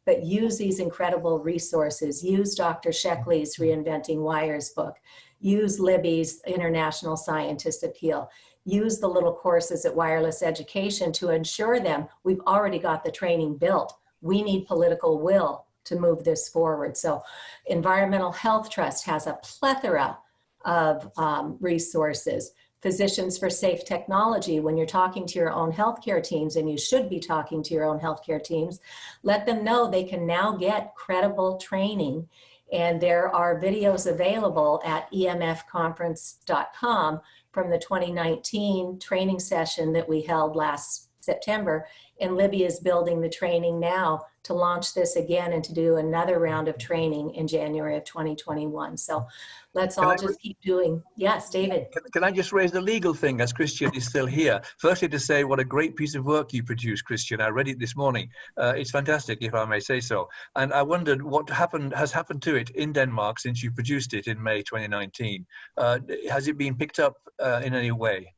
But use these incredible resources. Use Dr. Shockley's Reinventing Wires book. Use Libby's International Scientist Appeal. Use the little courses at Wireless Education to ensure them we've already got the training built. We need political will to move this forward. So Environmental Health Trust has a plethora of resources. Physicians for Safe Technology, when you're talking to your own healthcare teams, and you should be talking to your own healthcare teams, let them know they can now get credible training. And there are videos available at emfconference.com from the 2019 training session that we held last September. And Libby is building the training now to launch this again and to do another round of training in January of 2021. So let's all just keep doing. Yes, David. Can I just raise the legal thing as Christian is still here? Firstly, to say what a great piece of work you produced, Christian. I read it this morning. It's fantastic, if I may say so. And I wondered what has happened to it in Denmark since you produced it in May 2019. Has it been picked up in any way?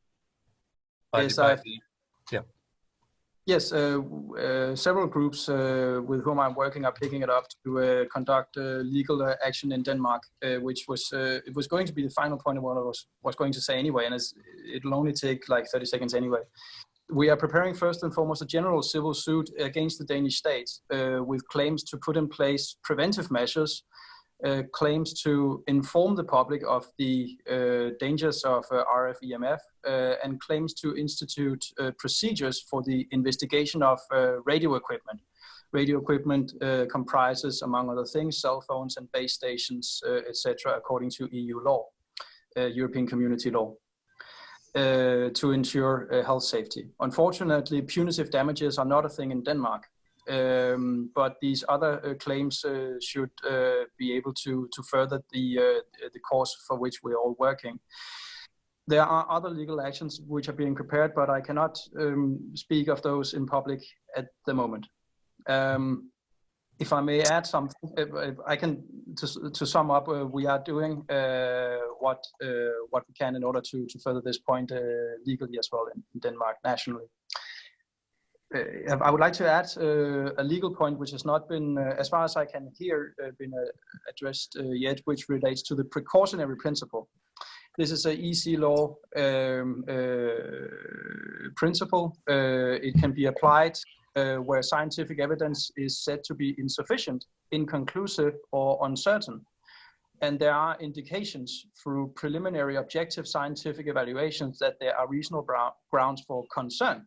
Yes, several groups with whom I'm working are picking it up to conduct legal action in Denmark, which was it was going to be the final point of what I was going to say anyway, and it'll only take like 30 seconds anyway. We are preparing first and foremost a general civil suit against the Danish state with claims to put in place preventive measures, claims to inform the public of the dangers of RF-EMF, and claims to institute procedures for the investigation of radio equipment. Radio equipment comprises, among other things, cell phones and base stations, etc., according to EU law, European Community law, to ensure health safety. Unfortunately, punitive damages are not a thing in Denmark. But these other claims should be able to further the cause for which we're all working. There are other legal actions which are being prepared, but I cannot speak of those in public at the moment. If I may add something, I can to sum up. We are doing what we can in order to further this point legally as well in Denmark nationally. I would like to add a legal point which has not been, as far as I can hear, been addressed yet, which relates to the precautionary principle. This is an EC law principle. It can be applied where scientific evidence is said to be insufficient, inconclusive, or uncertain. And there are indications through preliminary objective scientific evaluations that there are reasonable grounds for concern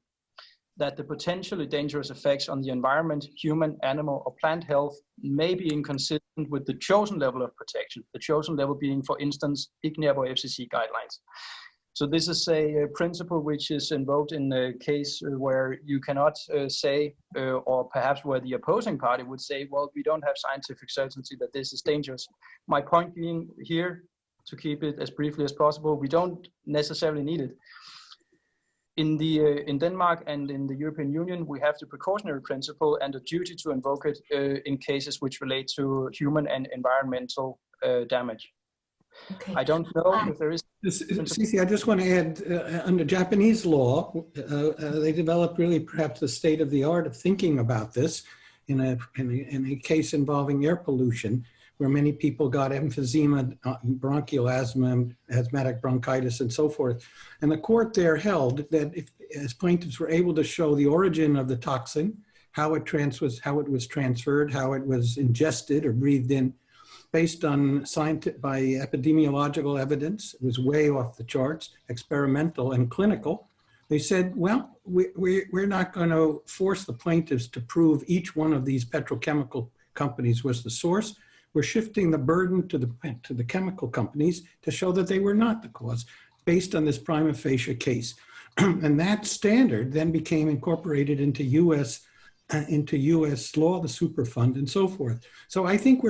that the potentially dangerous effects on the environment, human, animal, or plant health may be inconsistent with the chosen level of protection, the chosen level being, for instance, ICNIRP or FCC guidelines. So this is a principle which is invoked in a case where you cannot say, or perhaps where the opposing party would say, well, we don't have scientific certainty that this is dangerous. My point being here, to keep it as briefly as possible, we don't necessarily need it. In Denmark and in the European Union, we have the precautionary principle and a duty to invoke it in cases which relate to human and environmental damage. Okay. I don't know if there is. Cece, I just want to add, under Japanese law, they developed really perhaps the state of the art of thinking about this in a case involving air pollution, where many people got emphysema, bronchial asthma, asthmatic bronchitis, and so forth. And the court there held that as plaintiffs were able to show the origin of the toxin, how it was transferred, how it was ingested or breathed in, based on by epidemiological evidence, it was way off the charts, experimental and clinical. They said, well, we're not going to force the plaintiffs to prove each one of these petrochemical companies was the source. We're shifting the burden to the chemical companies to show that they were not the cause, based on this prima facie case. And that standard then became incorporated into U.S. law, the Superfund, and so forth. So I think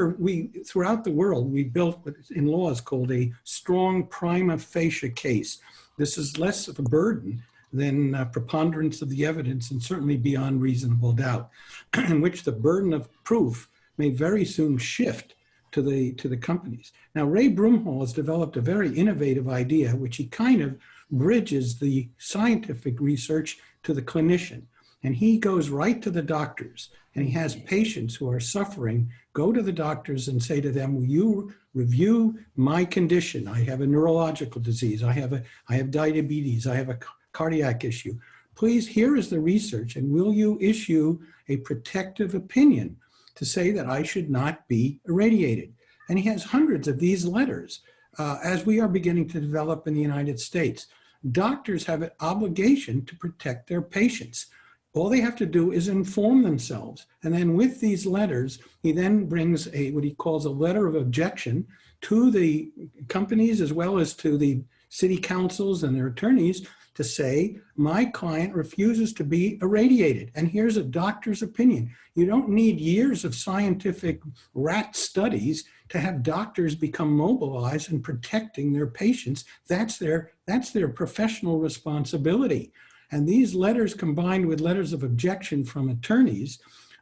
throughout the world, we built what in law is called a strong prima facie case. This is less of a burden than preponderance of the evidence, and certainly beyond reasonable doubt, in which the burden of proof may very soon shift to the companies. Now, Ray Broomhall has developed a very innovative idea, which he kind of bridges the scientific research to the clinician. And he goes right to the doctors, and he has patients who are suffering go to the doctors and say to them, will you review my condition? I have a neurological disease. I have diabetes. I have a cardiac issue. Please, here is the research, and will you issue a protective opinion to say that I should not be irradiated? And he has hundreds of these letters, as we are beginning to develop in the United States. Doctors have an obligation to protect their patients. All they have to do is inform themselves. And then with these letters, he then brings what he calls a letter of objection to the companies as well as to the city councils and their attorneys to say, my client refuses to be irradiated. And here's a doctor's opinion. You don't need years of scientific rat studies to have doctors become mobilized in protecting their patients. That's their professional responsibility. And these letters combined with letters of objection from attorneys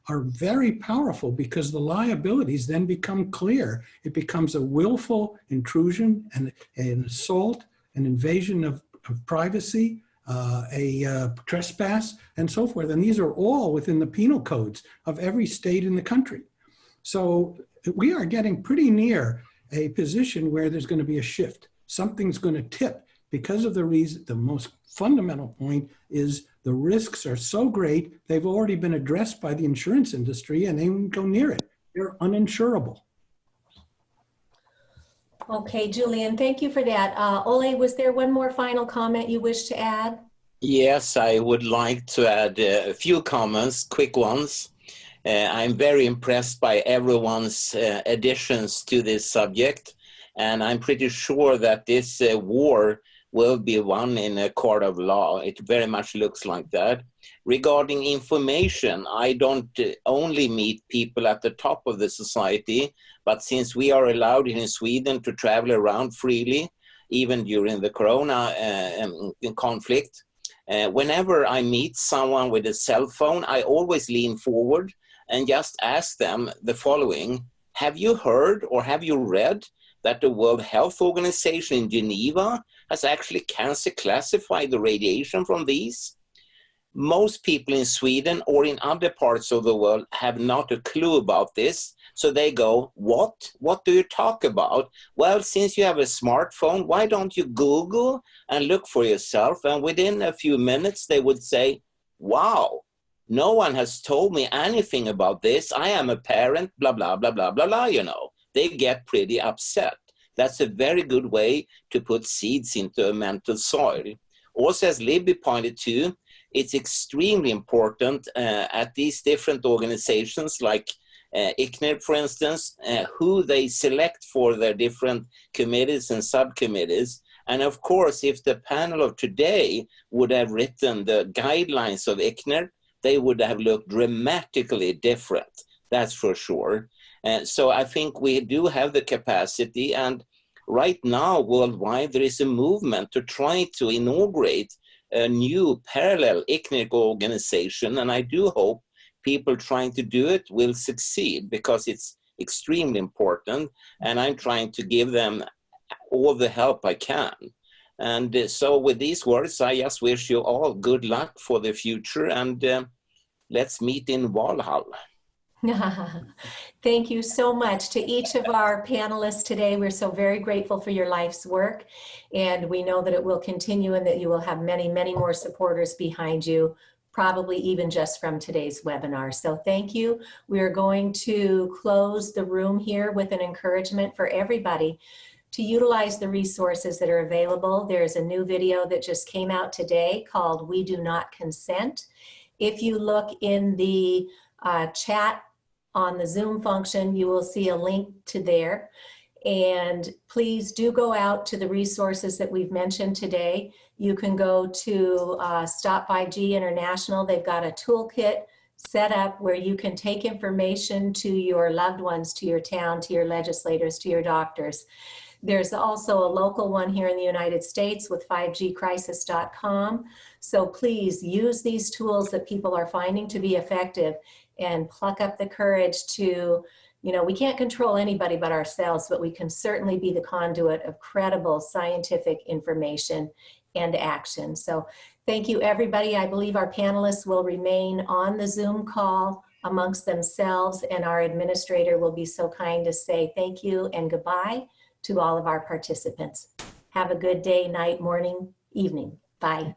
are very powerful because the liabilities then become clear. It becomes a willful intrusion and an assault, an invasion of privacy, a trespass, and so forth. And these are all within the penal codes of every state in the country. So we are getting pretty near a position where there's going to be a shift. Something's going to tip because of the reason. The most fundamental point is the risks are so great, they've already been addressed by the insurance industry and they won't go near it. They're uninsurable. Okay, Julian, thank you for that. Ole, was there one more final comment you wish to add? Yes, I would like to add a few comments, quick ones. I'm very impressed by everyone's additions to this subject, and I'm pretty sure that this war will be won in a court of law. It very much looks like that. Regarding information, I don't only meet people at the top of the society, but since we are allowed in Sweden to travel around freely, even during the corona conflict, whenever I meet someone with a cell phone, I always lean forward and just ask them the following: have you heard or have you read that the World Health Organization in Geneva has actually cancer classified the radiation from these? Most people in Sweden or in other parts of the world have not a clue about this. So they go, what? What do you talk about? Well, since you have a smartphone, why don't you Google and look for yourself? And within a few minutes, they would say, wow, no one has told me anything about this. I am a parent, blah, blah, blah, blah, blah, blah, you know. They get pretty upset. That's a very good way to put seeds into a mental soil. Also, as Libby pointed to, it's extremely important at these different organizations like ICNIRP, for instance, who they select for their different committees and subcommittees. And of course, if the panel of today would have written the guidelines of ICNIRP, they would have looked dramatically different, that's for sure. So I think we do have the capacity, and right now worldwide there is a movement to try to inaugurate a new parallel ICNIRP organization, and I do hope people trying to do it will succeed because it's extremely important, and I'm trying to give them all the help I can. And so with these words, I just wish you all good luck for the future, and let's meet in Valhalla. Thank you so much to each of our panelists today. We're so very grateful for your life's work, and we know that it will continue and that you will have many, many more supporters behind you, probably even just from today's webinar. So thank you. We're going to close the room here with an encouragement for everybody to utilize the resources that are available. There's a new video that just came out today called "We Do Not Consent." If you look in the chat on the Zoom function, you will see a link to there. And please do go out to the resources that we've mentioned today. You can go to Stop 5G International. They've got a toolkit set up where you can take information to your loved ones, to your town, to your legislators, to your doctors. There's also a local one here in the United States with 5gcrisis.com. So please use these tools that people are finding to be effective and pluck up the courage to you know, we can't control anybody but ourselves, but we can certainly be the conduit of credible scientific information and action. So thank you, everybody. I believe our panelists will remain on the Zoom call amongst themselves, and our administrator will be so kind to say thank you and goodbye to all of our participants. Have a good day, night, morning, evening. Bye.